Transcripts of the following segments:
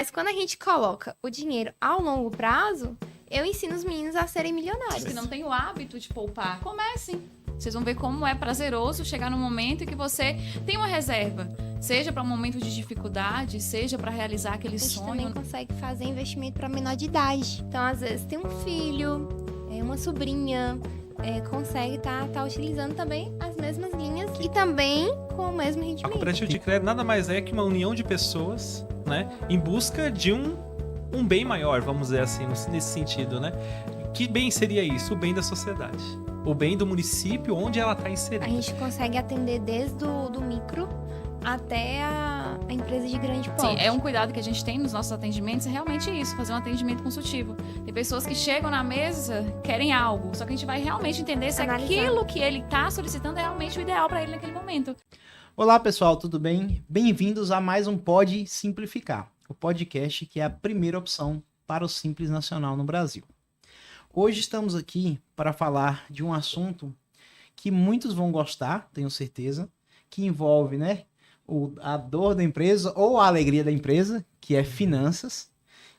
Mas quando a gente coloca o dinheiro ao longo prazo, eu ensino os meninos a serem milionários. Os que não têm o hábito de poupar, comecem. Vocês vão ver como é prazeroso chegar num momento em que você tem uma reserva. Seja para um momento de dificuldade, seja para realizar aquele A gente sonho. também consegue fazer investimento para menor de idade. Então, às vezes, tem um filho, uma sobrinha, consegue tá utilizando também as mesmas linhas e também com o mesmo A rendimento. cooperativa de crédito nada mais é que uma união de pessoas, né, em busca de um bem maior, vamos dizer assim, nesse sentido, né? Que bem seria isso? O bem da sociedade. O bem do município onde ela está inserida. A gente consegue atender desde do micro até a empresa de grande porte. Sim, é um cuidado que a gente tem nos nossos atendimentos, é realmente isso, fazer um atendimento consultivo. Tem pessoas que chegam na mesa, querem algo, só que a gente vai realmente entender se Analisar. aquilo que ele está solicitando é realmente o ideal para ele naquele momento. Olá pessoal, tudo bem? Bem-vindos a mais um Pode Simplificar, o podcast que é a primeira opção para o Simples Nacional no Brasil. Hoje estamos aqui para falar de um assunto que muitos vão gostar, tenho certeza, que envolve, né, a dor da empresa ou a alegria da empresa, que é finanças.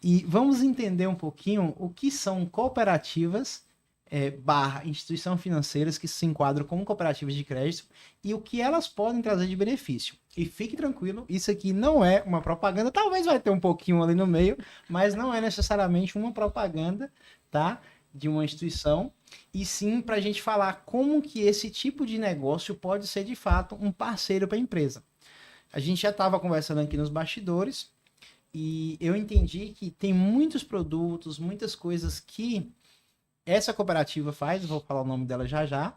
E vamos entender um pouquinho o que são cooperativas / instituições financeiras que se enquadram como cooperativas de crédito e o que elas podem trazer de benefício. E fique tranquilo, isso aqui não é uma propaganda, talvez vai ter um pouquinho ali no meio, mas não é necessariamente uma propaganda, tá? De uma instituição, e sim para a gente falar como que esse tipo de negócio pode ser de fato um parceiro para a empresa. A gente já estava conversando aqui nos bastidores e eu entendi que tem muitos produtos, muitas coisas que essa cooperativa faz, vou falar o nome dela já já,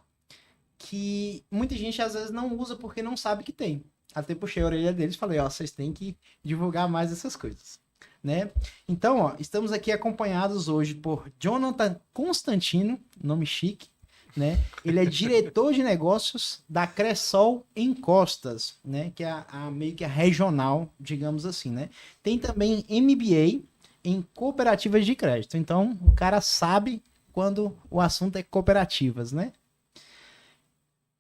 que muita gente às vezes não usa porque não sabe que tem. Até puxei a orelha deles e falei, ó, vocês têm que divulgar mais essas coisas, né? Então, ó, estamos aqui acompanhados hoje por Jonathan Constantino, nome chique, né? Ele é diretor de negócios da Cressol Encostas, né? Que é meio que a regional, digamos assim, né? Tem também MBA em cooperativas de crédito. Então, o cara sabe quando o assunto é cooperativas, né?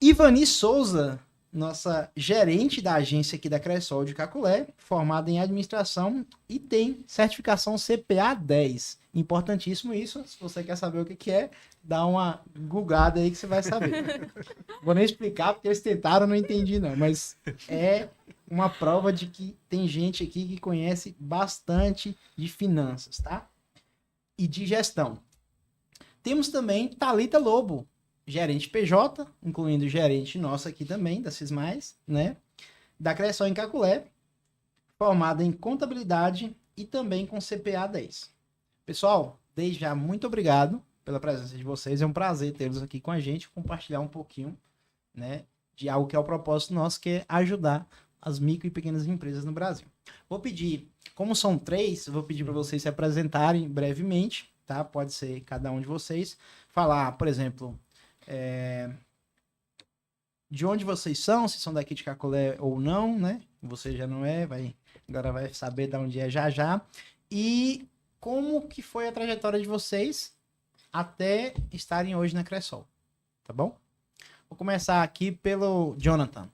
Ivani Souza, nossa gerente da agência aqui da Cressol de Caculé, formada em administração e tem certificação CPA 10. Importantíssimo isso, se você quer saber o que é, dá uma googada aí que você vai saber. Vou nem explicar porque eles tentaram, não entendi não, mas é uma prova de que tem gente aqui que conhece bastante de finanças, tá? E de gestão. Temos também Thalita Lobo, gerente PJ, incluindo gerente nossa aqui também, da Cismais, né? Da Cressol em Caculé, formada em contabilidade e também com CPA 10. Pessoal, desde já, muito obrigado pela presença de vocês. É um prazer tê-los aqui com a gente, compartilhar um pouquinho, né, de algo que é o propósito nosso, que é ajudar as micro e pequenas empresas no Brasil. Vou pedir, como são 3, vou pedir para vocês se apresentarem brevemente, tá? Pode ser cada um de vocês. Falar, por exemplo, de onde vocês são, se são daqui de Caculé ou não, né? Você já não é, agora vai saber de onde é já já. E como que foi a trajetória de vocês até estarem hoje na Cressol, tá bom? Vou começar aqui pelo Jonathan.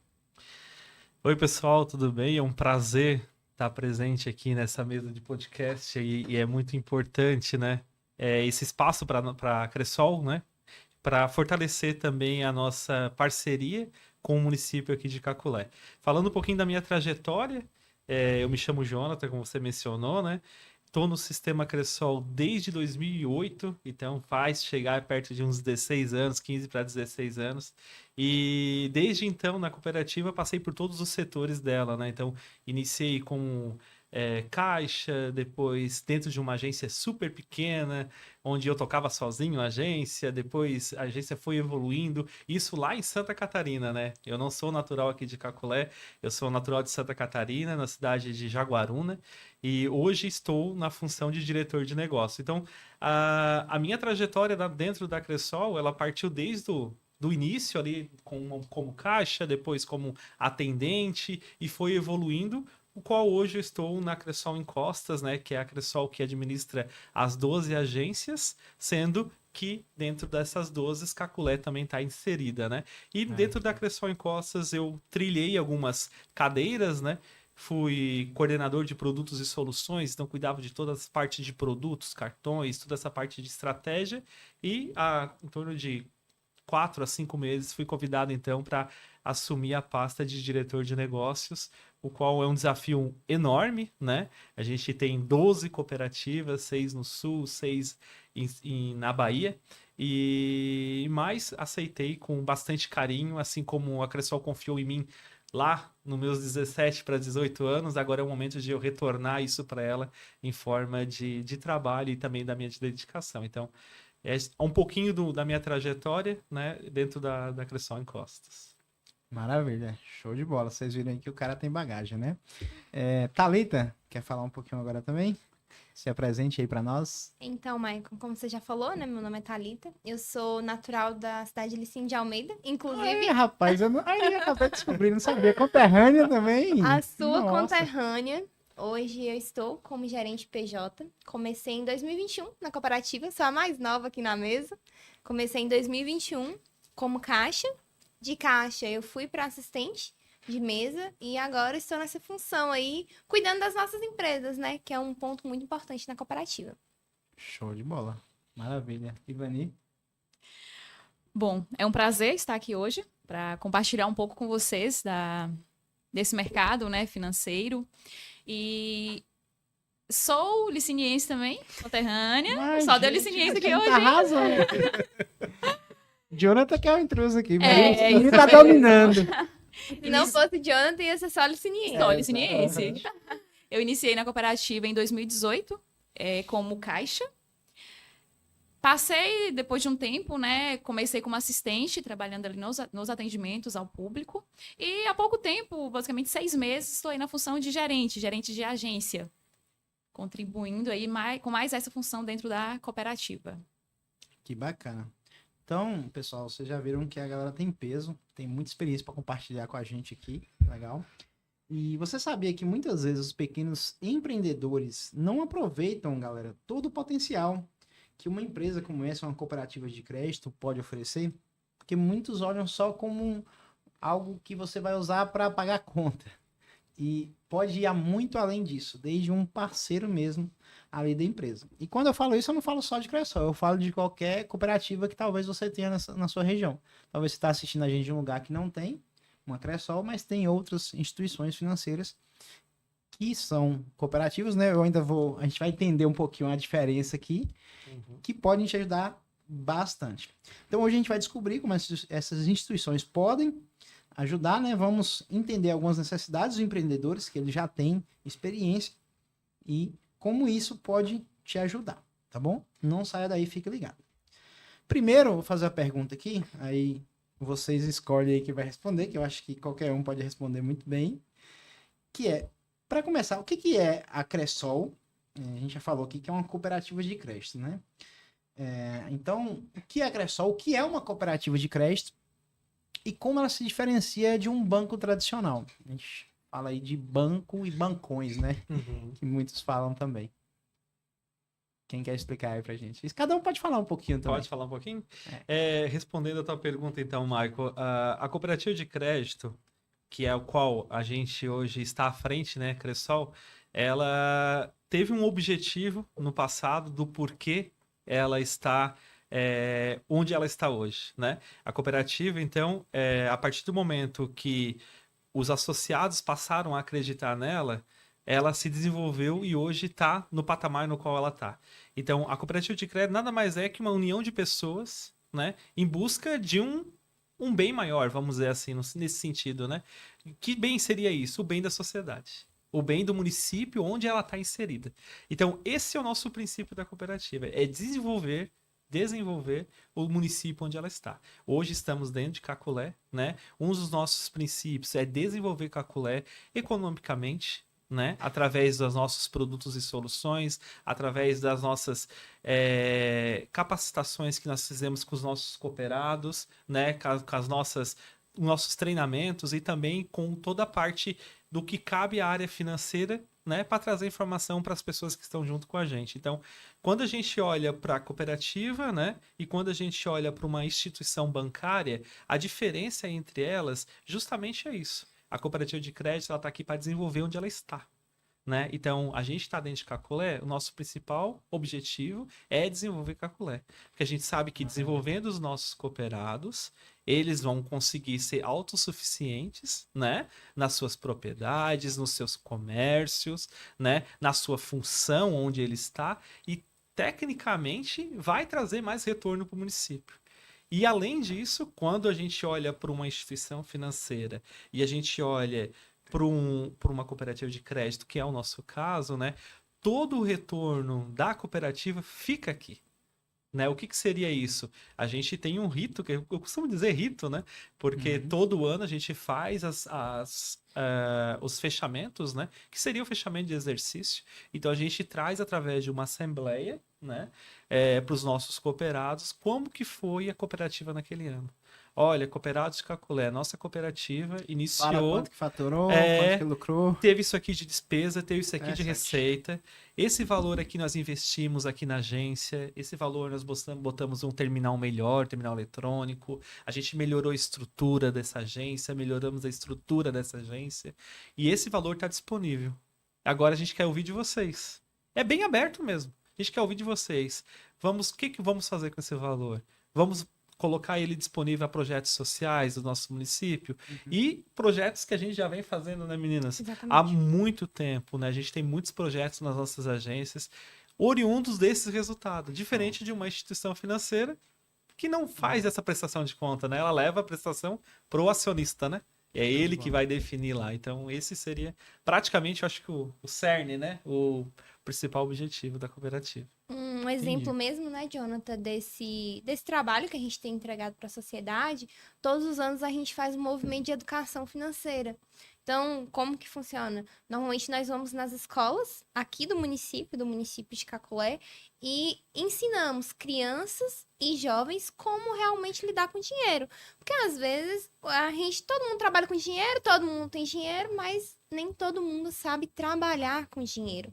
Oi pessoal, tudo bem? É um prazer estar presente aqui nessa mesa de podcast e é muito importante, né? Esse espaço para a Cressol, né? Para fortalecer também a nossa parceria com o município aqui de Caculé. Falando um pouquinho da minha trajetória, eu me chamo Jonathan, como você mencionou, né? Estou no sistema Cressol desde 2008, então faz chegar perto de uns 16 anos, 15 para 16 anos. E desde então, na cooperativa, passei por todos os setores dela, né? Então, iniciei com caixa, depois dentro de uma agência super pequena, onde eu tocava sozinho a agência, depois a agência foi evoluindo, isso lá em Santa Catarina, né? Eu não sou natural aqui de Caculé, eu sou natural de Santa Catarina, na cidade de Jaguaruna, e hoje estou na função de diretor de negócio. Então, a minha trajetória dentro da Cressol, ela partiu desde do início ali como caixa, depois como atendente, e foi evoluindo, o qual hoje eu estou na Cressol Encostas, né, que é a Cressol que administra as 12 agências, sendo que dentro dessas 12, Caculé também está inserida, né? E dentro da Cressol Encostas eu trilhei algumas cadeiras, né? fui coordenador de produtos e soluções, então cuidava de todas as partes de produtos, cartões, toda essa parte de estratégia. E há em torno de 4 a 5 meses fui convidado então para assumir a pasta de diretor de negócios, o qual é um desafio enorme, né? A gente tem 12 cooperativas, 6 no Sul, 6 na Bahia, e mais aceitei com bastante carinho, assim como a Cressol confiou em mim lá nos meus 17 para 18 anos, agora é o momento de eu retornar isso para ela em forma de trabalho e também da minha dedicação. Então, é um pouquinho da minha trajetória, né, dentro da Cressol Encostas. Maravilha, show de bola. Vocês viram aí que o cara tem bagagem, né? Thalita, quer falar um pouquinho agora também? Se apresente aí para nós. Então, Maicon, como você já falou, né? Meu nome é Thalita. Eu sou natural da cidade de Licínio de Almeida. Inclusive, Ai, rapaz, eu acabei de descobrir, não sabia. Conterrânea também. a sua Nossa. conterrânea. Hoje eu estou como gerente PJ. Comecei em 2021 na cooperativa, sou a mais nova aqui na mesa. Comecei em 2021 como caixa. De caixa eu fui para assistente de mesa e agora estou nessa função aí, cuidando das nossas empresas, né? Que é um ponto muito importante na cooperativa. Show de bola. Maravilha. Ivani? Bom, é um prazer estar aqui hoje para compartilhar um pouco com vocês desse mercado, né, financeiro. E sou liciniense também, conterrânea. Só deu liciniense aqui hoje. Arrasou. Jonathan que é o intruso aqui, mas É, ele isso tá mesmo. dominando. Se não fosse Jonathan, ia ser só liciniense. Só liciniense. Eu iniciei na cooperativa em 2018, como caixa. Passei, depois de um tempo, né, comecei como assistente, trabalhando ali nos atendimentos ao público. E há pouco tempo, basicamente 6 meses, estou aí na função de gerente de agência, contribuindo aí com mais essa função dentro da cooperativa. Que bacana. Então, pessoal, vocês já viram que a galera tem peso, tem muita experiência para compartilhar com a gente aqui, legal? E você sabia que muitas vezes os pequenos empreendedores não aproveitam, galera, todo o potencial que uma empresa como essa, uma cooperativa de crédito, pode oferecer? Porque muitos olham só como algo que você vai usar para pagar a conta. E pode ir muito além disso, desde um parceiro mesmo ali da empresa. E quando eu falo isso, eu não falo só de Cressol, eu falo de qualquer cooperativa que talvez você tenha na sua região. Talvez você está assistindo a gente de um lugar que não tem uma Cressol, mas tem outras instituições financeiras que são cooperativas, né? A gente vai entender um pouquinho a diferença aqui, que podem te ajudar bastante. Então hoje a gente vai descobrir como essas instituições podem ajudar, né? Vamos entender algumas necessidades dos empreendedores, que eles já têm experiência, e como isso pode te ajudar, tá bom? Não saia daí, fique ligado. Primeiro, eu vou fazer a pergunta aqui, aí vocês escolhem aí quem vai responder, que eu acho que qualquer um pode responder muito bem, que é, para começar, o que é a Cressol? A gente já falou aqui que é uma cooperativa de crédito, né? Então, o que é a Cressol? O que é uma cooperativa de crédito? E como ela se diferencia de um banco tradicional? A gente fala aí de banco e bancões, né? Que muitos falam também. Quem quer explicar aí pra gente? Cada um pode falar um pouquinho também. Pode falar um pouquinho? Respondendo a tua pergunta, então, Michael, a cooperativa de crédito, que é o qual a gente hoje está à frente, né, Cressol, ela teve um objetivo no passado do porquê ela está onde ela está hoje, né? A cooperativa, então, a partir do momento que os associados passaram a acreditar nela, ela se desenvolveu e hoje está no patamar no qual ela está. Então, a cooperativa de crédito nada mais é que uma união de pessoas, né, em busca de um bem maior, vamos dizer assim, nesse sentido, né? Que bem seria isso? O bem da sociedade. O bem do município onde ela está inserida. Então, esse é o nosso princípio da cooperativa, é desenvolver o município onde ela está. Hoje estamos dentro de Caculé, né? Um dos nossos princípios é desenvolver Caculé economicamente, né? Através dos nossos produtos e soluções, através das nossas capacitações que nós fizemos com os nossos cooperados, né? Com as nossos treinamentos e também com toda a parte do que cabe à área financeira, né, para trazer informação para as pessoas que estão junto com a gente. Então, quando a gente olha para a cooperativa, né, e quando a gente olha para uma instituição bancária, a diferença entre elas justamente é isso. A cooperativa de crédito, ela está aqui para desenvolver onde ela está. Né? Então, a gente está dentro de Caculé, o nosso principal objetivo é desenvolver Caculé. Porque a gente sabe que desenvolvendo os nossos cooperados, eles vão conseguir ser autossuficientes, né? Nas suas propriedades, nos seus comércios, né? Na sua função onde ele está e, tecnicamente, vai trazer mais retorno para o município. E, além disso, quando a gente olha para uma instituição financeira e a gente olha para uma cooperativa de crédito, que é o nosso caso, né? Todo o retorno da cooperativa fica aqui. Né? O que seria isso? A gente tem um rito, que eu costumo dizer rito, né? Porque todo ano a gente faz os fechamentos, né? Que seria o fechamento de exercício. Então a gente traz através de uma assembleia, né? Para os nossos cooperados, como que foi a cooperativa naquele ano. Olha, Cooperados de Caculé, nossa cooperativa iniciou... Fala quanto que faturou, quanto que lucrou. Teve isso aqui de despesa, teve isso aqui de receita. Esse valor aqui nós investimos aqui na agência. Esse valor nós botamos um terminal melhor, terminal eletrônico. A gente melhorou a estrutura dessa agência, melhoramos a estrutura dessa agência. E esse valor está disponível. Agora a gente quer ouvir de vocês. É bem aberto mesmo. A gente quer ouvir de vocês. O que vamos fazer com esse valor? Vamos colocar ele disponível a projetos sociais do nosso município e projetos que a gente já vem fazendo, né, meninas? Exatamente. Há muito tempo, né? A gente tem muitos projetos nas nossas agências oriundos desses resultados, diferente de uma instituição financeira que não faz essa prestação de conta, né? Ela leva a prestação pro acionista, né? É ele que vai definir lá. Então, esse seria praticamente, eu acho que o cerne, né? O principal objetivo da cooperativa. Um exemplo mesmo, né, Jonathan, desse trabalho que a gente tem entregado para a sociedade. Todos os anos a gente faz um movimento de educação financeira. Então, como que funciona? Normalmente nós vamos nas escolas aqui do município de Caculé, e ensinamos crianças e jovens como realmente lidar com dinheiro. Porque às vezes todo mundo trabalha com dinheiro, todo mundo tem dinheiro, mas nem todo mundo sabe trabalhar com dinheiro.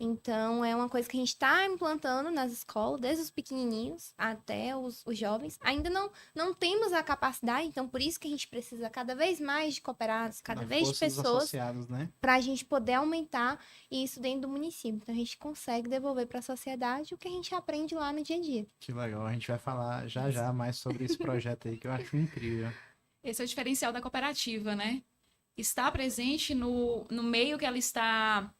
Então, é uma coisa que a gente está implantando nas escolas, desde os pequenininhos até os jovens. Ainda não temos a capacidade, então por isso que a gente precisa cada vez mais de cooperados, cada vez de pessoas, né? para a gente poder aumentar isso dentro do município. Então, a gente consegue devolver para a sociedade o que a gente aprende lá no dia a dia. Que legal, a gente vai falar já mais sobre esse projeto aí, que eu acho incrível. Esse é o diferencial da cooperativa, né? Estar presente no meio que ela está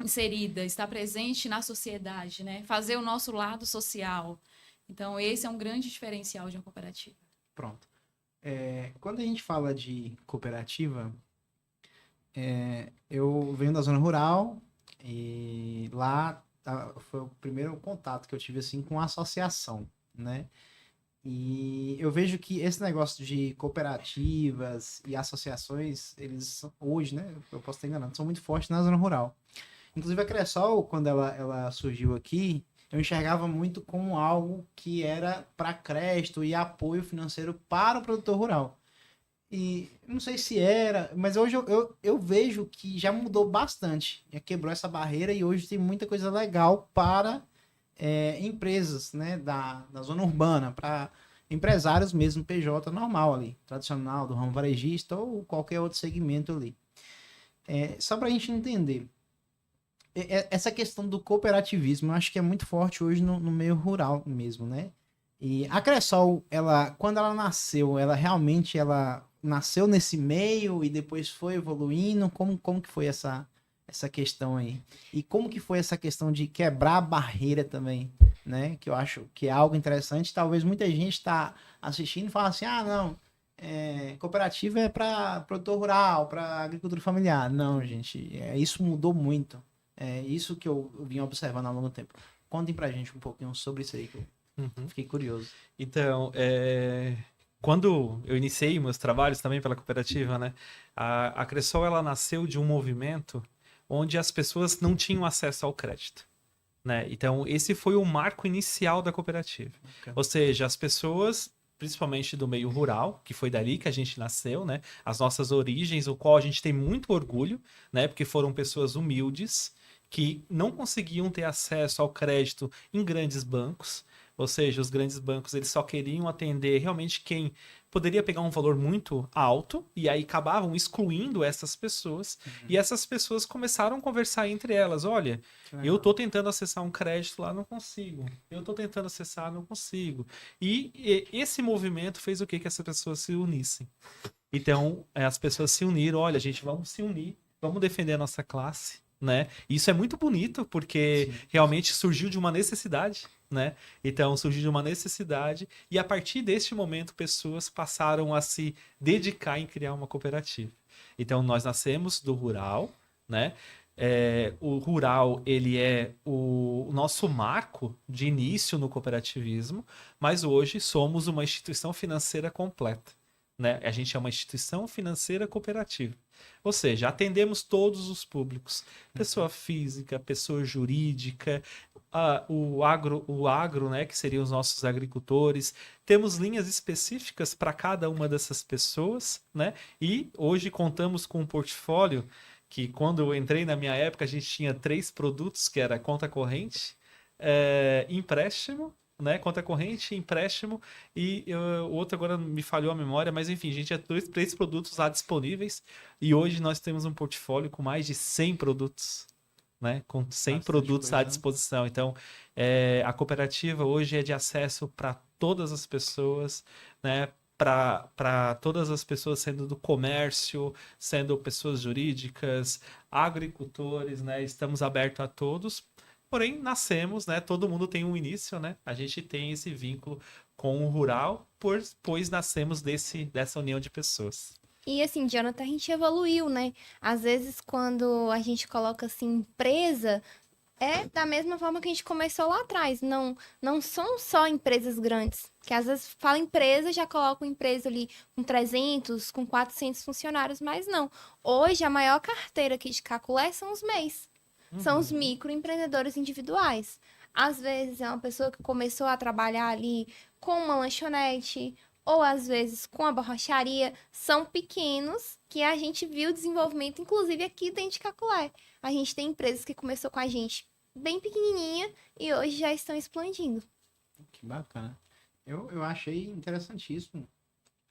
inserida, estar presente na sociedade, né? Fazer o nosso lado social. Então, esse é um grande diferencial de uma cooperativa. Pronto. Quando a gente fala de cooperativa, eu venho da zona rural e lá foi o primeiro contato que eu tive assim com a associação, né? E eu vejo que esse negócio de cooperativas e associações, eles hoje, né? Eu posso estar enganado, são muito fortes na zona rural. Inclusive a Cressol, quando ela surgiu aqui, eu enxergava muito como algo que era para crédito e apoio financeiro para o produtor rural. E não sei se era, mas hoje eu vejo que já mudou bastante. Já quebrou essa barreira e hoje tem muita coisa legal para empresas, né, da zona urbana, para empresários mesmo, PJ normal ali, tradicional, do ramo varejista ou qualquer outro segmento ali. Só para a gente entender. Essa questão do cooperativismo, eu acho que é muito forte hoje no meio rural mesmo, né? E a Cressol, quando ela nasceu, ela realmente nasceu nesse meio e depois foi evoluindo? Como que foi essa questão aí? E como que foi essa questão de quebrar a barreira também, né? Que eu acho que é algo interessante. Talvez muita gente está assistindo e fala assim, não, cooperativa é para produtor rural, para agricultura familiar. Não, gente, isso mudou muito. É isso que eu vim observando ao longo do tempo. Contem pra gente um pouquinho sobre isso aí, que eu fiquei curioso. Então, quando eu iniciei meus trabalhos também pela cooperativa, né, a Cressol, ela nasceu de um movimento onde as pessoas não tinham acesso ao crédito. Né? Então, esse foi o marco inicial da cooperativa. Okay. Ou seja, as pessoas, principalmente do meio rural, que foi dali que a gente nasceu, né? As nossas origens, o qual a gente tem muito orgulho, né? Porque foram pessoas humildes, que não conseguiam ter acesso ao crédito em grandes bancos, Ou seja, os grandes bancos eles só queriam atender realmente quem poderia pegar um valor muito alto e aí acabavam excluindo essas pessoas. E essas pessoas começaram a conversar entre elas. Olha, eu tô tentando acessar um crédito lá, não consigo. Eu tô tentando acessar, não consigo. E esse movimento fez o quê? Que essas pessoas se unissem. Então, as pessoas se uniram. Olha, gente, vamos se unir. Vamos defender a nossa classe, né? Isso é muito bonito, porque realmente surgiu de uma necessidade, né? Então, surgiu de uma necessidade e a partir deste momento, pessoas passaram a se dedicar em criar uma cooperativa. Então, nós nascemos do rural, né? O rural, ele é o nosso marco de início no cooperativismo, mas hoje somos uma instituição financeira completa, né? A gente é uma instituição financeira cooperativa. Ou seja, atendemos todos os públicos. Pessoa física, pessoa jurídica, o agro, né, que seriam os nossos agricultores. Temos linhas específicas para cada uma dessas pessoas, né? E hoje contamos com um portfólio que, quando eu entrei na minha época, a gente tinha 3 produtos, que era conta corrente, empréstimo, né? Conta corrente, empréstimo e o outro agora me falhou a memória, mas enfim, a gente tinha 3 produtos lá disponíveis e hoje nós temos um portfólio com mais de 100 produtos, né? Com 100 Bastante produtos à coisa. disposição. Então, a cooperativa hoje é de acesso para todas as pessoas, né? Para todas as pessoas, sendo do comércio, sendo pessoas jurídicas, agricultores, né? Estamos abertos a todos. Porém, nascemos, né? Todo mundo tem um início, né? A gente tem esse vínculo com o rural, pois nascemos dessa união de pessoas. E assim, Jonathan, a gente evoluiu, né? Às vezes, quando a gente coloca assim, empresa, é da mesma forma que a gente começou lá atrás. Não são só empresas grandes. Que às vezes fala empresa, já coloca uma empresa ali com 300, com 400 funcionários, mas não. Hoje, a maior carteira aqui de Caculé são os MEIs. São os microempreendedores individuais. Às vezes, é uma pessoa que começou a trabalhar ali com uma lanchonete, ou às vezes com a borracharia. São pequenos que a gente viu o desenvolvimento, inclusive aqui dentro de Caculé. A gente tem empresas que começou com a gente bem pequenininha e hoje já estão expandindo. Que bacana. Eu achei interessantíssimo.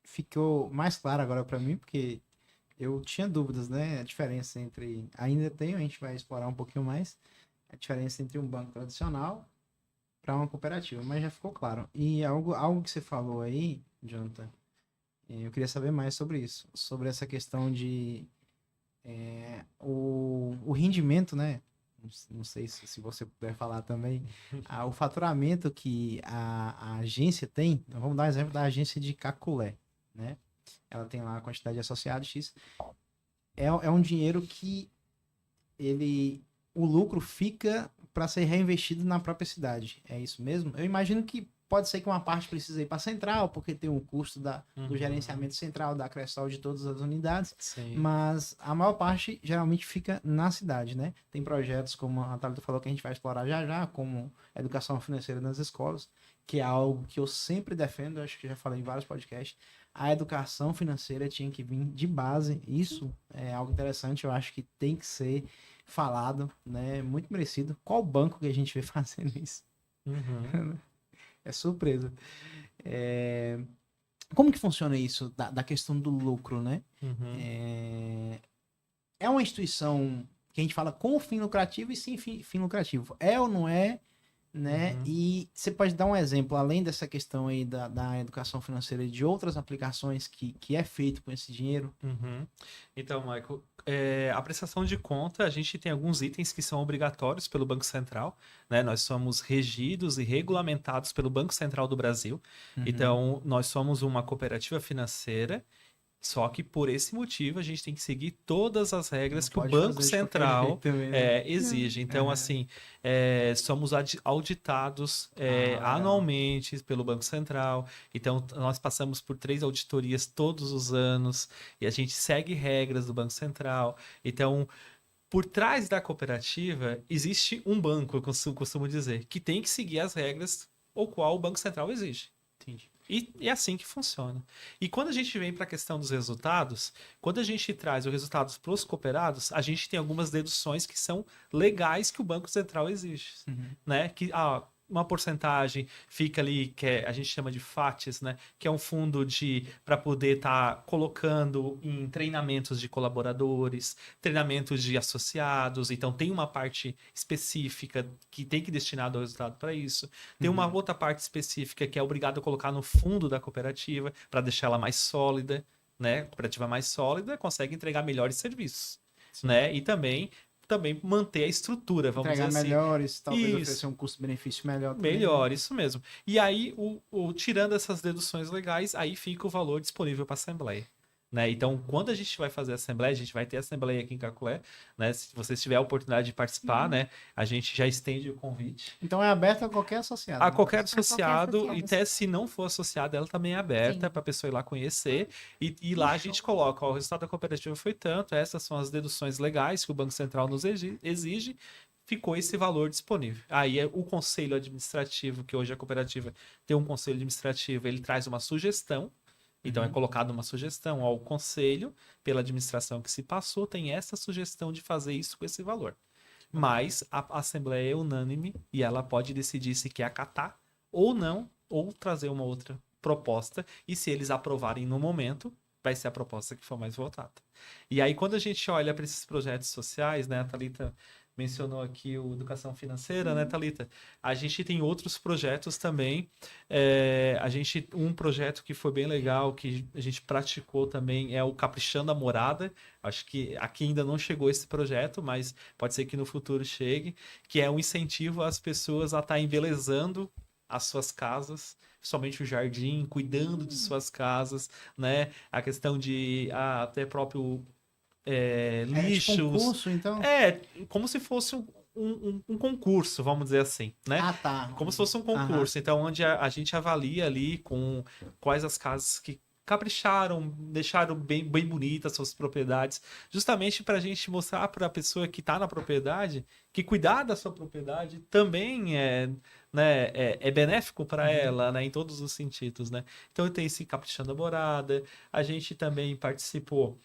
Ficou mais claro agora para mim, porque eu tinha dúvidas, né? A diferença entre... Ainda tenho, a gente vai explorar um pouquinho mais. A diferença entre um banco tradicional para uma cooperativa, mas já ficou claro. E algo que você falou aí, Jonathan, eu queria saber mais sobre isso. Sobre essa questão de... o rendimento, né? Não sei se você puder falar também. O faturamento que a agência tem. Então vamos dar um exemplo da agência de Caculé, né? Ela tem lá a quantidade de associados X. É um dinheiro que o lucro fica para ser reinvestido na própria cidade. É isso mesmo? Eu imagino que pode ser que uma parte precise ir para a central, porque tem o custo do gerenciamento central, da Cressol de todas as unidades. Sim. Mas a maior parte geralmente fica na cidade, né? Tem projetos, como a Thalita falou, que a gente vai explorar já, como educação financeira nas escolas, que é algo que eu sempre defendo, acho que já falei em vários podcasts. A educação financeira tinha que vir de base. Isso é algo interessante, eu acho que tem que ser falado, né? Muito merecido. Qual banco que a gente vê fazendo isso? É surpresa. Como que funciona isso da questão do lucro, né? É uma instituição que a gente fala com fim lucrativo e sem fim lucrativo. É ou não é, né? E você pode dar um exemplo, além dessa questão aí da educação financeira e de outras aplicações que é feito com esse dinheiro? Então, Michael, a prestação de conta, a gente tem alguns itens que são obrigatórios pelo Banco Central, né? Nós somos regidos e regulamentados pelo Banco Central do Brasil. Então, nós somos uma cooperativa financeira, só que por esse motivo a gente tem que seguir todas as regras que o Banco Central exige. Então, assim, somos auditados anualmente pelo Banco Central. Então, nós passamos por 3 auditorias todos os anos e a gente segue regras do Banco Central. Então, por trás da cooperativa existe um banco, eu costumo dizer, que tem que seguir as regras o qual o Banco Central exige. Entendi. E é assim que funciona. E quando a gente vem para a questão dos resultados, quando a gente traz os resultados para os cooperados, a gente tem algumas deduções que são legais que o Banco Central exige. Né? Que, uma porcentagem fica ali, a gente chama de FATs, né? Que é um fundo para poder estar colocando em treinamentos de colaboradores, treinamentos de associados. Então, tem uma parte específica que tem que destinar o resultado para isso. Tem uma outra parte específica que é obrigado a colocar no fundo da cooperativa para deixar ela mais sólida, né? A cooperativa mais sólida consegue entregar melhores serviços, né? E também manter a estrutura, vamos Entregar dizer assim. melhores, talvez Isso. oferecer um custo-benefício melhor. Também. Melhor, isso mesmo. E aí, tirando essas deduções legais, aí fica o valor disponível para a Assembleia. Né? Então, quando a gente vai fazer a Assembleia, a gente vai ter a Assembleia aqui em Caculé, né? Se vocês tiverem a oportunidade de participar, né? A gente já estende o convite. Então é aberto a qualquer associado. A qualquer associado, associado. e até se não for associado, ela também é aberta para a pessoa ir lá conhecer. E lá a gente coloca, ó, o resultado da cooperativa foi tanto, essas são as deduções legais que o Banco Central nos exige, ficou esse valor disponível. Aí o conselho administrativo, que hoje a cooperativa tem um conselho administrativo, ele traz uma sugestão. Então, é colocado uma sugestão ao conselho, pela administração que se passou, tem essa sugestão de fazer isso com esse valor. Mas a Assembleia é unânime e ela pode decidir se quer acatar ou não, ou trazer uma outra proposta. E se eles aprovarem no momento, vai ser a proposta que for mais votada. E aí, quando a gente olha para esses projetos sociais, né, a Thalita mencionou aqui o Educação Financeira, né, Thalita? A gente tem outros projetos também. Um projeto que foi bem legal, que a gente praticou também, é o Caprichando a Morada. Acho que aqui ainda não chegou esse projeto, mas pode ser que no futuro chegue, que é um incentivo às pessoas a estar embelezando as suas casas, somente o jardim, cuidando de suas casas, né? A questão de até próprio lixos. Tipo um curso, então? Como se fosse um concurso, vamos dizer assim, né? Ah, tá. Como se fosse um concurso. Então, onde a gente avalia ali com quais as casas que capricharam, deixaram bem bonitas suas propriedades, justamente para a gente mostrar para a pessoa que está na propriedade que cuidar da sua propriedade também é benéfico para ela, né, em todos os sentidos, né? Então, tem esse Caprichando a Morada, a gente também participou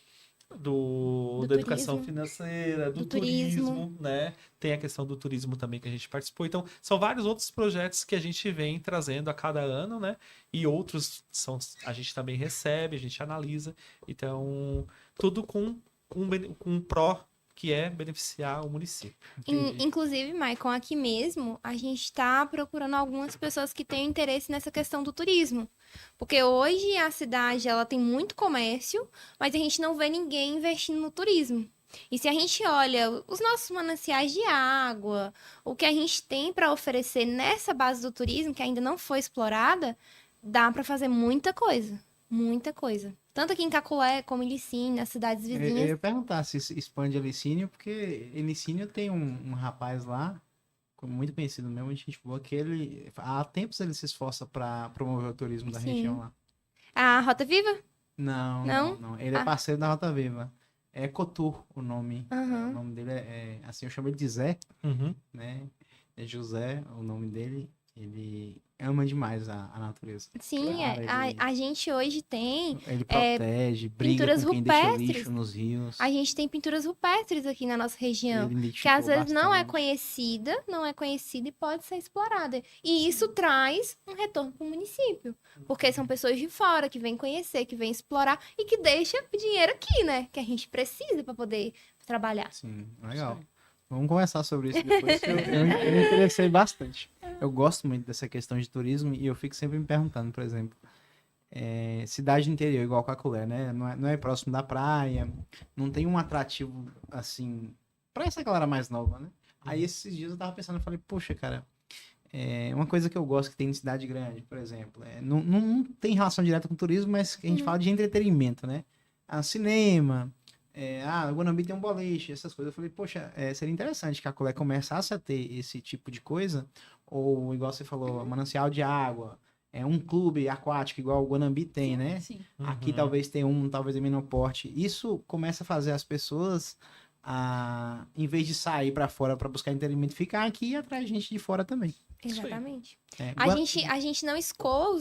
da educação financeira, do turismo, né? Tem a questão do turismo também que a gente participou. Então, são vários outros projetos que a gente vem trazendo a cada ano, né? E outros a gente também recebe, a gente analisa. Então, tudo com um pró que é beneficiar o município. Inclusive, Maicon, aqui mesmo, a gente está procurando algumas pessoas que tenham interesse nessa questão do turismo. Porque hoje a cidade ela tem muito comércio, mas a gente não vê ninguém investindo no turismo. E se a gente olha os nossos mananciais de água, o que a gente tem para oferecer nessa base do turismo, que ainda não foi explorada, dá para fazer muita coisa. Muita coisa. Tanto aqui em Caculé, como em Licínio, nas cidades vizinhas. Eu ia perguntar se expande a Licínio, porque em Licínio tem um rapaz lá, muito conhecido mesmo, a gente falou que há tempos ele se esforça para promover o turismo da região lá. A Rota Viva? Não. Ele é parceiro da Rota Viva. É Cotur o nome. Uhum. O nome dele assim, eu chamo ele de Zé, né? É José, o nome dele. Ele ama demais a natureza. Sim, Cara, a gente hoje tem... Ele protege, briga pinturas com quem deixa rupestres. lixo nos rios. A gente tem pinturas rupestres aqui na nossa região, Ele que identificou às vezes não é bastante. conhecida e pode ser explorada. E isso traz um retorno para o município, porque são pessoas de fora que vêm conhecer, que vêm explorar e que deixam o dinheiro aqui, né? Que a gente precisa para poder trabalhar. Sim, legal. Vamos conversar sobre isso depois, que eu me interessei bastante. Eu gosto muito dessa questão de turismo e eu fico sempre me perguntando, por exemplo, cidade interior, igual Caculé, né? Não é próximo da praia, não tem um atrativo, assim, pra essa galera mais nova, né? Aí esses dias eu tava pensando, eu falei, poxa, cara, uma coisa que eu gosto que tem em cidade grande, por exemplo, não tem relação direta com turismo, mas a gente fala de entretenimento, né? Cinema... o Guanambi tem um boliche, essas coisas. Eu falei, poxa, seria interessante que a Caculé começasse a ter esse tipo de coisa, ou igual você falou, manancial de água, um clube aquático igual o Guanambi tem, né? Sim. Aqui talvez tenha talvez em menor porte. Isso começa a fazer as pessoas, em vez de sair para fora para buscar entretenimento, ficar aqui e atrai gente de fora também. Exatamente. A gente não escoa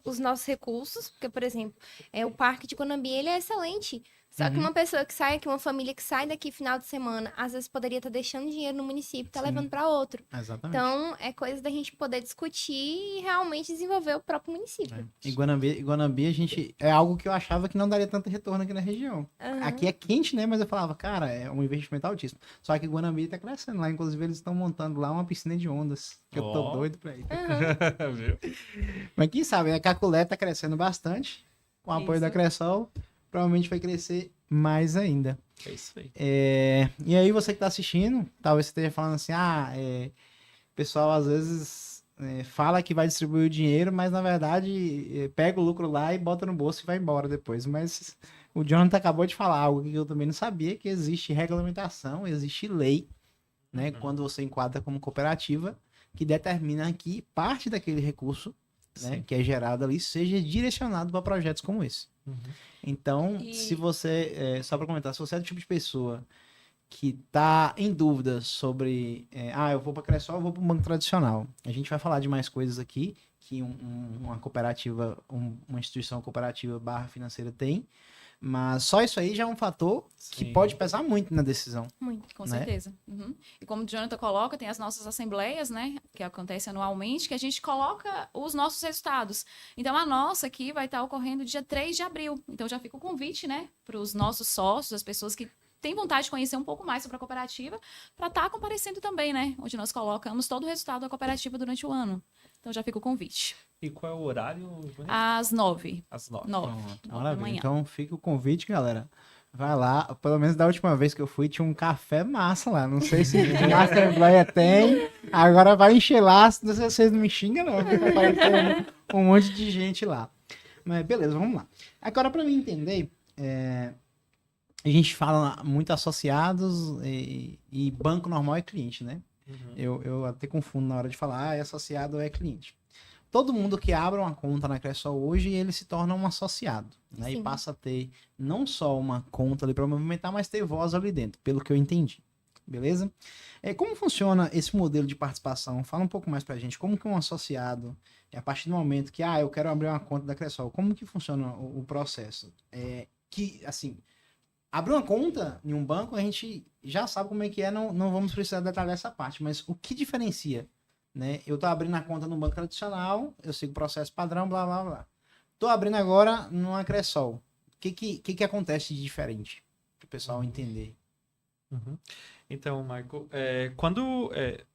os nossos recursos, porque, por exemplo, o Parque de Guanambi ele é excelente. Só que uma pessoa que sai aqui, uma família que sai daqui final de semana, às vezes poderia estar deixando dinheiro no município e tá Sim. levando para outro. Exatamente. Então, é coisa da gente poder discutir e realmente desenvolver o próprio município. Em Guanambi, a gente... É algo que eu achava que não daria tanto retorno aqui na região. Aham. Aqui é quente, né? Mas eu falava, cara, é um investimento altíssimo. Só que Guanambi tá crescendo lá. Inclusive, eles estão montando lá uma piscina de ondas. Que eu tô Ó. doido pra ir. Aham. Viu? Mas quem sabe, a Caculé tá crescendo bastante. Com o apoio Isso. da Cressol, provavelmente vai crescer mais ainda. É isso aí. E aí, você que tá assistindo, talvez você esteja falando assim, o pessoal às vezes fala que vai distribuir o dinheiro, mas na verdade pega o lucro lá e bota no bolso e vai embora depois. Mas o Jonathan acabou de falar algo que eu também não sabia, que existe regulamentação, existe lei, né? Quando você enquadra como cooperativa, que determina que parte daquele recurso, né, Sim. que é gerado ali, seja direcionado para projetos como esse. Uhum. Então, E- se você, só para comentar, se você é do tipo de pessoa que tá em dúvida sobre, eu vou para Cressol, eu vou para um banco tradicional. A gente vai falar de mais coisas aqui que uma cooperativa, uma instituição cooperativa barra financeira tem, mas só isso aí já é um fator que Sim. pode pesar muito na decisão. Muito. Com né? certeza. Uhum. E como o Jonathan coloca, tem as nossas assembleias, né? Que acontecem anualmente, que a gente coloca os nossos resultados. Então, a nossa aqui vai estar ocorrendo dia 3 de abril. Então, já fica o convite, né? Para os nossos sócios, as pessoas que têm vontade de conhecer um pouco mais sobre a cooperativa, para estar comparecendo também, né? Onde nós colocamos todo o resultado da cooperativa durante o ano. Então, já fica o convite. E qual é o horário? Bonito? Às 9. Às 9. 9. Pronto, 9 da maravilha. manhã. Então fica o convite, galera. Vai lá, pelo menos da última vez que eu fui, tinha um café massa lá. Não sei se na Assembleia tem. Agora vai encher lá, se vocês não me xingam, não. Porque vai ter um monte de gente lá. Mas beleza, vamos lá. Agora, para mim entender, a gente fala muito associados e banco normal é cliente, né? Uhum. Eu até confundo na hora de falar, é associado ou é cliente. Todo mundo que abre uma conta na Cressol hoje, ele se torna um associado, né? E Sim. passa a ter não só uma conta ali para movimentar, mas ter voz ali dentro, pelo que eu entendi. Beleza? Como funciona esse modelo de participação? Fala um pouco mais pra gente. Como que um associado, a partir do momento que, eu quero abrir uma conta da Cressol, como que funciona o processo? Abrir uma conta em um banco, a gente já sabe como é que é, não vamos precisar detalhar essa parte, mas o que diferencia? Né? Eu tô abrindo a conta no banco tradicional, eu sigo o processo padrão, blá, blá, blá. Tô abrindo agora numa Cressol. O que acontece de diferente? Para o pessoal entender. Uhum. Então, Marco, quando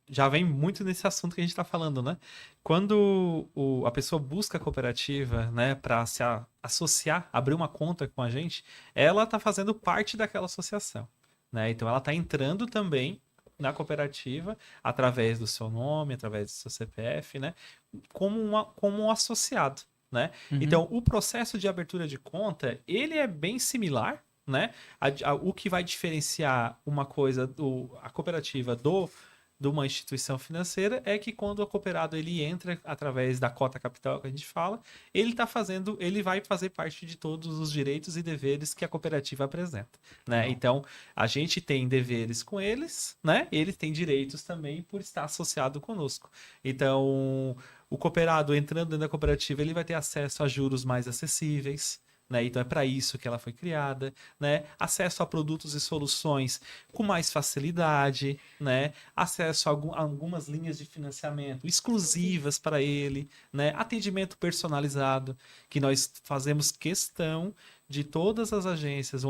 já vem muito nesse assunto que a gente está falando, né? Quando a pessoa busca a cooperativa, né, para se associar, abrir uma conta com a gente, ela está fazendo parte daquela associação, né? Então, ela está entrando também na cooperativa através do seu nome, através do seu CPF, né? Como um associado, né? Uhum. Então, o processo de abertura de conta, ele é bem similar, né? O que vai diferenciar uma coisa, a cooperativa de uma instituição financeira é que quando o cooperado ele entra através da cota capital que a gente fala, ele vai fazer parte de todos os direitos e deveres que a cooperativa apresenta, né? Então, a gente tem deveres com eles, né? Eles têm direitos também por estar associado conosco. Então, o cooperado entrando dentro da cooperativa, ele vai ter acesso a juros mais acessíveis, né? Então é para isso que ela foi criada, né? Acesso a produtos e soluções com mais facilidade, né? Acesso a algumas linhas de financiamento exclusivas para ele, né? Atendimento personalizado, que nós fazemos questão de todas as agências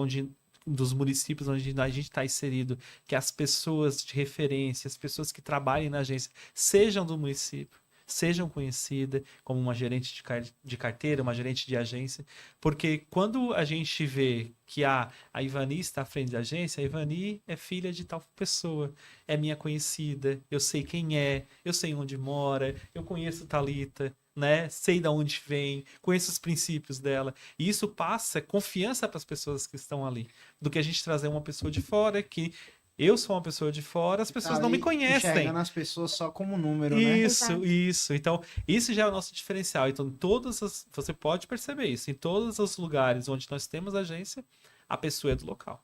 dos municípios onde a gente está inserido, que as pessoas de referência, as pessoas que trabalhem na agência sejam do município, sejam conhecidas como uma gerente de carteira, uma gerente de agência, porque quando a gente vê que a Ivani está à frente da agência, a Ivani é filha de tal pessoa, é minha conhecida, eu sei quem é, eu sei onde mora, eu conheço Thalita, né? Sei de onde vem, conheço os princípios dela, e isso passa confiança para as pessoas que estão ali, do que a gente trazer uma pessoa de fora que eu sou uma pessoa de fora, as pessoas não me conhecem. Enxergando as pessoas só como número, né? Isso. Então, isso já é o nosso diferencial. Então, você pode perceber isso. Em todos os lugares onde nós temos agência, a pessoa é do local.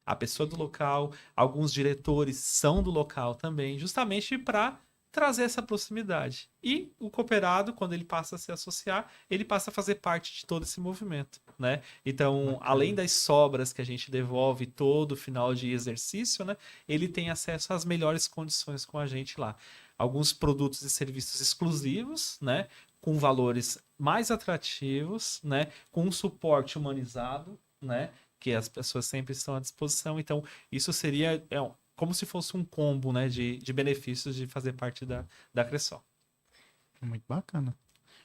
A pessoa do local, alguns diretores são do local também, justamente para trazer essa proximidade. E o cooperado, quando ele passa a se associar, ele passa a fazer parte de todo esse movimento, né? Então, além das sobras que a gente devolve todo final de exercício, né? Ele tem acesso às melhores condições com a gente lá. Alguns produtos e serviços exclusivos, né? Com valores mais atrativos, né? Com um suporte humanizado, né? Que as pessoas sempre estão à disposição. Então, isso seria como se fosse um combo, né? De benefícios de fazer parte da Cressol. Muito bacana.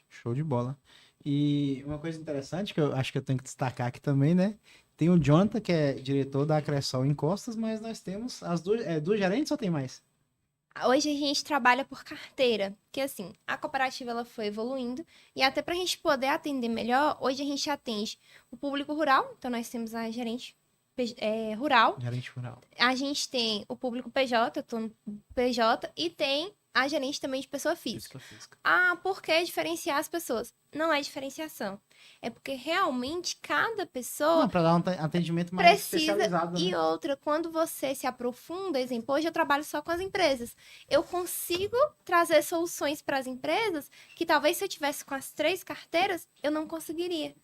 Show de bola. E uma coisa interessante que eu acho que eu tenho que destacar aqui também, né? Tem o Jonathan, que é diretor da Cressol em Costas, mas nós temos as duas gerentes ou tem mais? Hoje a gente trabalha por carteira, que assim, a cooperativa ela foi evoluindo e até para a gente poder atender melhor, hoje a gente atende o público rural, então nós temos a gerente rural, Gerente rural. a gente tem o público PJ, eu tô no PJ, e tem a gerente também de pessoa física. Ah, por que diferenciar as pessoas? Não é diferenciação. É porque realmente cada pessoa Não, para dar um atendimento mais especializado, né? E outra, quando você se aprofunda, exemplo, hoje eu trabalho só com as empresas. Eu consigo trazer soluções para as empresas que talvez se eu tivesse com as 3 carteiras, eu não conseguiria.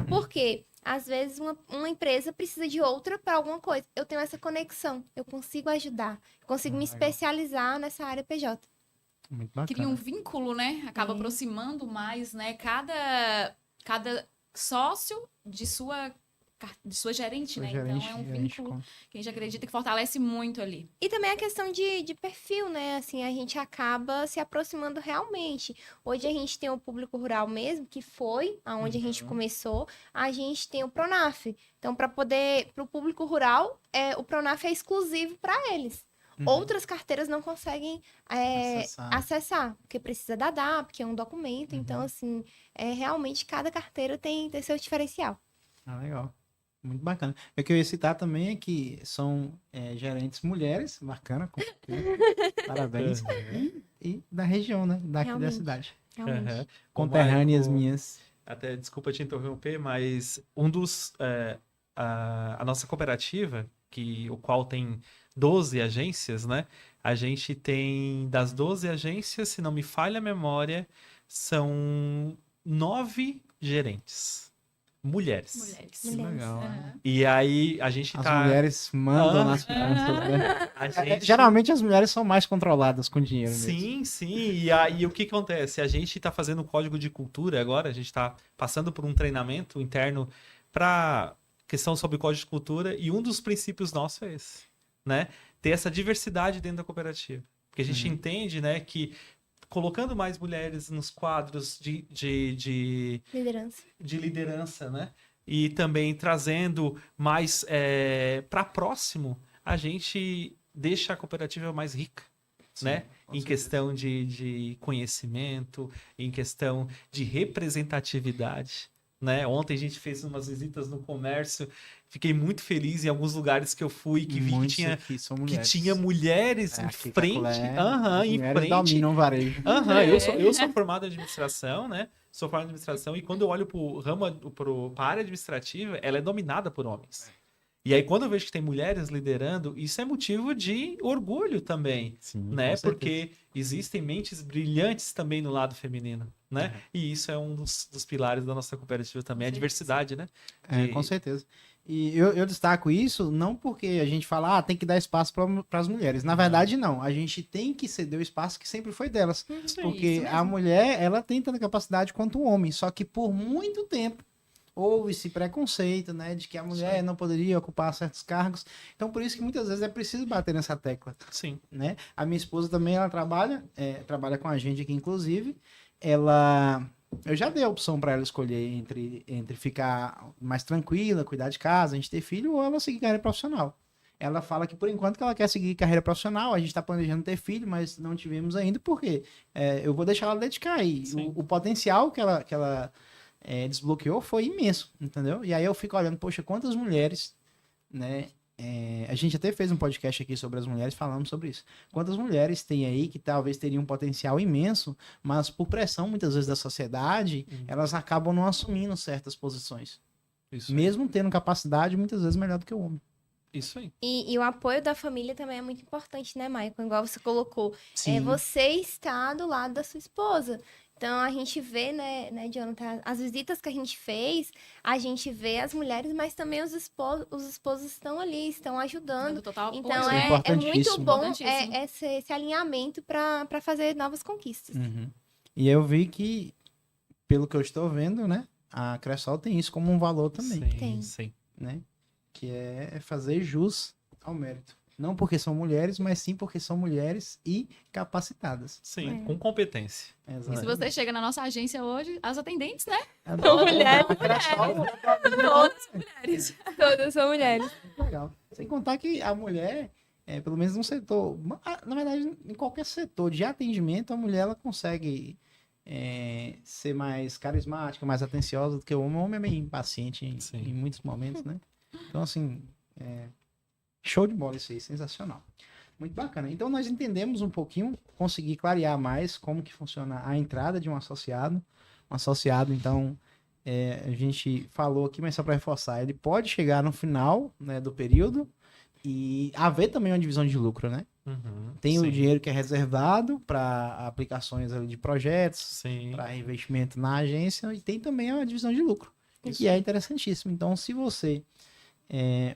Por quê? Às vezes uma empresa precisa de outra para alguma coisa. Eu tenho essa conexão, eu consigo ajudar, eu consigo me especializar nessa área PJ. Muito bacana. Cria um vínculo, né? Acaba aproximando mais, né? Cada sócio de sua gerente, né? Então é um vínculo que a gente acredita que fortalece muito ali. E também a questão de perfil, né? Assim, a gente acaba se aproximando realmente. Hoje a gente tem o público rural mesmo, que foi aonde a gente começou. A gente tem o Pronaf. Então, para o público rural, o Pronaf é exclusivo para eles. Outras carteiras não conseguem acessar, porque precisa da DAP, que é um documento. Então, assim, realmente cada carteira tem seu diferencial. Ah, legal. Muito bacana. O que eu ia citar também é que são gerentes mulheres, bacana, com certeza. Parabéns. E da região, né? Daqui da cidade. Realmente. Conterrâneas minhas. Até, desculpa te interromper, mas a nossa cooperativa, o qual tem 12 agências, né? A gente tem, das 12 agências, se não me falha a memória, são 9 gerentes. Mulheres. Que legal. E aí a gente As mulheres mandam nas finanças, né? Geralmente as mulheres são mais controladas com dinheiro mesmo. Sim. E aí o que acontece? A gente está fazendo um código de cultura agora, a gente está passando por um treinamento interno para questão sobre código de cultura, e um dos princípios nossos é esse, né? Ter essa diversidade dentro da cooperativa. Porque a gente entende, né, que colocando mais mulheres nos quadros de liderança, né? E também trazendo mais para próximo, a gente deixa a cooperativa mais rica, né? Em questão de conhecimento, em questão de representatividade, né? Ontem a gente fez umas visitas no comércio, fiquei muito feliz em alguns lugares que eu fui, que vi que tinha mulheres em frente. Em frente. Dominam o varejo. Eu sou formado em administração, né? Sou formado em administração, e quando eu olho para a área administrativa, ela é dominada por homens. E aí, quando eu vejo que tem mulheres liderando, isso é motivo de orgulho também, né? Porque existem mentes brilhantes também no lado feminino, né? E isso é um dos pilares da nossa cooperativa também, a diversidade, né? Com certeza. E eu destaco isso não porque a gente fala, tem que dar espaço para as mulheres. Na verdade, não. A gente tem que ceder o espaço que sempre foi delas. Porque a mulher, ela tem tanta capacidade quanto o homem. Só que por muito tempo, houve esse preconceito, né, de que a mulher não poderia ocupar certos cargos. Então, por isso que muitas vezes é preciso bater nessa tecla. Sim. Né? A minha esposa também, ela trabalha com a gente aqui, inclusive. Eu já dei a opção para ela escolher entre ficar mais tranquila, cuidar de casa, a gente ter filho, ou ela seguir carreira profissional. Ela fala que, por enquanto, que ela quer seguir carreira profissional. A gente está planejando ter filho, mas não tivemos ainda, porque eu vou deixar ela dedicar. E o potencial que ela desbloqueou foi imenso, entendeu? E aí eu fico olhando, poxa, quantas mulheres, né? A gente até fez um podcast aqui sobre as mulheres, falando sobre isso. Quantas mulheres tem aí que talvez teriam um potencial imenso, mas por pressão, muitas vezes, da sociedade, elas acabam não assumindo certas posições. Isso mesmo tendo capacidade, muitas vezes, melhor do que o homem. Isso aí. E o apoio da família também é muito importante, né, Maicon? Igual você colocou. Sim. Você está do lado da sua esposa. Então, a gente vê, né, Jonathan, as visitas que a gente fez, a gente vê as mulheres, mas também os esposos estão ali, estão ajudando. Dando total apoio. Então, Isso é é muito importantíssimo. bom Importantíssimo. esse alinhamento para fazer novas conquistas. Uhum. E eu vi que, pelo que eu estou vendo, né? A Cressol tem isso como um valor também, Sim, Tem. sim. né? Que é fazer jus ao mérito. Não porque são mulheres, mas sim porque são mulheres e capacitadas. Sim, É. com competência. E se você chega na nossa agência hoje, as atendentes, né? São mulheres. Todas mulheres. Todas são mulheres. Legal. Sem contar que a mulher, pelo menos no setor, na verdade, em qualquer setor de atendimento, a mulher ela consegue ser mais carismática, mais atenciosa do que o homem. O homem é meio impaciente Sim. em muitos momentos, né? Então, assim, show de bola isso aí, sensacional. Muito bacana. Então, nós entendemos um pouquinho, consegui clarear mais como que funciona a entrada de um associado. Um associado, então, a gente falou aqui, mas só para reforçar, ele pode chegar no final, né, do período e haver também uma divisão de lucro, né? Uhum, Tem o sim, dinheiro que é reservado para aplicações ali de projetos, sim. para investimento na agência e tem também a divisão de lucro, Isso. que é interessantíssimo. Então, se você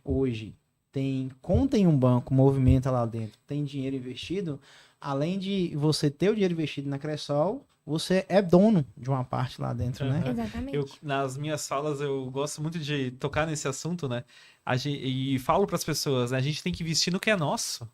hoje tem conta em um banco, movimenta lá dentro, tem dinheiro investido, além de você ter o dinheiro investido na Cressol, você é dono de uma parte lá dentro, né? Aham. Exatamente. Nas minhas falas, eu gosto muito de tocar nesse assunto, né? E falo para as pessoas, né? A gente tem que investir no que é nosso,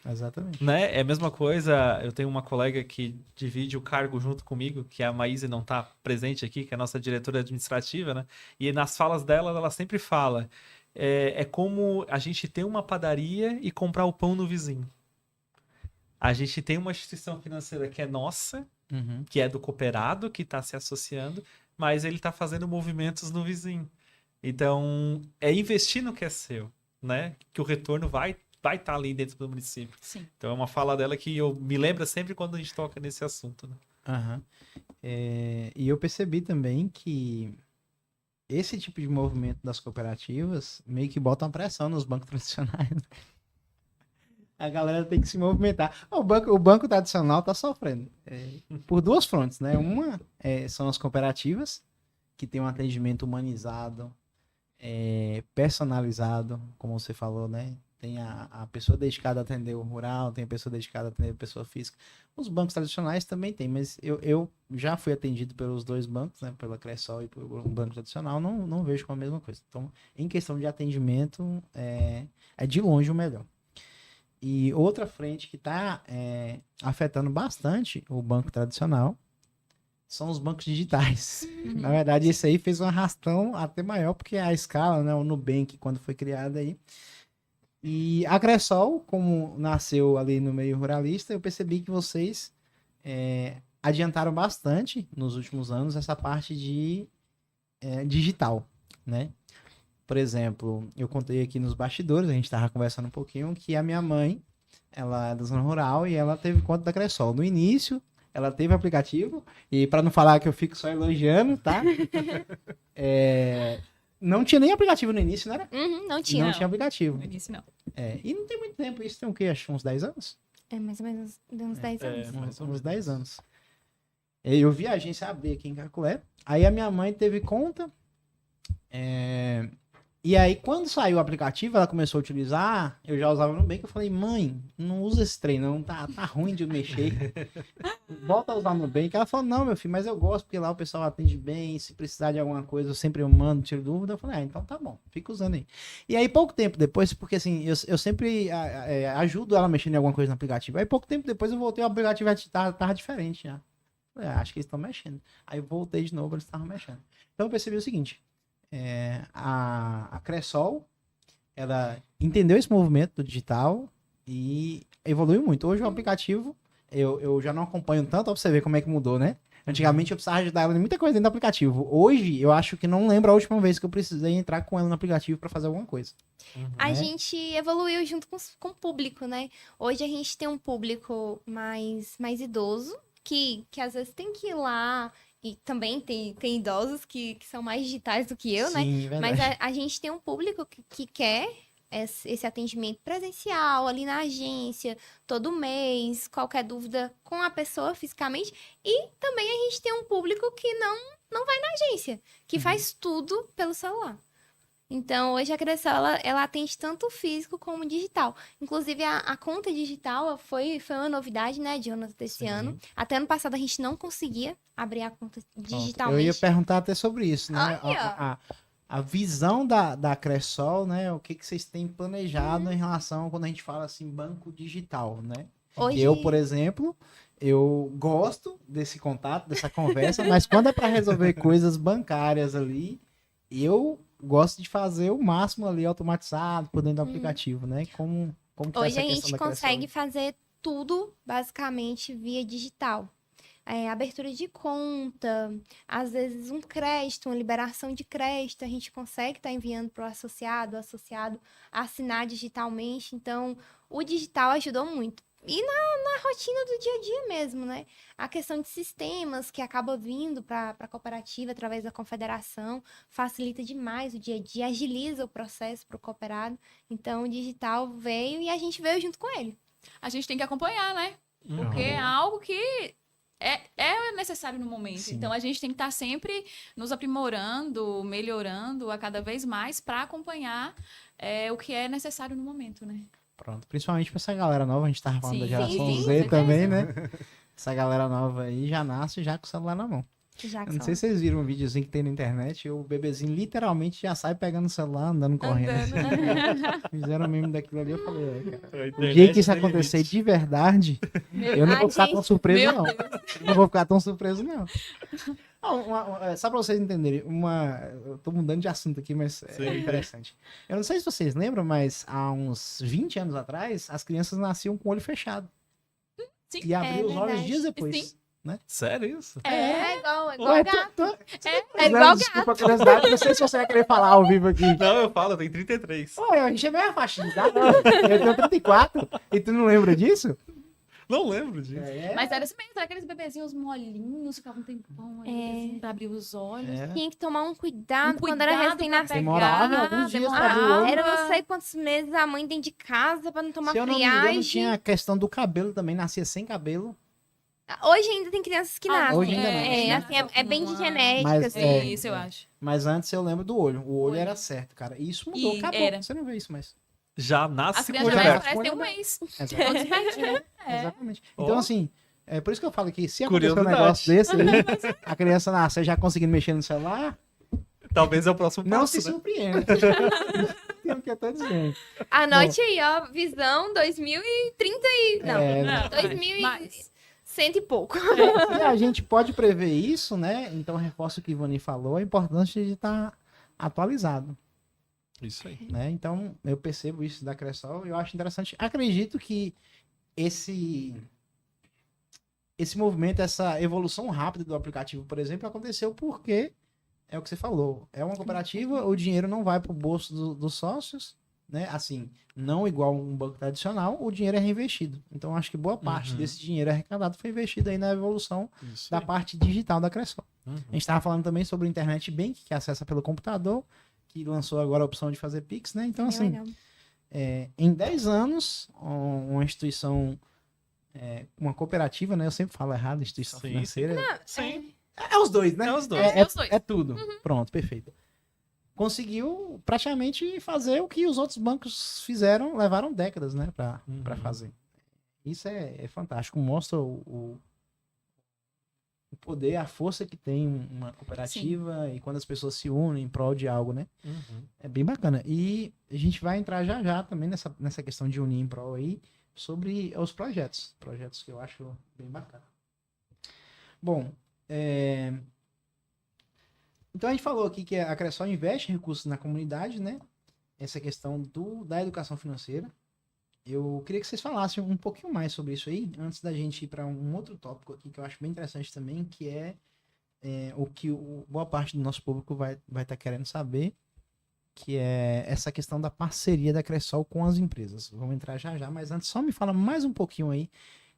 Exatamente. né? É a mesma coisa, eu tenho uma colega que divide o cargo junto comigo, que é a Maíse, não está presente aqui, que é a nossa diretora administrativa, né? E nas falas dela, ela sempre fala, é como a gente ter uma padaria e comprar o pão no vizinho. A gente tem uma instituição financeira que é nossa, Uhum. que é do cooperado, que está se associando, mas ele está fazendo movimentos no vizinho. Então, é investir no que é seu, né? Que o retorno vai estar ali dentro do município. Sim. Então, é uma fala dela que eu me lembra sempre quando a gente toca nesse assunto, né? Aham. E eu percebi também que esse tipo de movimento das cooperativas meio que bota uma pressão nos bancos tradicionais. A galera tem que se movimentar. O banco tradicional está sofrendo por duas frontes, né? Uma são as cooperativas, que tem um atendimento humanizado, personalizado, como você falou, né? Tem a pessoa dedicada a atender o rural, tem a pessoa dedicada a atender a pessoa física. Os bancos tradicionais também tem, mas eu já fui atendido pelos dois bancos, né? Pela Cressol e por um banco tradicional, não vejo como a mesma coisa. Então, em questão de atendimento, é de longe o melhor. E outra frente que está afetando bastante o banco tradicional são os bancos digitais. Na verdade, esse aí fez um arrastão até maior, porque a escala, né, o Nubank, quando foi criado aí. E a Cressol, como nasceu ali no meio ruralista, eu percebi que vocês adiantaram bastante nos últimos anos essa parte de digital, né? Por exemplo, eu contei aqui nos bastidores, a gente estava conversando um pouquinho, que a minha mãe, ela é da zona rural e ela teve conta da Cressol. No início, ela teve aplicativo, e para não falar que eu fico só elogiando, tá? Não tinha nem aplicativo no início, né? Uhum, não tinha. Não tinha aplicativo. No início, não. E não tem muito tempo, isso tem o quê? Acho uns 10 anos? É mais ou menos de uns 10 anos. mais ou Uns menos. 10 anos. Eu vi a agência abrir aqui em Caculé, aí a minha mãe teve conta, e aí, quando saiu o aplicativo, ela começou a utilizar, eu já usava no Nubank, eu falei, mãe, não usa esse trem não, tá ruim de mexer. Volta a usar no Nubank. Ela falou, não, meu filho, mas eu gosto, porque lá o pessoal atende bem, se precisar de alguma coisa, eu sempre mando, tiro dúvida. Eu falei, então tá bom, fica usando aí. E aí, pouco tempo depois, porque assim, eu sempre ajudo ela mexendo em alguma coisa no aplicativo. Aí, pouco tempo depois, eu voltei, o aplicativo tava diferente já. Falei, acho que eles estão mexendo. Aí, eu voltei de novo, eles estavam mexendo. Então, eu percebi o seguinte, a Cressol, ela entendeu esse movimento do digital e evoluiu muito. Hoje o aplicativo, eu já não acompanho tanto, pra você ver como é que mudou, né? Antigamente eu precisava ajudar ela em muita coisa dentro do aplicativo. Hoje, eu acho que não lembro a última vez que eu precisei entrar com ela no aplicativo para fazer alguma coisa. A gente evoluiu junto com o público, né? Hoje a gente tem um público mais idoso, que às vezes tem que ir lá. E também tem idosos que são mais digitais do que eu, né? Sim, verdade. Mas a gente tem um público que quer esse atendimento presencial ali na agência, todo mês, qualquer dúvida com a pessoa fisicamente. E também a gente tem um público que não vai na agência, que faz tudo pelo celular. Então, hoje a Cressol, ela atende tanto o físico como o digital. Inclusive, a conta digital foi uma novidade, né, Jonas, desse Sim. ano. Até ano passado a gente não conseguia abrir a conta Eu digitalmente. ia perguntar até sobre isso, né? Olha! A visão da Cressol, né? O que vocês têm planejado em relação quando a gente fala assim, banco digital, né? Hoje, Eu, por exemplo, eu gosto desse contato, dessa conversa, mas quando é para resolver coisas bancárias ali, eu gosto de fazer o máximo ali automatizado por dentro do aplicativo, né? Como que tá hoje essa a questão gente da Cressol? consegue fazer tudo, basicamente, via digital. Abertura de conta, às vezes um crédito, uma liberação de crédito, a gente consegue estar enviando para o associado assinar digitalmente. Então, o digital ajudou muito. E na rotina do dia a dia mesmo, né? A questão de sistemas que acaba vindo para a cooperativa através da confederação facilita demais o dia a dia, agiliza o processo para o cooperado. Então, o digital veio e a gente veio junto com ele. A gente tem que acompanhar, né? Porque é Uhum. algo que é necessário no momento. Sim. Então, a gente tem que estar sempre nos aprimorando, melhorando a cada vez mais para acompanhar o que é necessário no momento, né? Pronto, principalmente pra essa galera nova, a gente tava falando da Sim, geração sim, Z com também, né? Essa galera nova aí já nasce já com o celular na mão. Eu não sei se vocês viram um videozinho que tem na internet, o bebezinho literalmente já sai pegando o celular, andando correndo. Fizeram meme daquilo ali, eu falei, cara. O dia que isso acontecer de verdade, eu não vou ficar tão surpreso, Meu não. Deus. Eu não vou ficar tão surpreso, não. Só pra vocês entenderem, eu tô mudando de assunto aqui, mas Sim. é interessante. Eu não sei se vocês lembram, mas há uns 20 anos atrás, as crianças nasciam com o olho fechado. Sim, E abriam os olhos verdade. dias depois. Sim. Sério isso? É igual Ué, gato. É igual desculpa a curiosidade, não sei se você vai querer falar ao vivo aqui. Não, eu falo, eu tenho 33. Ué, a gente é meio faixa de idade, né? Eu tenho 34. E tu não lembra disso? Não lembro disso. Mas era assim mesmo, era aqueles bebezinhos molinhos, ficavam um tempão ali, assim, pra abrir os olhos. Tinha que tomar um cuidado, Um quando era cuidado recém-nascido. pra Demorava pegar, alguns dias pra demorava. abrir o olho. Era não sei quantos meses a mãe dentro de casa pra não tomar Se eu não me friagem. engano, tinha a questão do cabelo também, nascia sem cabelo. Hoje ainda tem crianças que nascem. hoje ainda nasce, né? É bem de genética, Mas, assim. É isso, eu acho. Mas antes eu lembro do olho. O olho Olho. era certo, cara. E isso mudou, E acabou. era. Você não vê isso mais. Já nasce As com crianças olho já aberto. parecem ter um Olho mês. Exatamente. Todos pertinho. Exatamente. Ó. Então, assim, é por isso que eu falo que se acontecer um Curiosidade. negócio desse aí, a criança nascer já conseguindo mexer no celular, Talvez é o próximo não passo, se né? surpreenda. É o que eu tô dizendo. Anote aí, ó, visão 2030 e... Não, É, 2100 e pouco. E a gente pode prever isso, né? Então, reforço o que o Ivani falou, a importância de estar atualizado, Isso aí. né? Então, eu percebo isso da Cressol e eu acho interessante. Acredito que esse movimento, essa evolução rápida do aplicativo, por exemplo, aconteceu porque, é o que você falou, é uma cooperativa, o dinheiro não vai para o bolso dos sócios, né? Assim, não igual um banco tradicional, o dinheiro é reinvestido. Então, acho que boa parte Uhum. desse dinheiro arrecadado foi investido aí na evolução Isso da aí. parte digital da Cressol. Uhum. A gente estava falando também sobre o Internet Bank, que acessa pelo computador, que lançou agora a opção de fazer Pix, né? Então, assim, Legal. em 10 anos, uma instituição, uma cooperativa, né? Eu sempre falo errado, instituição Sim, financeira. Sim, É os dois, né? é os dois. É os dois. É tudo. Pronto, perfeito. Conseguiu praticamente fazer o que os outros bancos fizeram, levaram décadas, né? Para Uhum. fazer. Isso é fantástico. Mostra o poder, a força que tem uma cooperativa e quando as pessoas se unem em prol de algo, né? Uhum. É bem bacana. E a gente vai entrar já já também nessa questão de unir em prol aí sobre os projetos. Projetos que eu acho bem bacana. Bom, então a gente falou aqui que a Cressol investe recursos na comunidade, né? Essa questão da educação financeira. Eu queria que vocês falassem um pouquinho mais sobre isso aí, antes da gente ir para um outro tópico aqui que eu acho bem interessante também, que é o que boa parte do nosso público vai estar querendo saber, que é essa questão da parceria da Cressol com as empresas. Vamos entrar já já, mas antes só me fala mais um pouquinho aí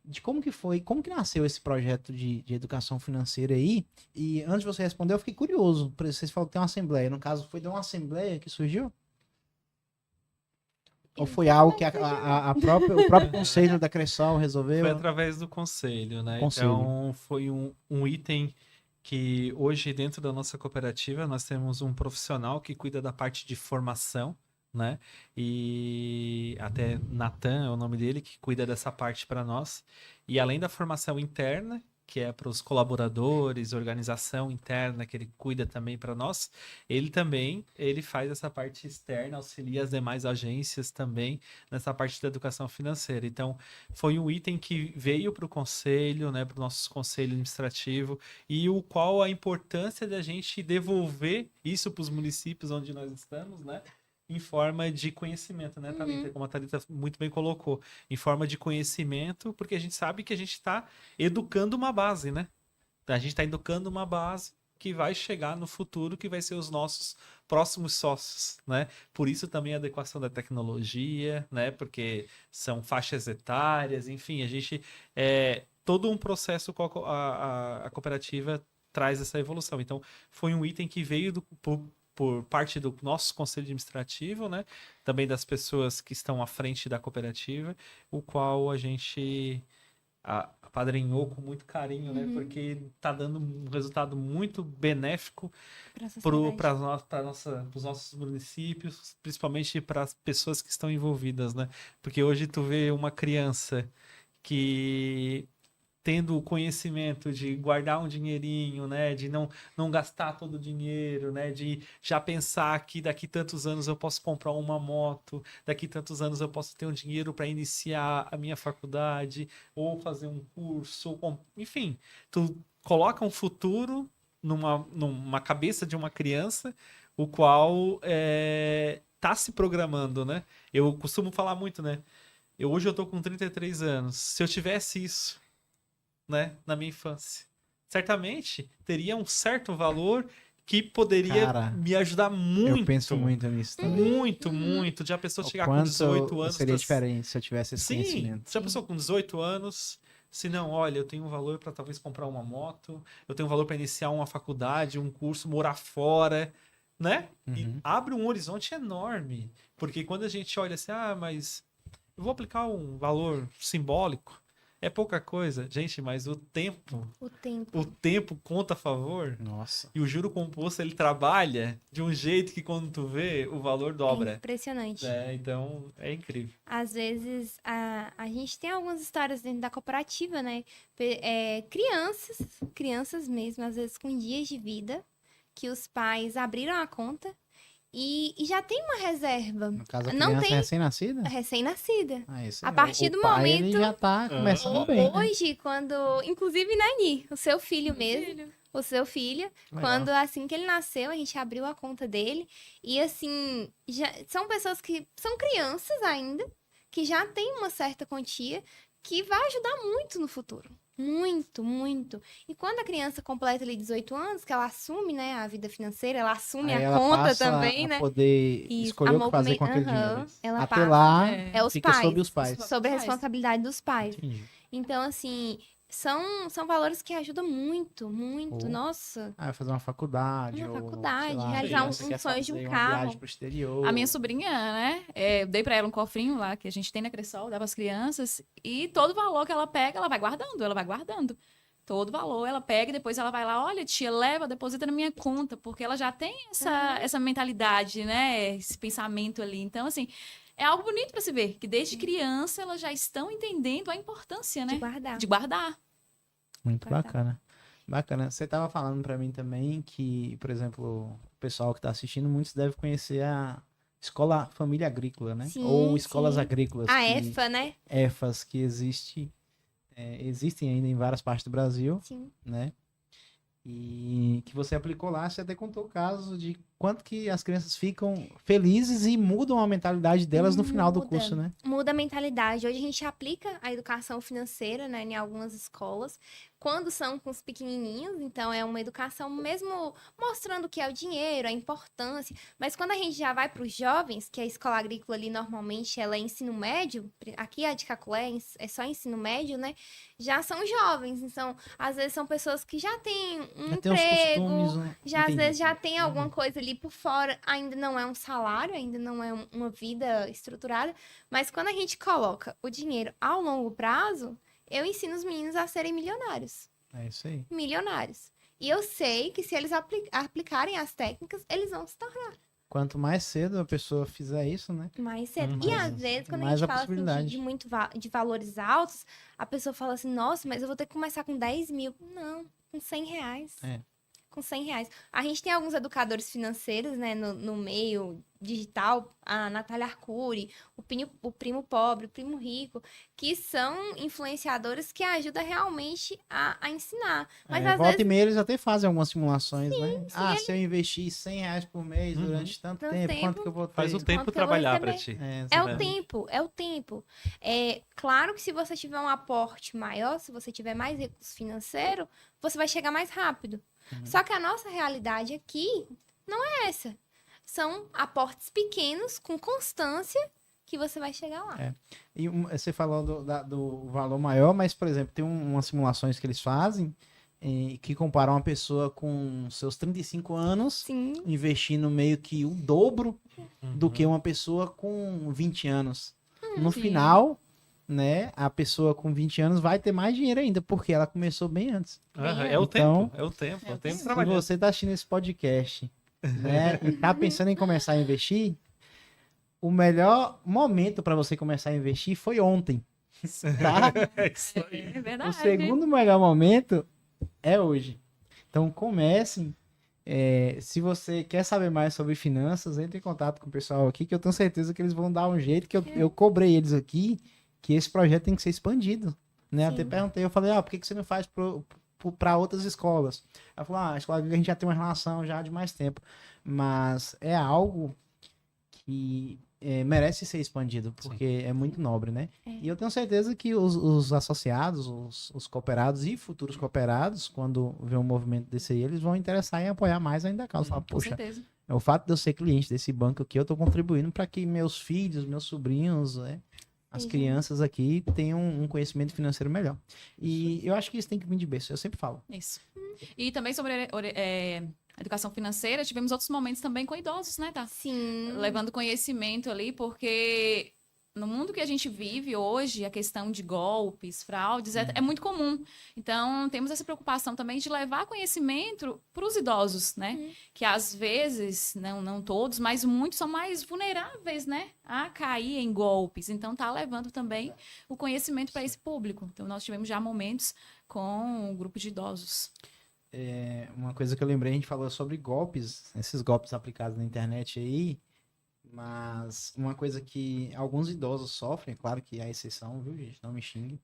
de como que nasceu esse projeto de educação financeira aí. E antes de você responder, eu fiquei curioso. Por isso, vocês falaram que tem uma assembleia. No caso, foi de uma assembleia que surgiu? Ou foi algo que o próprio conselho da Cressol resolveu? Foi através do conselho, né? Conselho. Então, foi um item que hoje, dentro da nossa cooperativa, nós temos um profissional que cuida da parte de formação, né? E até Natan é o nome dele, que cuida dessa parte para nós. E além da formação interna, que é para os colaboradores, organização interna, que ele cuida também para nós, ele faz essa parte externa, auxilia as demais agências também nessa parte da educação financeira. Então, foi um item que veio para o conselho, né, para o nosso conselho administrativo, e o qual a importância da gente devolver isso para os municípios onde nós estamos, né? Em forma de conhecimento, né, Thalita? Como a Thalita muito bem colocou. Em forma de conhecimento, porque a gente sabe que a gente está educando uma base, né? A gente está educando uma base que vai chegar no futuro, que vai ser os nossos próximos sócios, né? Por isso também a adequação da tecnologia, né? Porque são faixas etárias, enfim, a gente... todo um processo com a cooperativa traz essa evolução. Então, foi um item que veio por parte do nosso conselho administrativo, né? Também das pessoas que estão à frente da cooperativa, o qual a gente apadrinhou com muito carinho, né? Porque está dando um resultado muito benéfico para os nossos municípios, principalmente para as pessoas que estão envolvidas, né? Porque hoje tu vê uma criança que tendo o conhecimento de guardar um dinheirinho, né, de não gastar todo o dinheiro, né, de já pensar que daqui tantos anos eu posso comprar uma moto, daqui tantos anos eu posso ter um dinheiro para iniciar a minha faculdade, ou fazer um curso, enfim, tu coloca um futuro numa cabeça de uma criança, o qual tá se programando, né? Eu costumo falar muito, né? Hoje eu tô com 33 anos. Se eu tivesse isso, né, na minha infância, certamente teria um certo valor que poderia me ajudar muito. Eu penso muito nisso também. Muito. Já a pessoa chegar com 18 anos... Seria diferente se eu tivesse esse conhecimento. Já a pessoa com 18 anos... Se não, olha, eu tenho um valor para talvez comprar uma moto, eu tenho um valor para iniciar uma faculdade, um curso, morar fora, né? E abre um horizonte enorme. Porque quando a gente olha assim, mas eu vou aplicar um valor simbólico, é pouca coisa. Gente, mas o tempo conta a favor. Nossa. E o juro composto, ele trabalha de um jeito que quando tu vê, o valor dobra. É impressionante. Então, é incrível. Às vezes, a gente tem algumas histórias dentro da cooperativa, né? Crianças mesmo, às vezes com dias de vida, que os pais abriram a conta e já tem uma reserva. No caso, a não criança tem... é recém-nascida? Recém-nascida. Isso A partir do pai, momento... ele já tá começando bem. Hoje, quando... Inclusive, Nani, o seu filho mesmo. O seu filho. Legal. Quando, assim que ele nasceu, a gente abriu a conta dele. E, assim, são pessoas que são crianças ainda, que já têm uma certa quantia, que vai ajudar muito no futuro. Muito, muito. E quando a criança completa ali 18 anos, que ela assume, né, a vida financeira, ela assume Aí a ela conta passa também, a né? poder Isso, escolher o a que fazer com aquele movimento- dinheiro. Ela Até passa. lá, É os fica pais. sob os pais. Sobre a responsabilidade dos pais. Entendi. Então, assim, são valores que ajudam muito, muito. Oh. Nossa. Vai fazer uma faculdade. Uma ou, faculdade, sei lá, realizar criança um quer sonho de um fazer uma carro. viagem pro exterior. A minha sobrinha, né? Eu dei pra ela um cofrinho lá que a gente tem na Cressol, dá pras crianças. E todo valor que ela pega, ela vai guardando. Todo valor ela pega e depois ela vai lá, olha, tia, leva, deposita na minha conta, porque ela já tem essa mentalidade, né? Esse pensamento ali. Então, assim, é algo bonito pra se ver, que desde criança elas já estão entendendo a importância, né? De guardar. De guardar. Muito Guardar. bacana. Bacana. Você estava falando para mim também que, por exemplo, o pessoal que está assistindo, muitos devem conhecer a Escola Família Agrícola, né? Sim, Ou escolas sim. agrícolas. A que- EFA, né? EFAs que existem ainda em várias partes do Brasil, Sim. né? E que você aplicou lá, você até contou o caso de quanto que as crianças ficam felizes e mudam a mentalidade delas no final do Muda. curso, né? Muda a mentalidade. Hoje a gente aplica a educação financeira, né, em algumas escolas, quando são com os pequenininhos, então é uma educação mesmo mostrando o que é o dinheiro, a importância, mas quando a gente já vai para os jovens, que a escola agrícola ali normalmente ela é ensino médio, aqui a de Caculé é só ensino médio, né, já são jovens, então às vezes são pessoas que já têm um Já tem os emprego, costumes, já às entendi. vezes já tem alguma coisa ali ali por fora ainda não é um salário, ainda não é uma vida estruturada, mas quando a gente coloca o dinheiro ao longo prazo, eu ensino os meninos a serem milionários. É isso aí. Milionários. E eu sei que se eles aplicarem as técnicas, eles vão se tornar Quanto mais cedo a pessoa fizer isso, né? mais cedo. Uhum. E às vezes, quando a mais gente a fala assim, possibilidade. de valores altos, a pessoa fala assim, nossa, mas eu vou ter que começar com 10 mil. Não, com R$100. É. Com R$100. A gente tem alguns educadores financeiros, né, no meio digital, a Natália Arcuri, o Primo Pobre, o Primo Rico, que são influenciadores que ajudam realmente a ensinar. Mas às Volta vezes e meia eles até fazem algumas simulações, né? sim, Se eu investir R$100 por mês Uhum. durante tanto Tanto tempo, tempo, quanto que eu vou ter? Faz o tempo Quanto que eu vou trabalhar pra receber? ti. É o né? tempo, é o tempo. É claro que se você tiver um aporte maior, se você tiver mais recurso financeiro, você vai chegar mais rápido. Só que a nossa realidade aqui não é essa. São aportes pequenos, com constância, que você vai chegar lá. E você falou do valor maior, mas, por exemplo, tem umas simulações que eles fazem que comparam uma pessoa com seus 35 anos Sim, investindo meio que o dobro do Uhum. que uma pessoa com 20 anos. No Sim. final, né, a pessoa com 20 anos vai ter mais dinheiro ainda, porque ela começou bem antes. Aham, Bem é o então- tempo, é o tempo, é o tempo Se trabalhando. você está assistindo esse podcast, né, e tá pensando em começar a investir, o melhor momento para você começar a investir foi ontem, tá? É isso aí. É verdade. O segundo melhor momento é hoje. Então comecem. Se você quer saber mais sobre finanças, entre em contato com o pessoal aqui, que eu tenho certeza que eles vão dar um jeito, que eu cobrei eles aqui, que esse projeto tem que ser expandido. Né? Sim. Até perguntei, eu falei, por que você não faz para outras escolas? Ela falou, a escola a gente já tem uma relação já de mais tempo. Mas é algo que merece ser expandido, porque é muito nobre, né? É. E eu tenho certeza que os associados, os cooperados e futuros cooperados, quando vê um movimento desse aí, eles vão interessar em apoiar mais ainda a causa. Falar, Com poxa, certeza. o fato de eu ser cliente desse banco aqui, eu estou contribuindo para que meus filhos, meus sobrinhos, as Uhum. crianças aqui tenham um conhecimento financeiro melhor. E eu acho que isso tem que vir de berço, eu sempre falo. Isso. E também sobre educação financeira, tivemos outros momentos também com idosos, né, tá? sim. Levando conhecimento ali, porque no mundo que a gente vive hoje, a questão de golpes, fraudes, é muito comum. Então, temos essa preocupação também de levar conhecimento para os idosos, né? Que às vezes, não todos, mas muitos são mais vulneráveis, né? A cair em golpes. Então, tá levando também o conhecimento para esse público. Então, nós tivemos já momentos com o grupo de idosos. Uma coisa que eu lembrei, a gente falou sobre golpes, esses golpes aplicados na internet aí, mas uma coisa que alguns idosos sofrem, é claro que há exceção, viu, gente? Não me xingue.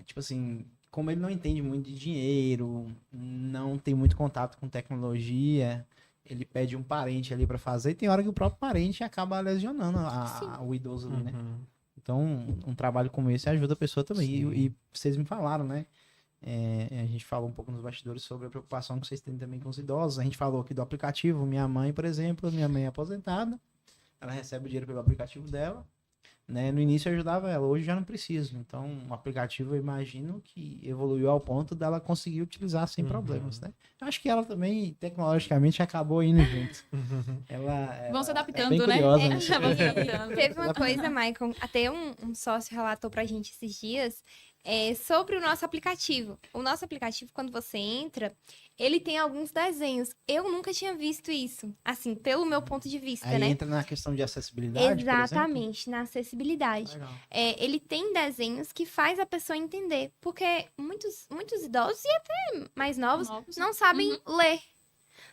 Tipo assim, como ele não entende muito de dinheiro, não tem muito contato com tecnologia, ele pede um parente ali pra fazer, e tem hora que o próprio parente acaba lesionando o idoso ali, né? Uhum. Então, um trabalho como esse ajuda a pessoa também. Sim. E vocês me falaram, né? A gente falou um pouco nos bastidores sobre a preocupação que vocês têm também com os idosos. A gente falou aqui do aplicativo. Minha mãe, por exemplo, minha mãe é aposentada. Ela recebe o dinheiro pelo aplicativo dela. Né? No início eu ajudava ela, hoje já não preciso. Então, o aplicativo eu imagino que evoluiu ao ponto dela conseguir utilizar sem problemas, né? Eu acho que ela também, tecnologicamente, acabou indo junto. Ela Vão se é adaptando, bem né? curiosa nisso. Vão se adaptando. Teve uma coisa, Maicon, até um sócio relatou pra gente esses dias, sobre o nosso aplicativo. O nosso aplicativo, quando você entra, ele tem alguns desenhos. Eu nunca tinha visto isso, assim, pelo meu ponto de vista, Aí né? entra na questão de acessibilidade, por exemplo. Exatamente, na acessibilidade. Legal. Ele tem desenhos que faz a pessoa entender, porque muitos idosos e até mais novos não sabem ler.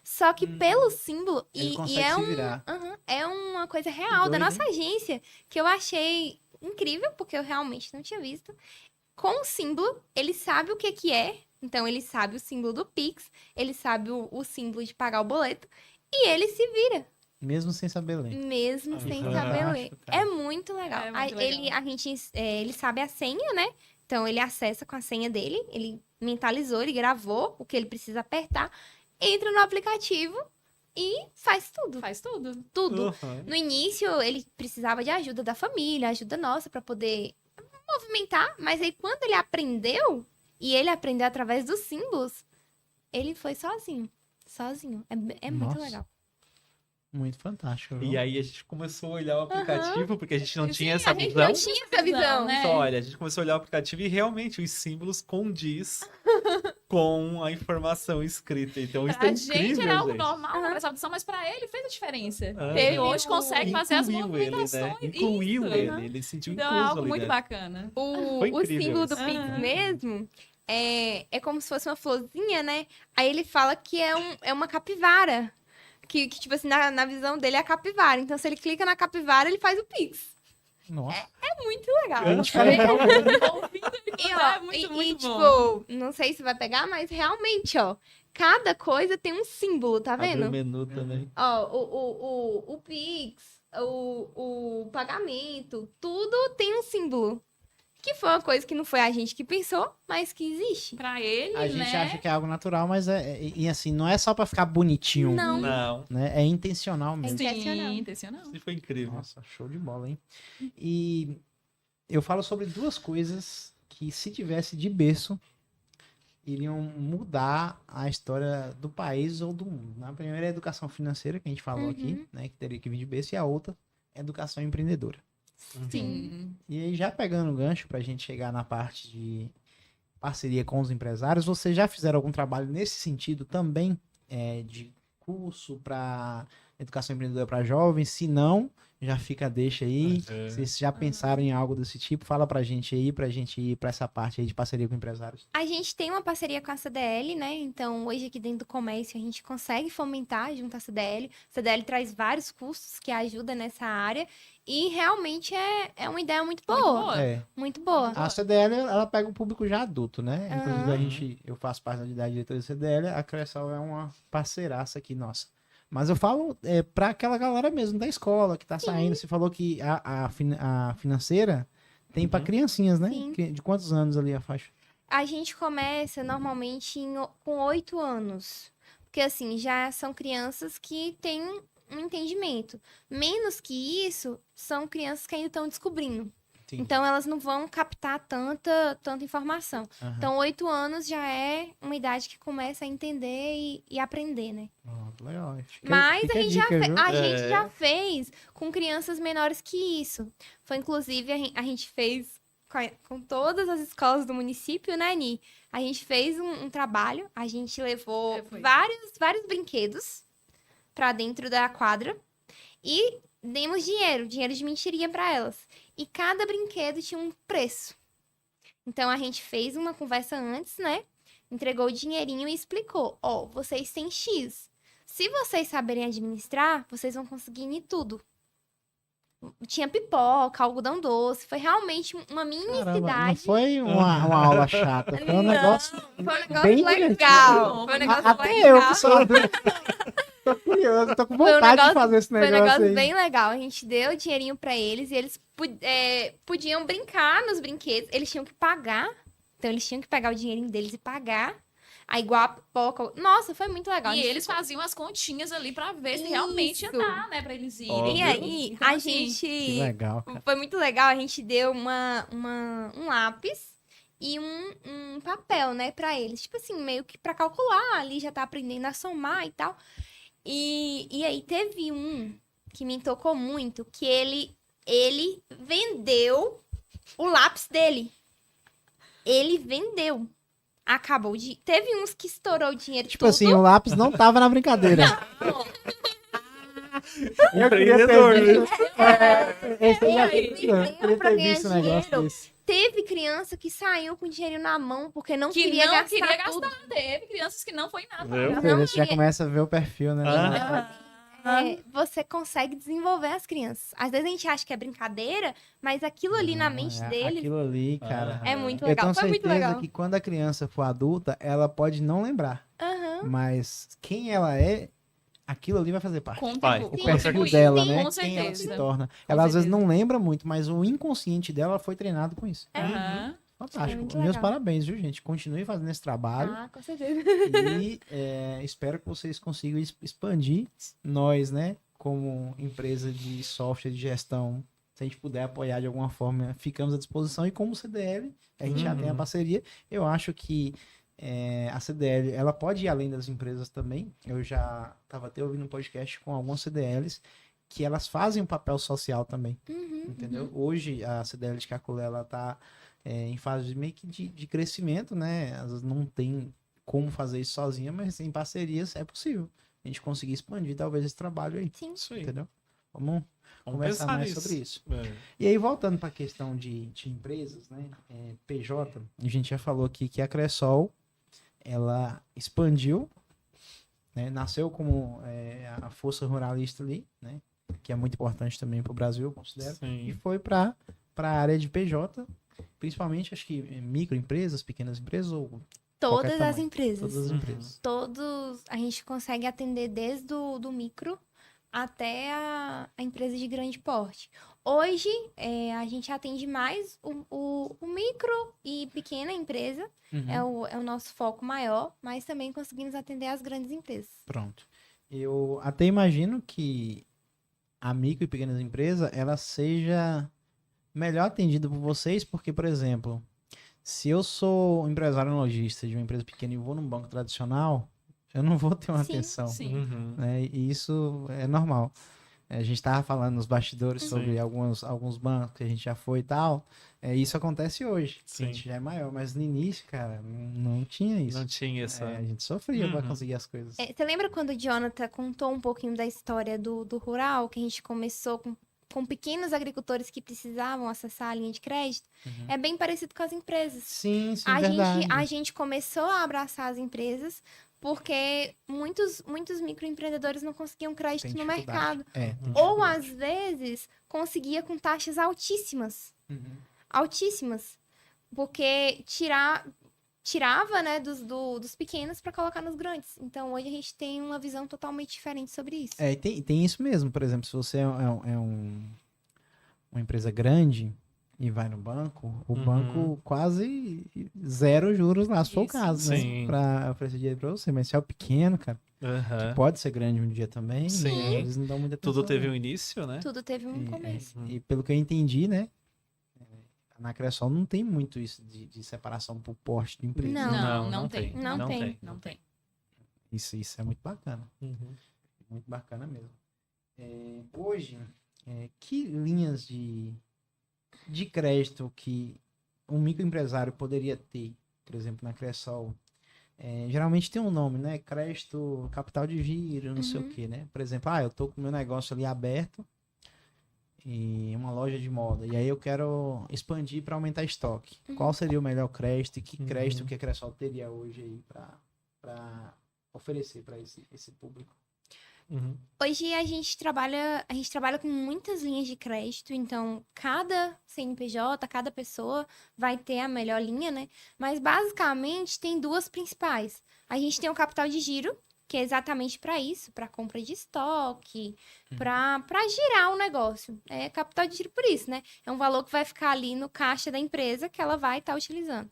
Só que pelo símbolo, Ele e consegue é, se virar. é uma coisa real da doido, nossa agência, que eu achei incrível, porque eu realmente não tinha visto. Com o símbolo, ele sabe o que é, então ele sabe o símbolo do Pix, ele sabe o símbolo de pagar o boleto, e ele se vira. Mesmo sem saber ler. Mesmo sem fantástico, saber ler. cara. É muito legal. É muito legal. Ele sabe a senha, né? Então ele acessa com a senha dele, ele mentalizou, ele gravou o que ele precisa apertar, entra no aplicativo e faz tudo. Faz tudo. Tudo. Uhum. No início, ele precisava de ajuda da família, ajuda nossa para poder movimentar, mas aí quando ele aprendeu, e ele aprendeu através dos símbolos, ele foi sozinho. sozinho. É muito Nossa. legal. Muito fantástico. E viu? aí a gente começou a olhar o aplicativo, porque a gente não tinha Sim, essa a gente visão. Não tinha essa visão. né? Só, olha, a gente começou a olhar o aplicativo e realmente os símbolos condiz com a informação escrita. Então isso é Pra gente incrível, era algo gente. normal, uma tradução, mas pra ele fez a diferença. Ah, Ele Teve hoje consegue fazer as incluiu ele, né? movimentações. Incluiu Isso. ele, ele se sentiu Então incluso é algo ali muito dentro. bacana. Foi O incrível símbolo do isso. Pix Aham. mesmo é como se fosse uma florzinha, né? Aí ele fala que é uma capivara. Que, tipo assim, na visão dele é a capivara. Então, se ele clica na capivara, ele faz o Pix. Nossa. É muito legal. Eu diferente. E, ó, É muito, muito tipo, não sei se vai pegar, mas realmente, ó, cada coisa tem um símbolo, tá Abre vendo? o menu também. Ó, o Pix, o pagamento, tudo tem um símbolo. Que foi uma coisa que não foi a gente que pensou, mas que existe. Pra ele, A gente né? acha que é algo natural, mas e assim, não é só pra ficar bonitinho, Não. Não, né? É intencional mesmo. Sim. Intencional. Sim, intencional. isso foi incrível. Nossa, show de bola, hein? E eu falo sobre duas coisas que, se tivesse de berço, iriam mudar a história do país ou do mundo. A primeira é a educação financeira, que a gente falou aqui, né? Que teria que vir de berço, e a outra é a educação empreendedora. Sim. E aí, já pegando o gancho pra gente chegar na parte de parceria com os empresários, vocês já fizeram algum trabalho nesse sentido também, de curso para educação empreendedora para jovens? Se não, já fica a deixa aí. É. Vocês já pensaram em algo desse tipo? Fala pra gente aí, pra gente ir pra essa parte aí de parceria com empresários. A gente tem uma parceria com a CDL, né? Então, hoje aqui dentro do comércio, a gente consegue fomentar junto à CDL. A CDL traz vários cursos que ajudam nessa área. E realmente é uma ideia muito boa. boa. É. Muito boa. A CDL, ela pega o público já adulto, né? Aham. Inclusive, eu faço parte da diretoria da CDL, a Cressol é uma parceiraça aqui nossa. Mas eu falo pra aquela galera mesmo da escola que tá saindo. Você falou que a financeira tem pra criancinhas, né? Sim. De quantos anos ali a faixa? A gente começa normalmente com 8 anos. Porque, assim, já são crianças que têm um entendimento. Menos que isso, são crianças que ainda estão descobrindo. Entendi. Então, elas não vão captar tanta informação. Aham. Então, 8 anos já é uma idade que começa a entender e aprender, né? Pronto, legal. Mas Fica a gente, dica, viu? a gente É. já fez com crianças menores que isso. Foi, inclusive, a gente fez com todas as escolas do município, né, Ni? A gente fez um trabalho, a gente levou Foi. vários brinquedos pra dentro da quadra e demos dinheiro de mentirinha pra elas. E cada brinquedo tinha um preço. Então, a gente fez uma conversa antes, né? Entregou o dinheirinho e explicou. Ó, vocês têm X. Se vocês saberem administrar, vocês vão conseguir em tudo. Tinha pipoca, algodão doce. Foi realmente uma mini Caramba, não cidade. foi uma aula chata, foi um Não, negócio Foi um negócio bem legal. Foi um negócio Até legal. eu que sou adulto. Tô curioso, tô com Foi um vontade de negócio- fazer esse Foi um negócio, negócio aí. bem legal. A gente deu dinheirinho pra eles e eles podiam brincar nos brinquedos. Eles tinham que pagar. Então, eles tinham que pegar o dinheirinho deles e pagar. Aí, igual a pipoca. Nossa, foi muito legal. E A gente eles faziam as continhas ali pra ver se realmente ia Isso. dar, né? Pra eles irem. Óbvio. E aí, Então, a assim, gente. Que legal, cara. Foi muito legal. A gente deu um lápis e um papel, né, pra eles. Tipo assim, meio que pra calcular. Ali já tá aprendendo a somar e tal. E aí teve um que me tocou muito, que ele vendeu o lápis dele. Ele vendeu. Acabou de. Teve uns que estourou o dinheiro Tipo tudo. assim, o lápis não tava na brincadeira. Eu queria Empreendedor, ter visto. Esse aí já Ele eu vendeu queria pra ter ganhar visto um negócio dinheiro. desse. Teve criança que saiu com dinheiro na mão porque não Que queria não gastar queria tudo. gastar. Teve crianças que não foi nada. Viu? Não Você já queria. começa a ver o perfil, né? Você consegue desenvolver as crianças. Às vezes a gente acha que é brincadeira, mas aquilo ali na mente deles Aquilo ali, cara. é muito Eu legal. tenho Foi muito certeza legal. que quando a criança for adulta, ela pode não lembrar. Aham. Mas quem ela é, aquilo ali vai fazer parte. Vai. O Com perfil certeza. dela, Sim, né? com Quem ela se certeza. torna. Ela às vezes certeza. não lembra muito, mas o inconsciente dela foi treinado com isso. Aham. Fantástico. muito Meus legal. parabéns, viu, gente? Continue fazendo esse trabalho. Ah, com certeza. E espero que vocês consigam expandir nós, né? Como empresa de software de gestão, se a gente puder apoiar de alguma forma, ficamos à disposição. E como CDL, a gente já tem a parceria. Eu acho que a CDL, ela pode ir além das empresas também. Eu já estava até ouvindo um podcast com algumas CDLs que elas fazem um papel social também, entendeu? Hoje, a CDL de Caculé, ela está em fase meio que de crescimento, né? Às vezes não tem como fazer isso sozinha, mas em parcerias é possível a gente conseguir expandir talvez esse trabalho aí, Sim. Isso aí. entendeu? Vamos Vamos conversar pensar mais nisso. sobre isso. É. E aí, voltando para a questão de empresas, né? PJ, a gente já falou aqui que a Cressol, ela expandiu, né? Nasceu como a força ruralista ali, né? Que é muito importante também para o Brasil, eu considero. E Sim. foi para a área de PJ, principalmente, acho que microempresas, pequenas empresas ou qualquer Todas as tamanho. empresas. Todas as Uhum. empresas. Todos, a gente consegue atender desde do micro até a empresa de grande porte. Hoje, a gente atende mais o micro e pequena empresa, Uhum. é o nosso foco maior, mas também conseguimos atender as grandes empresas. Pronto. Eu até imagino que a micro e pequenas empresas, ela seja melhor atendida por vocês, porque, por exemplo, se eu sou um empresário lojista de uma empresa pequena e vou num banco tradicional, eu não vou ter uma Sim, atenção, Sim. Uhum. né? E isso é normal. A gente estava falando nos bastidores sobre Sim. alguns bancos que a gente já foi e tal. Isso acontece hoje. Sim. A gente já é maior, mas no início, cara, não tinha isso. Não tinha essa. A gente sofria para Uhum. conseguir as coisas. Você lembra quando o Jonathan contou um pouquinho da história do rural, que a gente começou com pequenos agricultores que precisavam acessar a linha de crédito? Uhum. É bem parecido com as empresas. Sim, A verdade. gente começou a abraçar as empresas porque muitos microempreendedores não conseguiam crédito Tem no dificuldade. mercado. Tem Ou, dificuldade. às vezes, conseguia com taxas altíssimas. Uhum. Altíssimas. Porque tirava, né, dos pequenos para colocar nos grandes. Então, hoje a gente tem uma visão totalmente diferente sobre isso. E tem isso mesmo. Por exemplo, se você uma empresa grande e vai no banco, o Uhum. banco quase zero juros lá, se for o Isso. caso, né? Sim. Pra oferecer dinheiro pra você. Mas se é o pequeno, cara, Aham. que pode ser grande um dia também, Sim. eles não dão muita atenção. Tudo teve não. um início, né? Tudo teve um começo. E pelo que eu entendi, né? Na Cressol não tem muito isso de separação por porte de empresa. Não. Não tem. Não tem. Não tem. Isso é muito bacana. Uhum. Muito bacana mesmo. Hoje, que linhas de crédito que um microempresário poderia ter, por exemplo, na Cressol? Geralmente tem um nome, né? Crédito, capital de giro, não sei o quê, né? Por exemplo, eu tô com o meu negócio ali aberto e uma loja de moda, e aí eu quero expandir para aumentar estoque. Qual seria o melhor crédito e que crédito que a Cressol teria hoje aí para oferecer para esse público? Uhum. Hoje a gente trabalha com muitas linhas de crédito, então cada CNPJ, cada pessoa vai ter a melhor linha, né? Mas basicamente tem duas principais. A gente tem o capital de giro, que é exatamente para isso, para compra de estoque, para girar o negócio. É capital de giro por isso, né? É um valor que vai ficar ali no caixa da empresa que ela vai estar utilizando.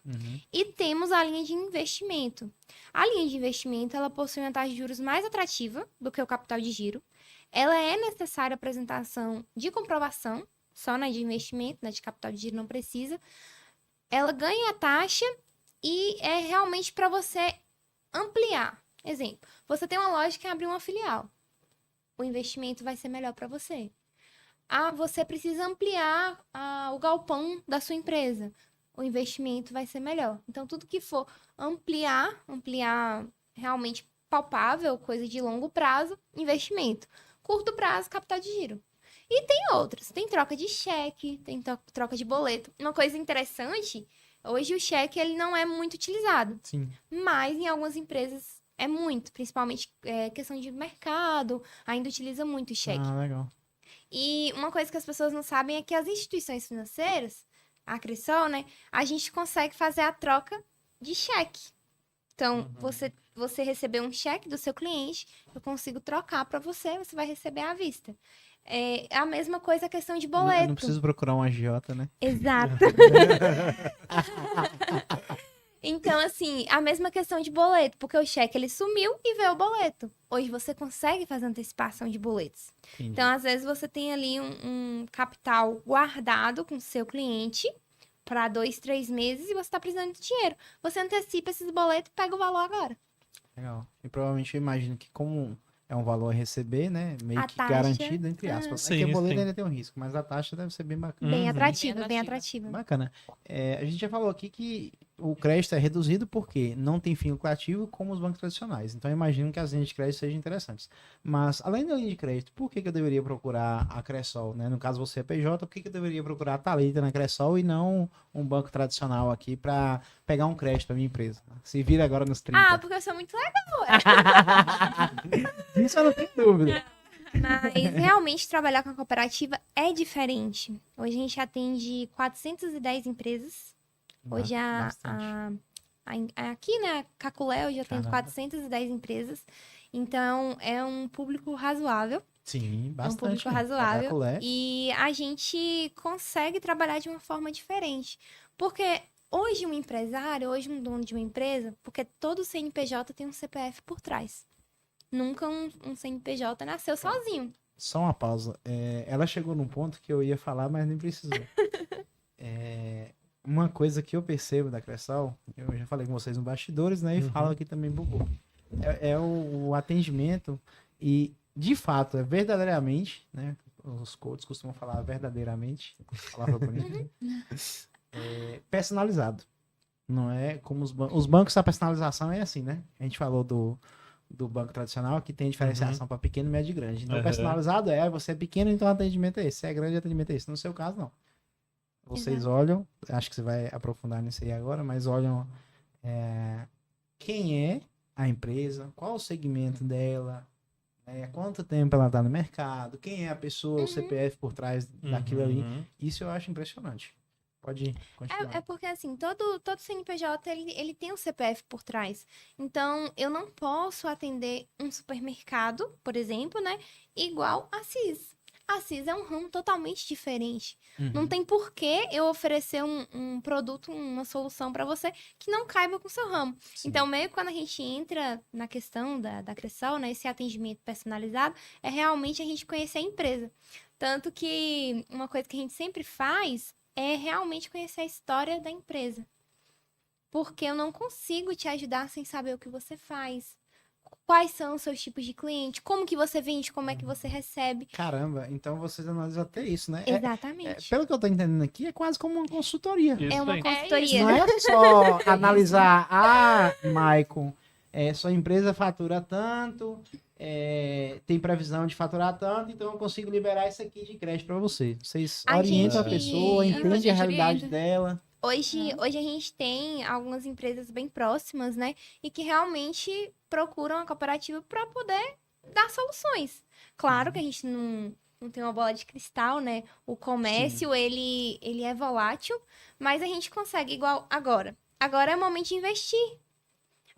E temos a linha de investimento. A linha de investimento, ela possui uma taxa de juros mais atrativa do que o capital de giro. Ela é necessária a apresentação de comprovação, só na de investimento, na de capital de giro não precisa. Ela ganha a taxa e é realmente para você ampliar. Exemplo, você tem uma loja que abriu uma filial. O investimento vai ser melhor para você. Você precisa ampliar o galpão da sua empresa. O investimento vai ser melhor. Então, tudo que for ampliar realmente palpável, coisa de longo prazo, investimento. Curto prazo, capital de giro. E tem outros. Tem troca de cheque, tem troca de boleto. Uma coisa interessante, hoje o cheque ele não é muito utilizado. Sim. Mas em algumas empresas é muito. Principalmente questão de mercado, ainda utiliza muito o cheque. Legal. E uma coisa que as pessoas não sabem é que as instituições financeiras, a Cressol, né? A gente consegue fazer a troca de cheque. Então, você receber um cheque do seu cliente, eu consigo trocar para você, você vai receber à vista. É a mesma coisa a questão de boleto. Eu não preciso procurar um agiota, né? Exato. Então, assim, a mesma questão de boleto, porque o cheque ele sumiu e veio o boleto. Hoje você consegue fazer antecipação de boletos. Entendi. Então, às vezes você tem ali um capital guardado com o seu cliente para 2, 3 meses e você está precisando de dinheiro. Você antecipa esses boletos e pega o valor agora. Legal. E provavelmente eu imagino que como é um valor a receber, né? Meio A que taxa, garantido, entre aspas. Sim, Porque o boleto sim. ainda tem um risco, mas a taxa deve ser bem bacana. Bem Uhum. atrativa, bem atrativa. atrativa. Bacana. A gente já falou aqui que o crédito é reduzido porque não tem fim lucrativo como os bancos tradicionais. Então eu imagino que as linhas de crédito sejam interessantes. Mas além da linha de crédito, por que eu deveria procurar a Cressol, né? No caso você é PJ, por que eu deveria procurar a Thalita na Cressol e não um banco tradicional aqui para pegar um crédito para minha empresa? Se vira agora nos 30. Ah, porque eu sou muito legal. Isso eu não tenho dúvida. Mas realmente trabalhar com a cooperativa é diferente. Hoje a gente atende 410 empresas. Hoje Bastante. aqui, né, a Caculé, eu já tenho Caramba. 410 empresas. Então, é um público razoável. Sim, bastante. É um público né? razoável. Caracolé. E a gente consegue trabalhar de uma forma diferente. Porque hoje um empresário, hoje um dono de uma empresa, porque todo CNPJ tem um CPF por trás. Nunca um CNPJ nasceu sozinho. Só uma pausa. Ela chegou num ponto que eu ia falar, mas nem precisou. Uma coisa que eu percebo da Cressol, eu já falei com vocês no bastidores, né? E Uhum. falo aqui também, Bubu. É o atendimento e, de fato, é verdadeiramente, né? Os coaches costumam falar verdadeiramente, palavra bonita, personalizado. Não é como os bancos, a personalização é assim, né? A gente falou do banco tradicional, que tem diferenciação para pequeno, médio e grande. Então, Uhum. personalizado você é pequeno, então o atendimento é esse. Se é grande, o atendimento é esse. No seu caso, não. Vocês Exato. olham, acho que você vai aprofundar nisso aí agora, mas olham quem é a empresa, qual o segmento dela, quanto tempo ela está no mercado, quem é a pessoa, o CPF por trás daquilo ali. Uhum. Isso eu acho impressionante. Pode continuar. É porque, assim, todo CNPJ, ele tem um CPF por trás. Então, eu não posso atender um supermercado, por exemplo, né? Igual a CIS. A CIS é um ramo totalmente diferente. Uhum. Não tem porquê eu oferecer um produto, uma solução para você que não caiba com o seu ramo. Sim. Então, meio que quando a gente entra na questão da Cressol, né? Esse atendimento personalizado, é realmente a gente conhecer a empresa. Tanto que uma coisa que a gente sempre faz é realmente conhecer a história da empresa. Porque eu não consigo te ajudar sem saber o que você faz. Quais são os seus tipos de cliente, como que você vende, como é que você recebe. Caramba, então vocês analisam até isso, né? Exatamente. Pelo que eu tô entendendo aqui, é quase como uma consultoria. Isso É uma aí. consultoria. Não é só analisar, Maicon, sua empresa fatura tanto, tem previsão de faturar tanto, então eu consigo liberar isso aqui de crédito para você. Vocês A orientam a gente- pessoa, a entendem gente a realidade orienta. dela. Hoje a gente tem algumas empresas bem próximas, né? E que realmente procuram a cooperativa para poder dar soluções. Claro que a gente não tem uma bola de cristal, né? O comércio, ele é volátil, mas a gente consegue igual agora. Agora é o momento de investir.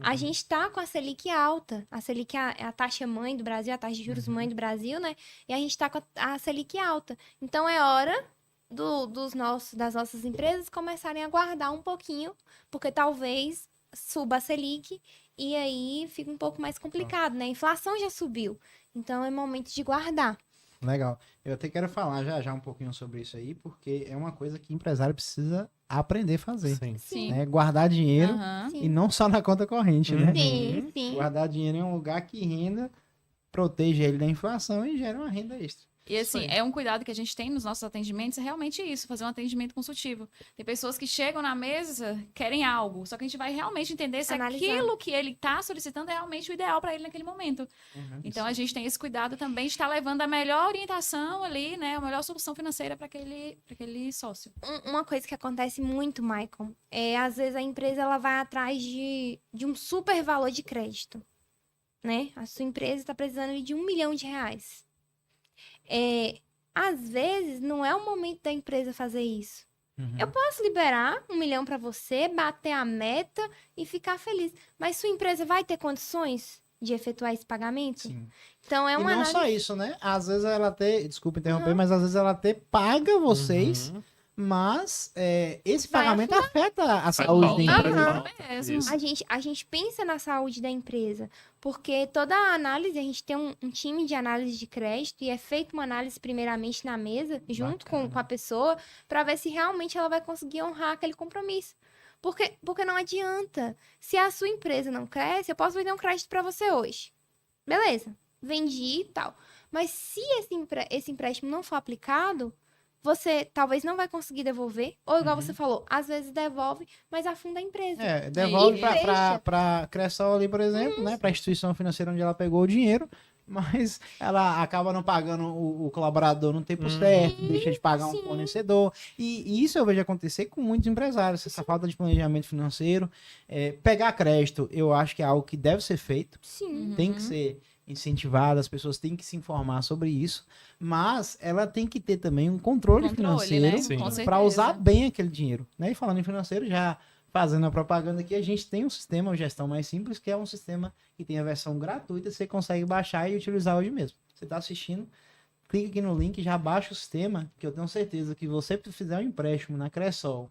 A gente tá com a Selic alta. A Selic é a taxa mãe do Brasil, a taxa de juros mãe do Brasil, né? E a gente tá com a Selic alta. Então é hora das nossas empresas começarem a guardar um pouquinho, porque talvez suba a Selic e aí fica um pouco mais complicado, né? A inflação já subiu. Então é momento de guardar. Legal. Eu até quero falar já um pouquinho sobre isso aí, porque é uma coisa que empresário precisa aprender a fazer. Sim. Sim. Né? Guardar dinheiro Aham. Sim. e não só na conta corrente, né? Sim, sim. Guardar dinheiro em um lugar que renda, proteja ele da inflação e gera uma renda extra. E assim, Isso aí. é um cuidado que a gente tem nos nossos atendimentos, é realmente isso, fazer um atendimento consultivo. Tem pessoas que chegam na mesa, querem algo, só que a gente vai realmente entender se Analisar. aquilo que ele está solicitando é realmente o ideal para ele naquele momento. Então a gente tem esse cuidado também de estar levando a melhor orientação ali, né, a melhor solução financeira para aquele sócio. Uma coisa que acontece muito, Maicon, é às vezes a empresa ela vai atrás de um super valor de crédito, né? A sua empresa está precisando de R$1 milhão. Às vezes não é o momento da empresa fazer isso. Eu posso liberar R$1 milhão para você, bater a meta e ficar feliz. Mas sua empresa vai ter condições de efetuar esse pagamento? Sim. Então é E uma não só análise. isso, né? Às vezes ela até, desculpa interromper, mas às vezes ela até paga vocês Uhum. mas esse Vai pagamento afeta a Faz saúde falta, da faz empresa. falta. Mesmo. Isso. A gente pensa na saúde da empresa, porque toda a análise, a gente tem um time de análise de crédito e é feita uma análise primeiramente na mesa, junto com a pessoa, para ver se realmente ela vai conseguir honrar aquele compromisso. Porque não adianta. Se a sua empresa não cresce, eu posso vender um crédito para você hoje. Beleza, vendi e tal. Mas se esse empréstimo não for aplicado, você talvez não vai conseguir devolver, ou igual você falou, às vezes devolve, mas afunda a empresa. Devolve E para a Cressol ali, por exemplo, né? Para a instituição financeira onde ela pegou o dinheiro, mas ela acaba não pagando o colaborador no tempo certo, deixa de pagar um sim. fornecedor. E isso eu vejo acontecer com muitos empresários, essa falta de planejamento financeiro. Pegar crédito, eu acho que é algo que deve ser feito, Sim. tem que ser incentivado, as pessoas têm que se informar sobre isso, mas ela tem que ter também um controle financeiro né? Sim. Com para certeza. usar bem aquele dinheiro, né? E falando em financeiro, já fazendo a propaganda aqui, a gente tem um sistema de gestão mais simples, que é um sistema que tem a versão gratuita, você consegue baixar e utilizar hoje mesmo. Você está assistindo, clica aqui no link, já baixa o sistema, que eu tenho certeza que você fizer um empréstimo na Cressol,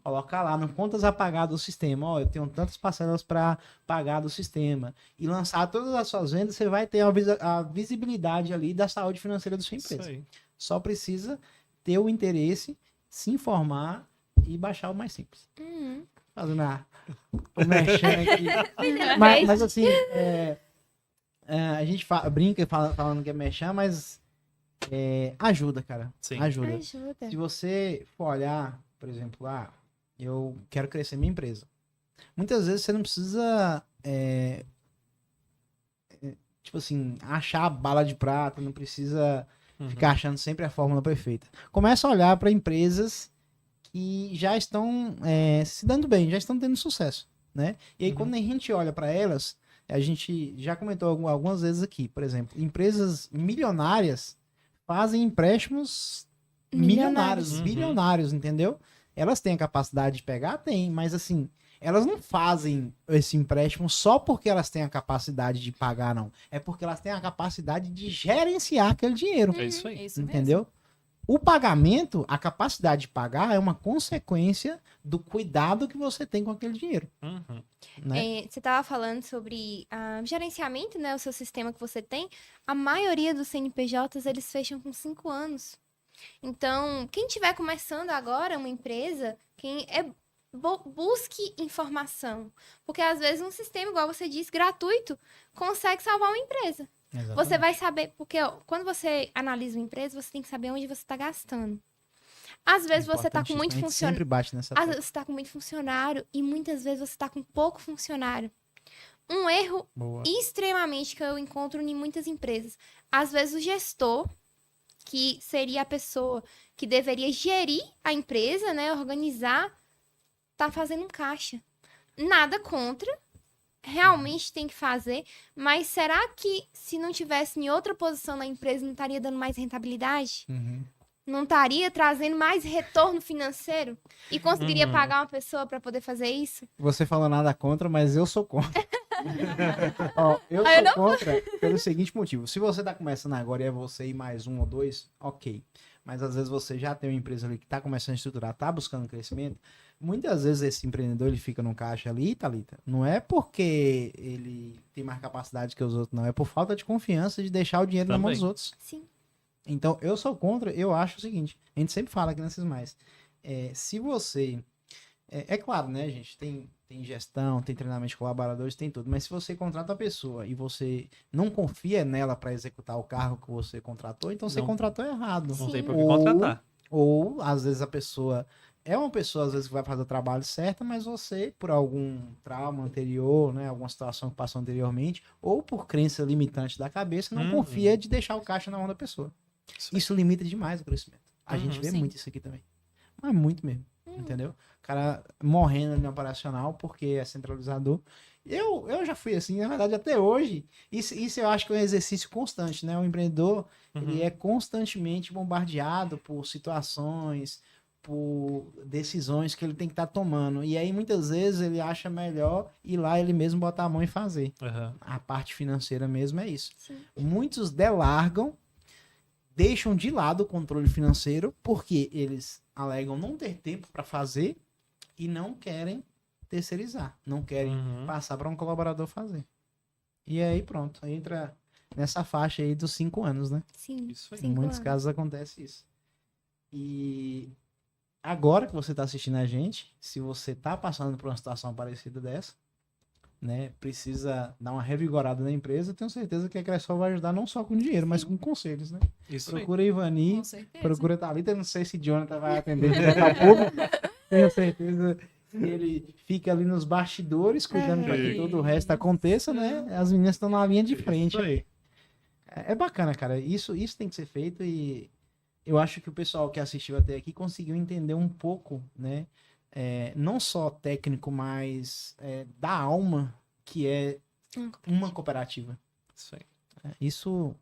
colocar lá no contas a pagar do sistema, ó, eu tenho tantas parcelas para pagar do sistema, e lançar todas as suas vendas, você vai ter a visibilidade ali da saúde financeira da sua Isso empresa. aí. Só precisa ter o interesse, se informar e baixar o mais simples. Uhum. Fazendo o merchan aqui. Vendendo mas, peixe. mas assim, a gente brinca falando que é merchan, mas ajuda, cara. Sim. Ajuda. Ajuda. Se você for olhar, por exemplo, eu quero crescer minha empresa. Muitas vezes você não precisa, tipo assim, achar a bala de prata, não precisa ficar achando sempre a fórmula perfeita. Começa a olhar para empresas que já estão se dando bem, já estão tendo sucesso, né? E aí, quando a gente olha para elas, a gente já comentou algumas vezes aqui, por exemplo, empresas milionárias fazem empréstimos milionários, bilionários, entendeu? Elas têm a capacidade de pegar? Tem, mas assim, elas não fazem esse empréstimo só porque elas têm a capacidade de pagar, não. É porque elas têm a capacidade de gerenciar aquele dinheiro, É isso aí. Isso mesmo. entendeu? O pagamento, a capacidade de pagar é uma consequência do cuidado que você tem com aquele dinheiro, Uhum. né? Você estava falando sobre gerenciamento, né? O seu sistema que você tem. A maioria dos CNPJs, eles fecham com 5 anos. Então, quem estiver começando agora uma empresa, busque informação. Porque, às vezes, um sistema, igual você disse, gratuito, consegue salvar uma empresa. Você vai saber, porque ó, quando você analisa uma empresa, você tem que saber onde você está gastando. Às vezes você está com muito Importantíssimo, a gente funcionário. sempre bate nessa Às tecla. vezes você está com muito funcionário e muitas vezes você está com pouco funcionário. Um erro Boa. extremamente que eu encontro em muitas empresas. Às vezes o gestor, que seria a pessoa que deveria gerir a empresa, né, organizar, tá fazendo um caixa. Nada contra, realmente tem que fazer, mas será que se não tivesse em outra posição na empresa não estaria dando mais rentabilidade? Uhum. Não estaria trazendo mais retorno financeiro? E conseguiria pagar uma pessoa para poder fazer isso? Você falou nada contra, mas eu sou contra. Ó, eu sou contra pelo seguinte motivo. Se você tá começando agora e é você e mais um ou dois, ok. Mas às vezes você já tem uma empresa ali que tá começando a estruturar, tá buscando crescimento. Muitas vezes esse empreendedor ele fica no caixa ali, Thalita. Não é porque ele tem mais capacidade que os outros, não. É por falta de confiança de deixar o dinheiro na mão dos outros. Sim. Então, eu sou contra, eu acho o seguinte, a gente sempre fala aqui nesses mais, se você, é claro, né, gente, tem gestão, tem treinamento de colaboradores, tem tudo, mas se você contrata a pessoa e você não confia nela para executar o cargo que você contratou, então você Não. contratou errado. Não tem Sim. por que contratar. Ou, às vezes, a pessoa é uma pessoa, às vezes, que vai fazer o trabalho certo, mas você, por algum trauma anterior, né, alguma situação que passou anteriormente, ou por crença limitante da cabeça, não confia de deixar o caixa na mão da pessoa. Isso limita demais o crescimento. A gente vê sim. muito isso aqui também. Mas muito mesmo. Entendeu? O cara morrendo ali no operacional porque é centralizador. Eu já fui assim, na verdade, até hoje. Isso eu acho que é um exercício constante, né? O empreendedor, ele é constantemente bombardeado por situações, por decisões que ele tem que estar tomando. E aí, muitas vezes, ele acha melhor ir lá ele mesmo botar a mão e fazer. Uhum. A parte financeira mesmo é isso. Sim. Muitos delargam, deixam de lado o controle financeiro porque eles alegam não ter tempo para fazer e não querem terceirizar, não querem passar para um colaborador fazer. E aí pronto, aí entra nessa faixa aí dos 5 anos, né? Sim, Isso aí. Em 5 muitos anos. casos acontece isso. E agora que você está assistindo a gente, se você está passando por uma situação parecida dessa, né, precisa dar uma revigorada na empresa, eu tenho certeza que a Cressol vai ajudar não só com dinheiro, mas com conselhos, né? Isso aí. Procura a Ivani, Com certeza. procura a Thalita, não sei se Jonathan vai atender direto ao público, tenho certeza que ele fica ali nos bastidores, cuidando para que todo o resto aconteça, né? As meninas estão na linha de frente. Isso aí. É bacana, cara. Isso tem que ser feito e eu acho que o pessoal que assistiu até aqui conseguiu entender um pouco, né? Não só técnico, mas da alma que é uma cooperativa. Isso aí. Isso,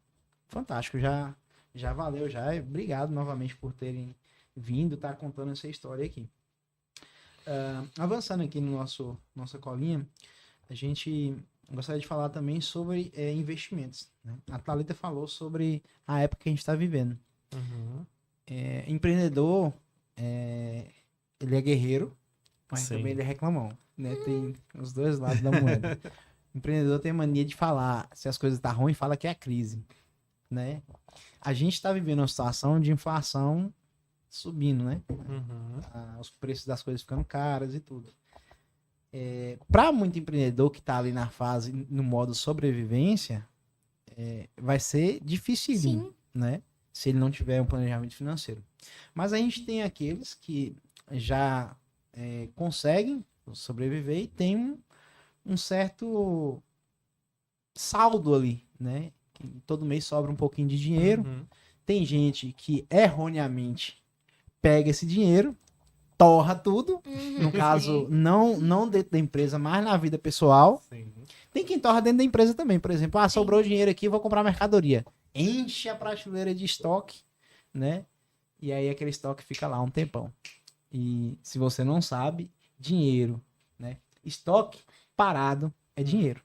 fantástico. Já valeu, já. Obrigado novamente por terem vindo, tá contando essa história aqui. Avançando aqui no nossa colinha, a gente gostaria de falar também sobre investimentos, né? A Thalita falou sobre a época que a gente está vivendo. Empreendedor, ele é guerreiro, mas Sim. também ele é reclamão, né? Tem os dois lados da moeda. O empreendedor tem mania de falar, se as coisas estão ruins, fala que é a crise, né? A gente está vivendo uma situação de inflação subindo, né? Os preços das coisas ficando caras e tudo. Para muito empreendedor que está ali na fase, no modo sobrevivência, vai ser dificílimo, Sim. né? Se ele não tiver um planejamento financeiro. Mas a gente tem aqueles que já conseguem sobreviver e tem um certo saldo ali, né? Que todo mês sobra um pouquinho de dinheiro. Tem gente que erroneamente pega esse dinheiro, torra tudo, no caso, não dentro da empresa, mas na vida pessoal. Sim. Tem quem torra dentro da empresa também, por exemplo, sobrou dinheiro aqui, vou comprar mercadoria. Enche a prateleira de estoque, né? E aí aquele estoque fica lá um tempão. E se você não sabe, dinheiro, né? Estoque parado é dinheiro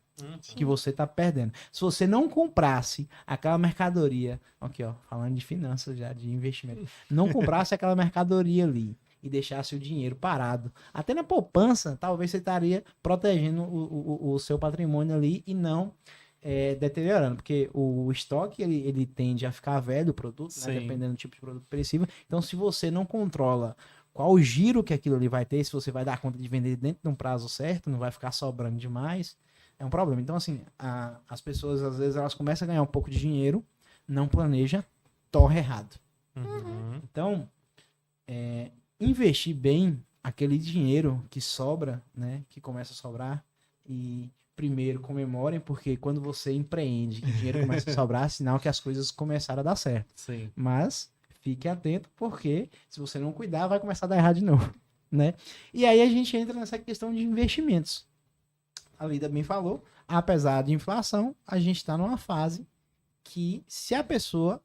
que você tá perdendo. Se você não comprasse aquela mercadoria, aqui ó, falando de finanças já, de investimento, não comprasse aquela mercadoria ali e deixasse o dinheiro parado, até na poupança, talvez você estaria protegendo o seu patrimônio ali e não deteriorando, porque o estoque ele tende a ficar velho, o produto, né, dependendo do tipo de produto perecível. Então, se você não controla qual o giro que aquilo ali vai ter, se você vai dar conta de vender dentro de um prazo certo, não vai ficar sobrando demais, é um problema. Então, assim, as pessoas, às vezes, elas começam a ganhar um pouco de dinheiro, não planeja, torra errado. Então, investir bem aquele dinheiro que sobra, né, que começa a sobrar, e primeiro comemorem, porque quando você empreende, que o dinheiro começa a sobrar, é sinal que as coisas começaram a dar certo. Sim. Mas fique atento, porque se você não cuidar, vai começar a dar errado de novo, né? E aí a gente entra nessa questão de investimentos. A Lida bem falou, apesar de inflação, a gente está numa fase que, se a pessoa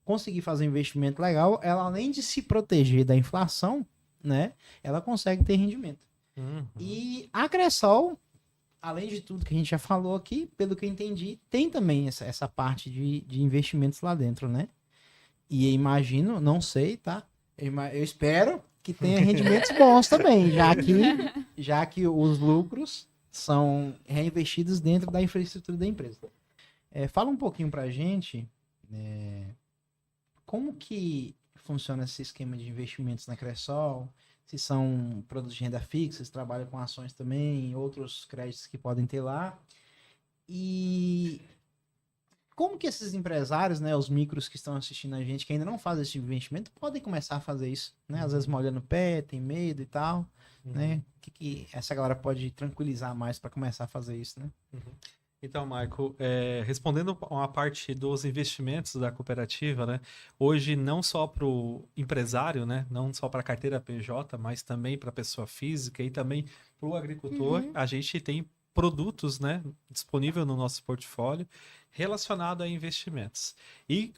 conseguir fazer um investimento legal, ela, além de se proteger da inflação, né, ela consegue ter rendimento. E a Cressol, além de tudo que a gente já falou aqui, pelo que eu entendi, tem também essa parte de investimentos lá dentro, né? E imagino, não sei, tá? Eu espero que tenha rendimentos bons também, já que os lucros são reinvestidos dentro da infraestrutura da empresa. Fala um pouquinho pra gente como que funciona esse esquema de investimentos na Cressol, se são produtos de renda fixa, se trabalha com ações também, outros créditos que podem ter lá. E como que esses empresários, né, os micros que estão assistindo a gente, que ainda não fazem esse tipo de investimento, podem começar a fazer isso, né? Às vezes molhando o pé, tem medo e tal, né? O que essa galera pode tranquilizar mais para começar a fazer isso, né? Então, Marco, respondendo a parte dos investimentos da cooperativa, né? Hoje, não só para o empresário, né? Não só para a carteira PJ, mas também para a pessoa física e também para o agricultor, a gente tem produtos, né, disponível no nosso portfólio relacionado a investimentos. E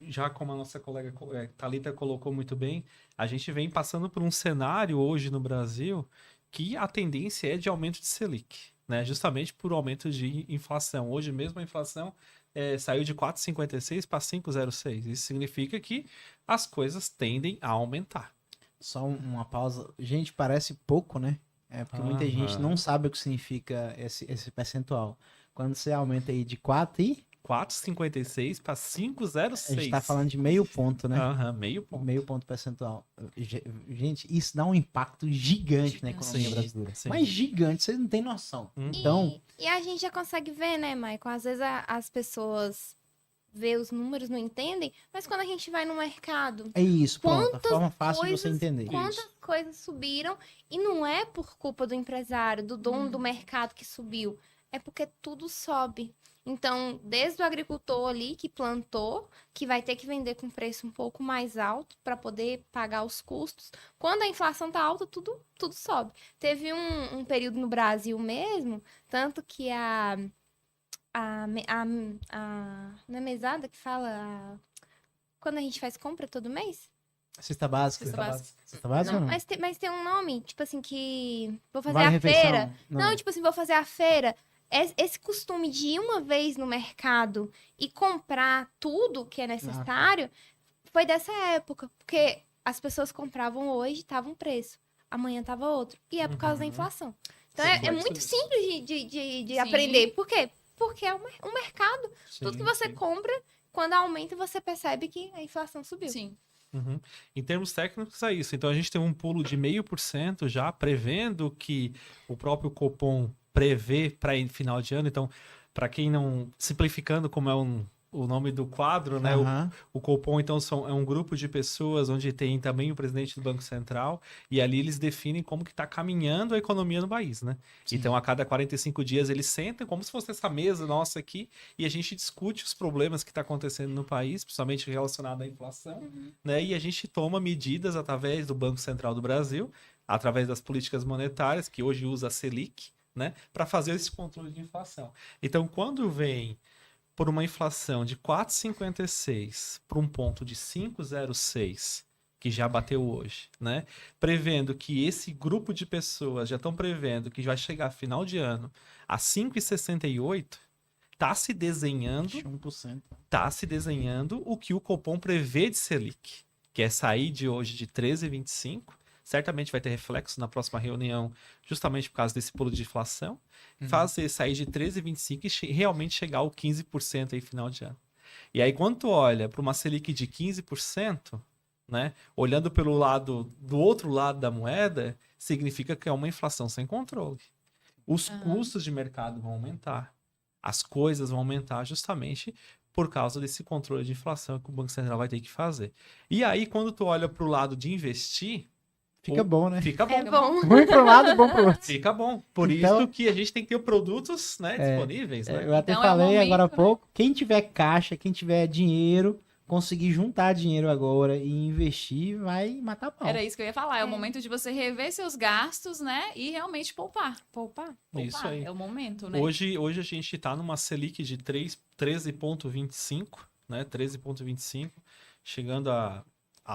já como a nossa colega Thalita colocou muito bem, a gente vem passando por um cenário hoje no Brasil que a tendência é de aumento de Selic, né? Justamente por aumento de inflação. Hoje mesmo a inflação saiu de 4,56 para 5,06. Isso significa que as coisas tendem a aumentar. Só uma pausa. Gente, parece pouco, né? É porque muita gente não sabe o que significa esse percentual. Quando você aumenta aí de 4,56 para 5,06. a gente tá falando de meio ponto, né? Aham, meio ponto. Meio ponto percentual. Gente, isso dá um impacto gigante na economia Sim, brasileira. sim. Mas gigante, vocês não têm noção. Então, E a gente já consegue ver, né, Maicon? Às vezes as pessoas vê os números, não entendem, mas quando a gente vai no mercado, é isso, pronto. A Quantas forma fácil de você coisas- entender. quantas coisas subiram e não é por culpa do empresário, do dono do mercado que subiu, é porque tudo sobe. Então, desde o agricultor ali que plantou, que vai ter que vender com preço um pouco mais alto para poder pagar os custos. Quando a inflação tá alta, tudo sobe. Teve um período no Brasil mesmo, tanto que não é mesada que fala quando a gente faz compra todo mês? Cesta básica. Cesta básica. Cesta básica Não, ou não? mas tem um nome, tipo assim, que vou fazer Vale a refeição? feira. Não, tipo assim, vou fazer a feira. Esse costume de ir uma vez no mercado e comprar tudo que é necessário foi dessa época. Porque as pessoas compravam hoje, tava um preço. Amanhã tava outro. E é por causa da inflação. Então é muito simples de Sim. aprender. Por quê? Porque é um mercado. Tudo que você compra, quando aumenta, você percebe que a inflação subiu. Sim. Uhum. Em termos técnicos, é isso. Então, a gente tem um pulo de 0,5% já, prevendo que o próprio Copom prevê para final de ano. Então, para quem não... Simplificando como é o nome do quadro, né? Aham. O Copom, então, é um grupo de pessoas onde tem também o presidente do Banco Central e ali eles definem como que está caminhando a economia no país, né? Sim. Então, a cada 45 dias eles sentam como se fosse essa mesa nossa aqui e a gente discute os problemas que está acontecendo no país, principalmente relacionado à inflação, né? E a gente toma medidas através do Banco Central do Brasil, através das políticas monetárias, que hoje usa a Selic, né? Para fazer esse controle de inflação. Então, quando vem por uma inflação de 4,56 para um ponto de 5,06, que já bateu hoje, né? Prevendo que esse grupo de pessoas já estão prevendo que vai chegar final de ano a 5,68, está se desenhando 21%. o que o Copom prevê de Selic, que é sair de hoje de 13,25. Certamente vai ter reflexo na próxima reunião, justamente por causa desse pulo de inflação. Fazer sair de 13,25 e realmente chegar ao 15% aí final de ano. E aí, quando tu olha para uma Selic de 15%, né, olhando pelo lado do outro lado da moeda, significa que é uma inflação sem controle. Os custos de mercado vão aumentar. As coisas vão aumentar justamente por causa desse controle de inflação que o Banco Central vai ter que fazer. E aí, quando tu olha para o lado de investir, Fica bom, né? fica bom. É bom. Ruim para um lado, bom para o outro. Fica bom. Por Então- isso que a gente tem que ter produtos, né, disponíveis, né? Eu até Então é o falei momento, agora há né? pouco, quem tiver caixa, quem tiver dinheiro, conseguir juntar dinheiro agora e investir, vai matar pau. Era isso que eu ia falar. É o momento de você rever seus gastos, né? E realmente poupar. Poupar. Isso aí. É o momento, né? Hoje a gente está numa Selic de 13,25, né? 13,25, chegando a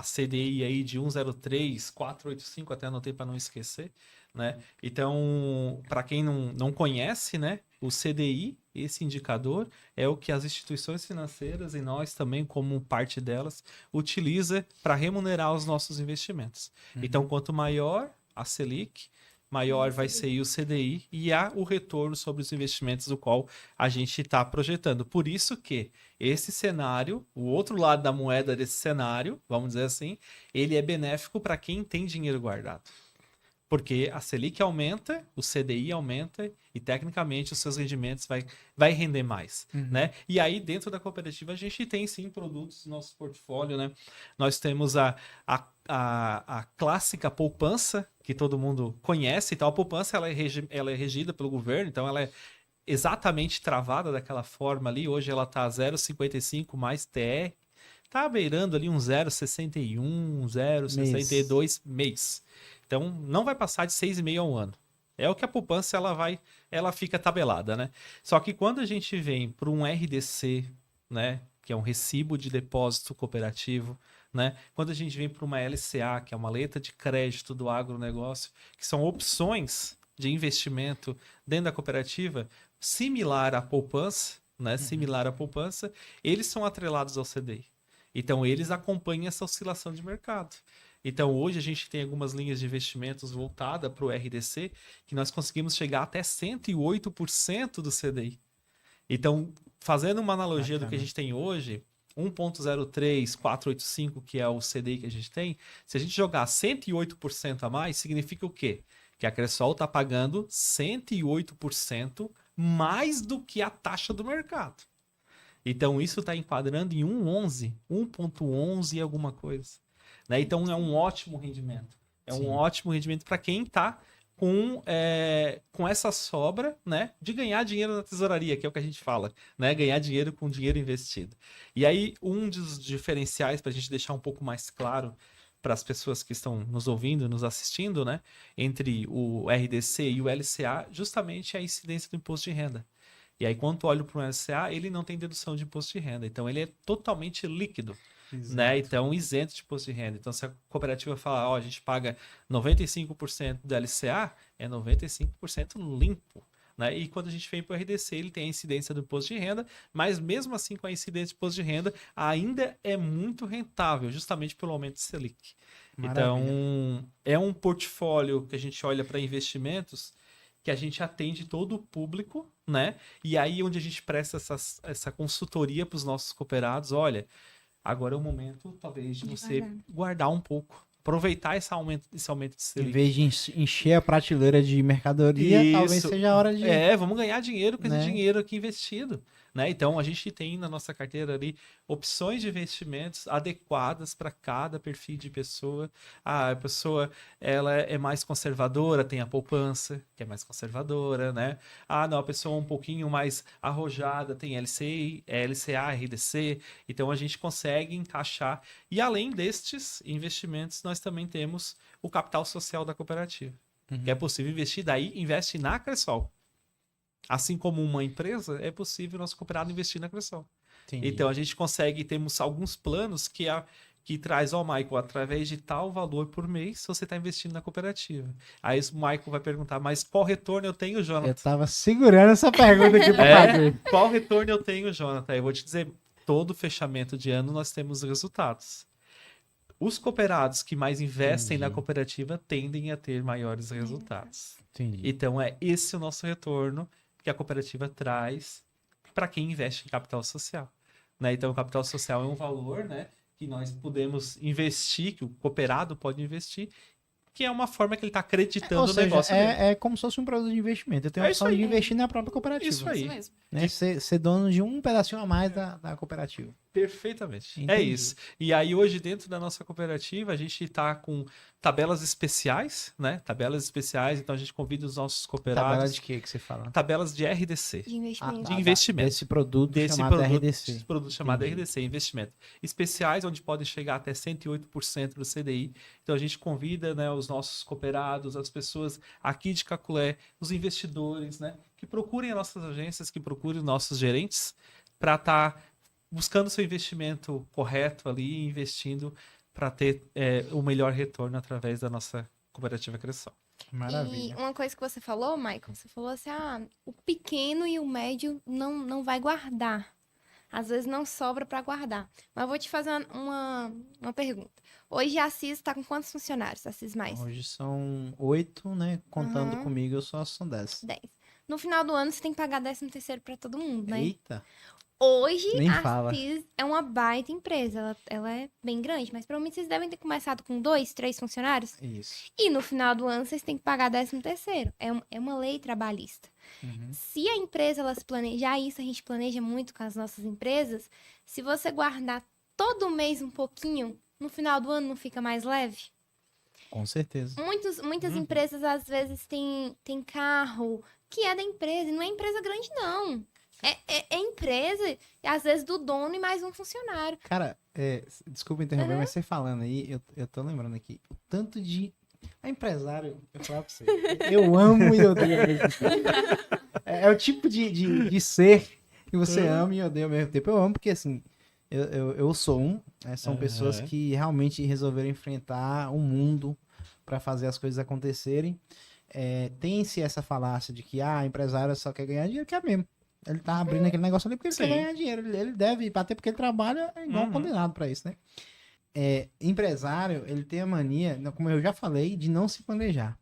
CDI aí de 1,03, 485, até anotei para não esquecer, né? Então, para quem não conhece, né? O CDI, esse indicador, é o que as instituições financeiras e nós também, como parte delas, utiliza para remunerar os nossos investimentos. Então, quanto maior a Selic, maior vai ser o CDI e há o retorno sobre os investimentos do qual a gente está projetando. Por isso que esse cenário, o outro lado da moeda desse cenário, vamos dizer assim, ele é benéfico para quem tem dinheiro guardado. Porque a Selic aumenta, o CDI aumenta e, tecnicamente, os seus rendimentos vai render mais, né? E aí, dentro da cooperativa, a gente tem, sim, produtos no nosso portfólio, né? Nós temos a clássica poupança, que todo mundo conhece. Então, a poupança ela é regida pelo governo, então ela é exatamente travada daquela forma ali. Hoje ela está 0,55 mais TR. Está beirando ali um 0,61, 0,62 mês. Então, não vai passar de 6,5 ao ano. É o que a poupança ela fica tabelada, né? Só que quando a gente vem para um RDC, né, que é um recibo de depósito cooperativo, né? Quando a gente vem para uma LCA, que é uma letra de crédito do agronegócio, que são opções de investimento dentro da cooperativa, similar à poupança, né? Similar à poupança, eles são atrelados ao CDI. Então, eles acompanham essa oscilação de mercado. Então, hoje a gente tem algumas linhas de investimentos voltadas para o RDC, que nós conseguimos chegar até 108% do CDI. Então, fazendo uma analogia do que a gente tem hoje, 1.03, 485, que é o CDI que a gente tem, se a gente jogar 108% a mais, significa o quê? Que a Cressol está pagando 108% mais do que a taxa do mercado. Então, isso está enquadrando em 1.11 e alguma coisa. Né? Então, é um ótimo rendimento. É um ótimo rendimento para quem está com essa sobra, né, de ganhar dinheiro na tesouraria, que é o que a gente fala, né, ganhar dinheiro com dinheiro investido. E aí, um dos diferenciais, para a gente deixar um pouco mais claro para as pessoas que estão nos ouvindo, nos assistindo, né, entre o RDC e o LCA, justamente é a incidência do imposto de renda. E aí, quando eu olho para o LCA, ele não tem dedução de imposto de renda. Então, ele é totalmente líquido. Né? Então, isento de imposto de renda. Então, se a cooperativa falar, a gente paga 95% do LCA, é 95% limpo. Né? E quando a gente vem para o RDC, ele tem a incidência do imposto de renda, mas mesmo assim, com a incidência do imposto de renda, ainda é muito rentável, justamente pelo aumento do Selic. Maravilha. Então, é um portfólio que a gente olha para investimentos que a gente atende todo o público, né? E aí, onde a gente presta essa consultoria para os nossos cooperados, olha, agora é o momento, talvez, de você guardar um pouco. Aproveitar esse aumento de Selic. Em vez de encher a prateleira de mercadoria, talvez seja a hora de... vamos ganhar dinheiro com esse dinheiro aqui investido. Né? Então, a gente tem na nossa carteira ali opções de investimentos adequadas para cada perfil de pessoa. A pessoa ela é mais conservadora, tem a poupança, que é mais conservadora, né? Não, a pessoa um pouquinho mais arrojada, tem LCA, RDC. Então, a gente consegue encaixar. E além destes investimentos, nós também temos o capital social da cooperativa. Que é possível investir, daí investe na Cressol. Assim como uma empresa, é possível o nosso cooperado investir na Cressol. Então, a gente consegue, temos alguns planos que traz, Michael, através de tal valor por mês, você está investindo na cooperativa. Aí o Michael vai perguntar, mas qual retorno eu tenho, Jonathan? Eu estava segurando essa pergunta aqui para fazer. Qual retorno eu tenho, Jonathan? Eu vou te dizer, todo fechamento de ano nós temos resultados. Os cooperados que mais investem na cooperativa tendem a ter maiores resultados. Então, esse o nosso retorno que a cooperativa traz para quem investe em capital social. Né? Então, o capital social é um valor, né, que nós podemos investir, que o cooperado pode investir, que é uma forma que ele está acreditando no negócio dele. É como se fosse um produto de investimento. Eu tenho a opção de investir na própria cooperativa. Isso aí. mesmo. Né? Ser dono de um pedacinho a mais da cooperativa. Perfeitamente. Entendi. É isso. E aí, hoje, dentro da nossa cooperativa, a gente está com tabelas especiais, né? Tabelas especiais, então a gente convida os nossos cooperados. Tabelas de que você fala? Tabelas de RDC. De investimento. De investimento. Desse produto chamado RDC. Esse produto chamado RDC, investimento. Especiais, onde podem chegar até 108% do CDI. Então, a gente convida, né, os nossos cooperados, as pessoas aqui de Caculé, os investidores, né, que procurem as nossas agências, que procurem os nossos gerentes para estar buscando seu investimento correto ali, investindo para ter o melhor retorno através da nossa cooperativa Cressol. Maravilha. E uma coisa que você falou, Michael, você falou assim, o pequeno e o médio não vai guardar. Às vezes não sobra para guardar. Mas eu vou te fazer uma pergunta. Hoje a Assis está com quantos funcionários? A Assis mais? Hoje são 8, né? Contando comigo, só são 10. 10. No final do ano, você tem que pagar 13º para todo mundo, né? Eita. Hoje, Nem a fala. Assis é uma baita empresa. Ela é bem grande, mas provavelmente vocês devem ter começado com 2, 3 funcionários. Isso. E no final do ano, vocês têm que pagar 13º. É uma lei trabalhista. Se a empresa, ela se planejar isso, a gente planeja muito com as nossas empresas. Se você guardar todo mês um pouquinho, no final do ano não fica mais leve? Com certeza. Muitas empresas, às vezes, têm carro que é da empresa. E não é empresa grande, não. É empresa, às vezes, do dono e mais um funcionário. Cara, desculpa interromper, mas você falando aí, eu tô lembrando aqui, o tanto de... A empresário, eu falo pra você, eu amo e odeio ao mesmo tempo. É o tipo de ser que você ama e odeia ao mesmo tempo. Eu amo porque, assim, eu sou são pessoas que realmente resolveram enfrentar o mundo para fazer as coisas acontecerem. Tem-se essa falácia de que empresário só quer ganhar dinheiro, que é mesmo. Ele tá abrindo aquele negócio ali porque ele quer ganhar dinheiro. Ele deve bater porque ele trabalha igual um condenado pra isso, né? empresário, ele tem a mania, como eu já falei, de não se planejar.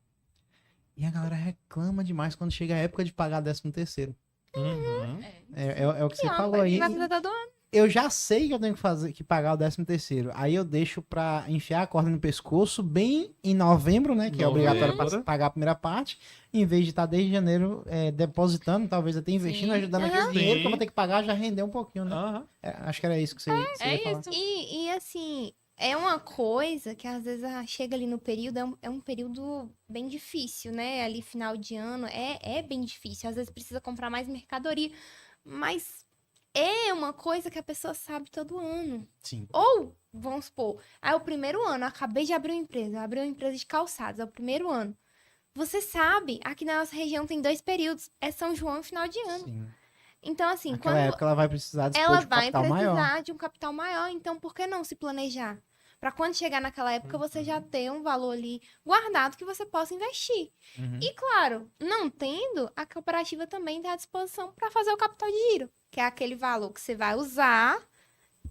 E a galera reclama demais quando chega a época de pagar 13º. Uhum. É o que você Não, falou aí. vai fazer todo ano. Eu já sei que eu tenho que pagar o 13º. Aí eu deixo pra enfiar a corda no pescoço bem em novembro, né? Que é obrigatório pra pagar a primeira parte. Em vez de estar desde janeiro depositando, talvez até investindo, Sim. ajudando aquele dinheiro que eu vou ter que pagar, já render um pouquinho, né? Aham. Acho que era isso que você ia falar. isso. E assim, é uma coisa que às vezes chega ali no período, é um período bem difícil, né? Ali final de ano, é bem difícil. Às vezes precisa comprar mais mercadoria, mas é uma coisa que a pessoa sabe todo ano. Sim. Ou, vamos supor, é o primeiro ano, eu acabei de abrir uma empresa de calçados, é o primeiro ano. Você sabe, aqui na nossa região tem 2 períodos, é São João e final de ano. Sim. Então, assim, Naquela quando época ela vai precisar dispor ela de vai capital precisar maior. de um capital maior, então por que não se planejar? Para quando chegar naquela época, você já ter um valor ali guardado que você possa investir. Uhum. E claro, não tendo, a cooperativa também está à disposição para fazer o capital de giro, que é aquele valor que você vai usar,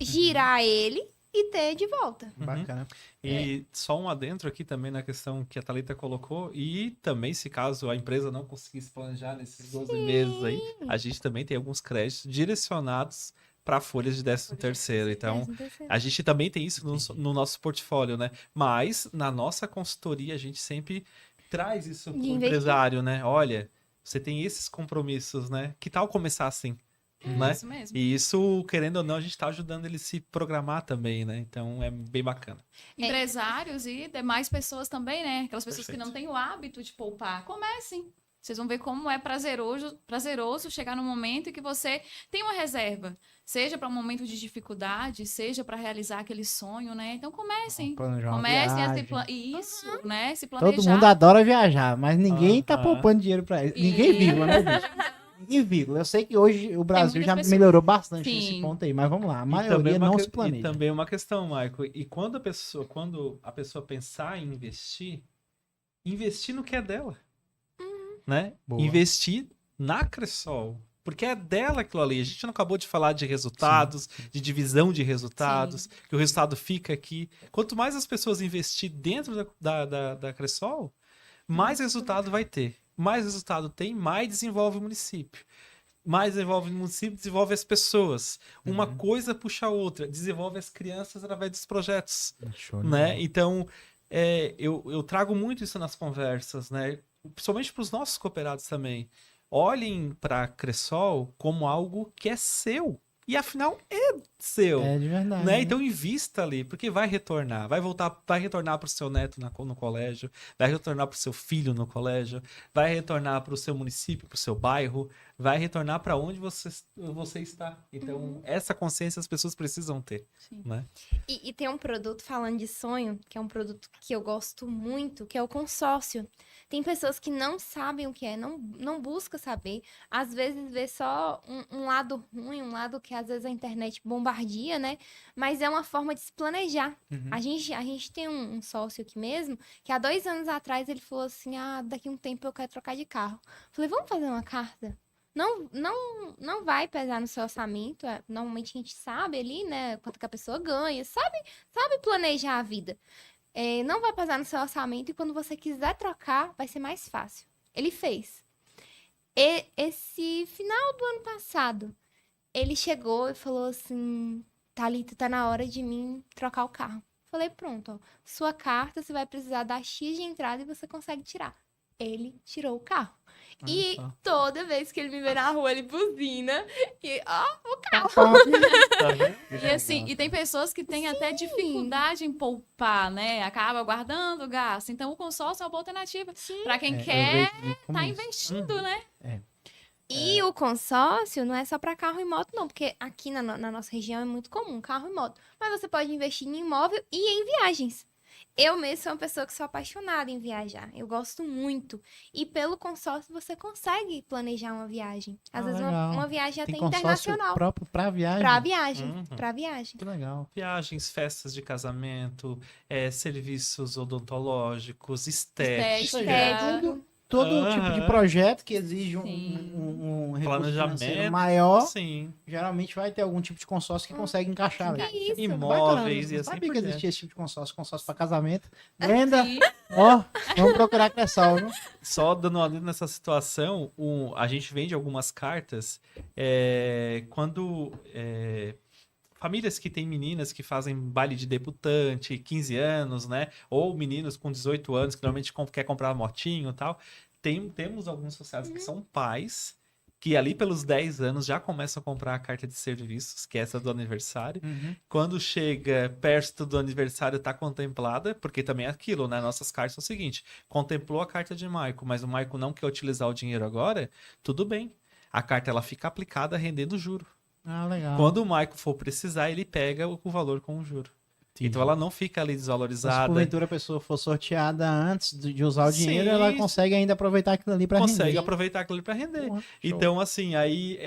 girar ele e ter de volta. Bacana. E só um adentro aqui também na questão que a Thalita colocou, e também se caso a empresa não conseguisse planejar nesses 12 meses aí, a gente também tem alguns créditos direcionados para folhas de 13º. Então, 13º. a gente também tem isso no nosso portfólio, né? Mas na nossa consultoria a gente sempre traz isso para o investir. empresário, né? Olha, você tem esses compromissos, né? Que tal começar assim? Né? Isso mesmo. E isso, querendo ou não, a gente está ajudando ele a se programar também, né? Então é bem bacana. Empresários e demais pessoas também, né? Aquelas pessoas Perfeito. que não têm o hábito de poupar. Comecem. Vocês vão ver como é prazeroso chegar num momento em que você tem uma reserva. Seja para um momento de dificuldade, seja para realizar aquele sonho, né? Então comecem. Planejar uma Comecem a se viagem. Isso, né? Se planejar. Todo mundo adora viajar, mas ninguém tá Aham. poupando dinheiro pra isso. Ninguém vírgula, né, gente? Ninguém vírgula. Eu sei que hoje o Brasil muitas já pessoas. melhorou bastante Sim. nesse ponto aí, mas vamos lá. A E também maioria uma não que- se planeja. E também uma questão, Maico. E quando a pessoa pensar em investir no que é dela, né? Boa. Investir na Cressol. Porque é dela aquilo ali. A gente não acabou de falar de resultados, de divisão de resultados, que o resultado fica aqui. Quanto mais as pessoas investir dentro da Cressol, mais resultado vai ter. Mais resultado tem, mais desenvolve o município. Mais desenvolve o município, desenvolve as pessoas. Uma coisa puxa a outra, desenvolve as crianças através dos projetos, Show de né? bola. Então, eu trago muito isso nas conversas, né? Principalmente para os nossos cooperados também. Olhem para a Cressol como algo que é seu. E afinal é seu. É de verdade. Né? né? Então invista ali, porque vai retornar, vai retornar para o seu neto no colégio, vai retornar para o seu filho no colégio, vai retornar para o seu município, para o seu bairro, vai retornar para onde você está. Então essa consciência as pessoas precisam ter, Sim. né? E tem um produto, falando de sonho, que é um produto que eu gosto muito, que é o consórcio. Tem pessoas que não sabem o que é, não buscam saber. Às vezes vê só um lado ruim, um lado que às vezes a internet bombardia, né? Mas é uma forma de se planejar. Uhum. A gente tem um sócio aqui mesmo, que há 2 anos atrás ele falou assim, daqui a um tempo eu quero trocar de carro. Falei, vamos fazer uma carta? Não vai pesar no seu orçamento. Normalmente a gente sabe ali, né, quanto que a pessoa ganha, sabe planejar a vida. Não vai pesar no seu orçamento e quando você quiser trocar, vai ser mais fácil. Ele fez. Esse final do ano passado, ele chegou e falou assim, Thalita, tá na hora de mim trocar o carro. Falei, pronto, ó, sua carta, você vai precisar dar X de entrada e você consegue tirar. Ele tirou o carro. Olha E só. toda vez que ele me vê na rua, ele buzina. E, o carro. E assim, e tem pessoas que têm até dificuldade em poupar, né? Acaba guardando o gasto. Então, o consórcio é uma boa alternativa para quem quer tá tá investindo, né? E o consórcio não é só para carro e moto, não. Porque aqui na nossa região é muito comum carro e moto. Mas você pode investir em imóvel e em viagens. Eu mesmo sou uma pessoa que sou apaixonada em viajar. Eu gosto muito. E pelo consórcio você consegue planejar uma viagem. Às vezes legal. uma viagem Tem até consórcio internacional. próprio pra viagem. Pra viagem. Uhum. Pra viagem. Que legal. Viagens, festas de casamento, serviços odontológicos, estética. Estética. Tudo todo tipo de projeto que exige Sim. um recurso Planejamento. financeiro maior, Sim. geralmente vai ter algum tipo de consórcio que consegue encaixar ali. Que isso? Imóveis e Não assim sabia por que diante. existia esse tipo de consórcio para casamento. Brenda, Sim. ó, vamos procurar Cressol, viu? Só dando uma olhada nessa situação, a gente vende algumas cartas quando famílias que têm meninas que fazem baile de debutante, 15 anos, né? Ou meninos com 18 anos que normalmente quer comprar motinho e tal. Temos alguns associados que são pais que ali pelos 10 anos já começam a comprar a carta de serviços, que é essa do aniversário. Quando chega perto do aniversário, tá contemplada, porque também é aquilo, né? Nossas cartas são o seguinte: contemplou a carta de Maico, mas o Maico não quer utilizar o dinheiro agora, tudo bem. A carta ela fica aplicada rendendo juro. Ah, legal. Quando o Maico for precisar, ele pega o valor com o juro. Entendi. Então ela não fica ali Então, se desvalorizada. porventura a pessoa for sorteada antes de usar o dinheiro, Sim. ela consegue ainda aproveitar aquilo ali para Consegue render. aproveitar aquilo para render. Porra, show. Então, assim, aí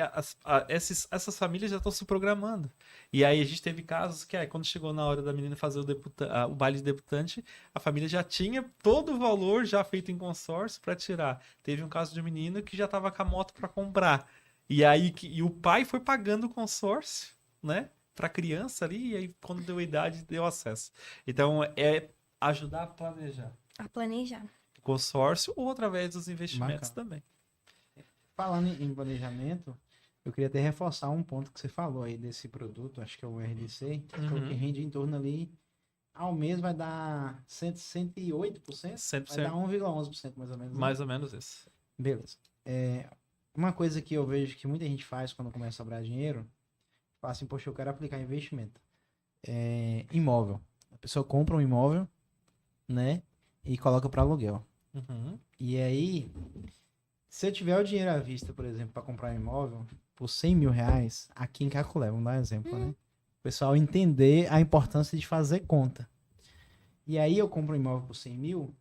essas famílias já estão se programando. E aí a gente teve casos que quando chegou na hora da menina fazer o baile de debutante, a família já tinha todo o valor já feito em consórcio para tirar. Teve um caso de um menino que já estava com a moto para comprar. E aí e o pai foi pagando o consórcio, né? Para criança ali, e aí quando deu idade, deu acesso. Então, é ajudar a planejar. A planejar. Consórcio ou através dos investimentos também. Falando em planejamento, eu queria até reforçar um ponto que você falou aí desse produto, acho que é o RDC, que rende em torno ali, ao mês vai dar 108%, 100%. vai dar 1,11% mais ou menos. Né? Mais ou menos isso. Beleza. Uma coisa que eu vejo que muita gente faz quando começa a sobrar dinheiro, fala assim, poxa, eu quero aplicar investimento. Imóvel. A pessoa compra um imóvel, né, e coloca para aluguel. Uhum. E aí, se eu tiver o dinheiro à vista, por exemplo, para comprar um imóvel, por 100 mil reais, aqui em Caculé, vamos dar um exemplo, né? O pessoal entender a importância de fazer conta. E aí eu compro um imóvel por 100 mil.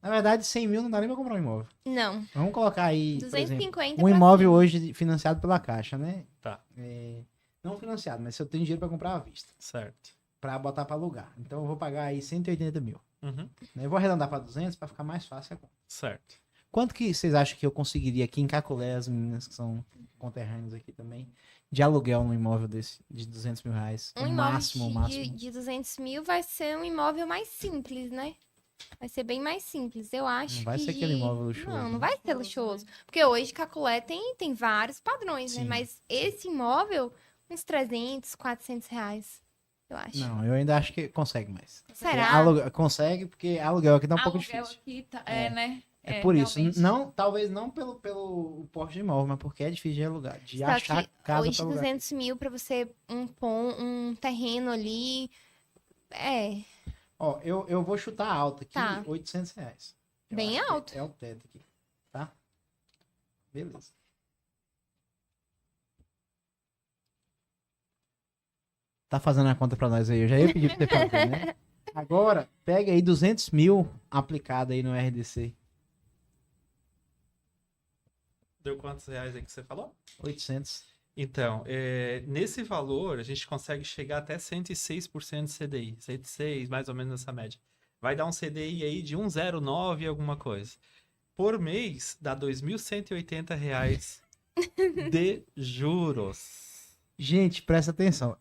Na verdade, 100 mil não dá nem para comprar um imóvel. Não. Vamos colocar aí, por exemplo, 250 um pra imóvel cima. hoje financiado pela Caixa, né? Tá. Não financiado, mas se eu tenho dinheiro para comprar à vista, Certo. para botar para alugar. Então eu vou pagar aí 180 mil. Uhum. Né? Eu vou arredondar para 200 para ficar mais fácil a conta. Certo. Quanto que vocês acham que eu conseguiria aqui em Caculé, as meninas que são conterrâneas aqui também, de aluguel num imóvel desse de 200 mil reais? Um O imóvel máximo. de 200 mil vai ser um imóvel mais simples, né? Vai ser bem mais simples. Eu acho Não vai que... ser aquele imóvel luxuoso, Não, né? não vai ser luxuoso. Porque hoje Caculé tem vários padrões, né? Sim. Mas esse imóvel, uns 300, 400 reais, eu acho. Não, eu ainda acho que consegue mais. Será? Consegue, porque aluguel aqui dá um pouco Aluguel difícil. aqui né? É Por isso, realmente. talvez não pelo porte de imóvel, mas porque é difícil de alugar, de Só achar que casa hoje para alugar. 200 mil pra você um terreno ali, Ó, eu vou chutar alto aqui, Tá. 800 reais. Eu Bem acho que alto. É o teto aqui, tá? Beleza. Tá fazendo a conta pra nós aí, eu já ia pedir pra você fazer, né? Agora, pega aí 200 mil aplicado aí no RDC. Deu quantos reais aí que você falou? 800. Então, nesse valor, a gente consegue chegar até 106% de CDI. 106, mais ou menos nessa média. Vai dar um CDI aí de 1,09 alguma coisa. Por mês, dá R$ 2.180 de juros. Gente, presta atenção.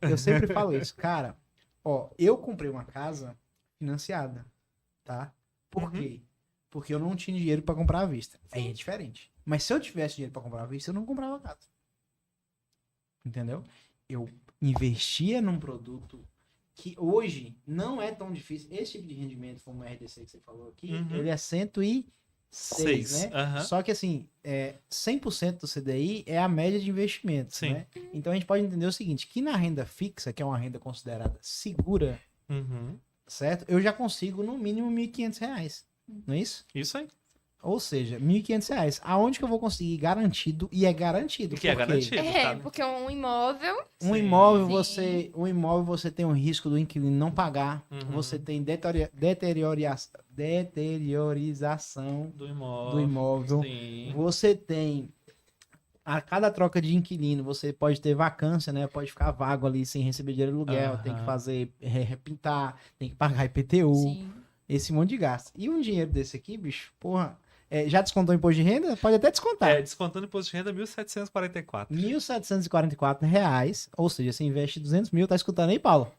Eu sempre falo isso. Cara, ó, eu comprei uma casa financiada, tá? Por Uhum. quê? Porque eu não tinha dinheiro pra comprar à vista. Aí é diferente. Mas se eu tivesse dinheiro pra comprar à vista, eu não comprava casa. Entendeu? Eu investia num produto que hoje não é tão difícil. Esse tipo de rendimento, como o RDC que você falou aqui, Uhum. ele é 106, Seis, né? aham. Só que assim, 100% do CDI é a média de investimentos, Sim. né? Então a gente pode entender o seguinte, que na renda fixa, que é uma renda considerada segura, Uhum. certo? Eu já consigo no mínimo R$ 1.500, não é isso? Isso aí. Ou seja, R$ 1.500. Aonde que eu vou conseguir garantido? E é garantido. Que é por quê? garantido, tá? Porque um imóvel, Um Sim. imóvel, Sim. você tem o risco do inquilino não pagar. Uhum. Você tem deteriorização Do imóvel. do imóvel. Sim. Você tem a cada troca de inquilino, você pode ter vacância, né? Pode ficar vago ali sem receber dinheiro de aluguel, tem que Aham. fazer repintar, tem que pagar IPTU. Sim. esse monte de gasto. E um dinheiro desse aqui, bicho, porra, já descontou o imposto de renda? Pode até descontar. Descontando imposto de renda, 1.744. R$ 1.744, ou seja, você investe 200 mil, tá escutando aí, Paulo?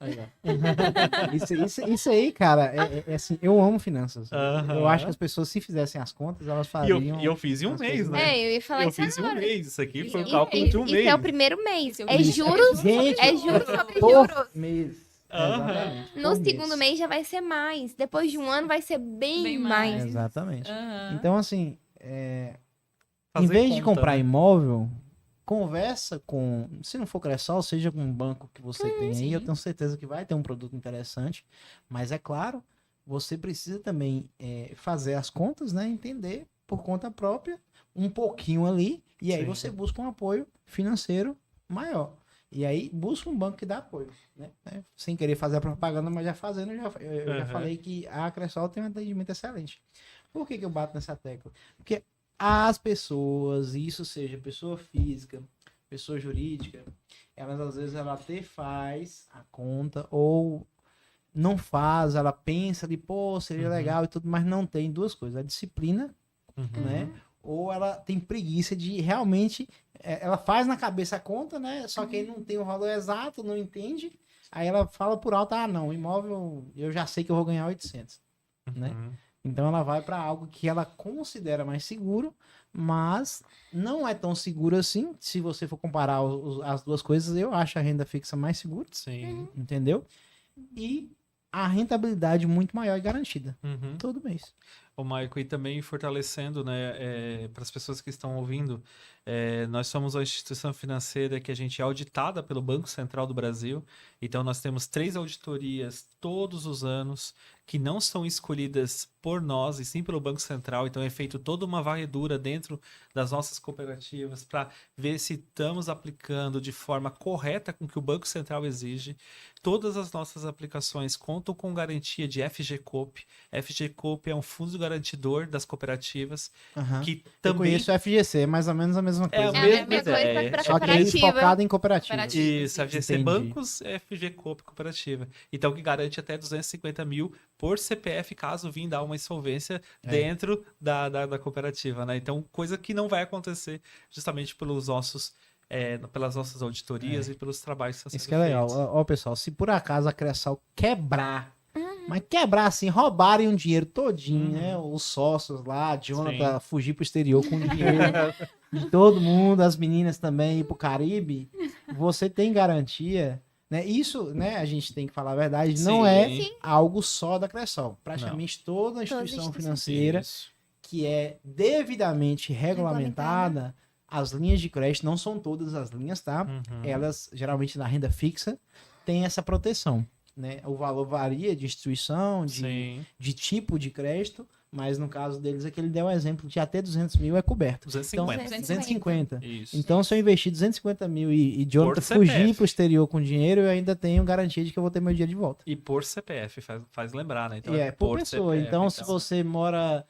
Aí, ó. Isso aí, cara, é assim, eu amo finanças. Eu acho que as pessoas, se fizessem as contas, elas fariam... E eu fiz em um mês, né? eu ia falar Eu isso fiz em um agora. mês. Isso aqui foi um E- cálculo de um Isso mês. é o primeiro mês. É Isso. juros, Gente, é juros sobre por juros. mês. Aham. Exatamente. No por segundo mês já vai ser mais. Depois de um ano vai ser bem, Bem mais. mais. Exatamente. Aham. Então, assim, em Fazer vez de conta, comprar né? imóvel, conversa com, se não for Cressol, seja com um banco que você tem aí, eu sim. tenho certeza que vai ter um produto interessante, mas é claro, você precisa também fazer as contas, né, entender por conta própria, um pouquinho ali, e aí Sim. você busca um apoio financeiro maior. E aí busca um banco que dá apoio, né? Sem querer fazer a propaganda, mas já fazendo, eu já Aham. falei que a Cressol tem um atendimento excelente. Por que eu bato nessa tecla? Porque as pessoas, isso seja pessoa física, pessoa jurídica, elas às vezes ela até faz a conta ou não faz, ela pensa de, pô, seria Uhum. legal e tudo, mas não tem duas coisas, a disciplina, Uhum. né? Ou ela tem preguiça de realmente, ela faz na cabeça a conta, né? Só que aí não tem o valor exato, não entende, aí ela fala por alto, ah, não, imóvel, eu já sei que eu vou ganhar 800, né? Uhum. Então ela vai para algo que ela considera mais seguro, mas não é tão seguro assim. Se você for comparar as duas coisas, eu acho a renda fixa mais segura, Sim. entendeu? E a rentabilidade muito maior e garantida Uhum. todo mês. O Michael, e também fortalecendo, né, para as pessoas que estão ouvindo, nós somos uma instituição financeira que a gente é auditada pelo Banco Central do Brasil, então nós temos 3 auditorias todos os anos, que não são escolhidas por nós, e sim pelo Banco Central, então é feito toda uma varredura dentro das nossas cooperativas para ver se estamos aplicando de forma correta com o que o Banco Central exige. Todas as nossas aplicações contam com garantia de FGCOP. FGCOP é um fundo garantidor das cooperativas, Aham. que Eu também conheço o FGC, é mais ou menos a mesma é coisa. a É a mesma mesma coisa, ideia. pra Só que eles cooperativa. focado em cooperativa. Cooperativa. Isso, FGC Entendi. Bancos, FGCOP Cooperativa. Então, que garante até 250 mil por CPF, caso vir dar uma insolvência dentro da cooperativa, né? Então, coisa que não vai acontecer justamente pelos nossos, pelas nossas auditorias e pelos trabalhos que estão Isso sendo que é legal. feitos. Ó, pessoal, se por acaso a Cressol quebrar, mas quebrar assim, roubarem um dinheiro todinho, né? Os sócios lá, Jonathan fugir pro exterior com o dinheiro de todo mundo, as meninas também ir pro Caribe, você tem garantia, né? Isso, né, a gente tem que falar a verdade, não é Sim. algo só da Cressol. Praticamente toda instituição instituição. financeira Isso. que é devidamente regulamentada, as linhas de crédito, não são todas as linhas, tá? Uhum. Elas, geralmente na renda fixa, têm essa proteção, né? O valor varia de instituição, Sim. de tipo de crédito, mas no caso deles é que ele deu o exemplo de até 200 mil é coberto. 250. Então, 250. Isso. Então, se eu investir 250 mil e Jonathan Por CPF. fugir pro exterior com dinheiro, eu ainda tenho garantia de que eu vou ter meu dinheiro de volta. E por CPF, faz lembrar, né? Então, E é por pessoa. CPF, Então, se você mora...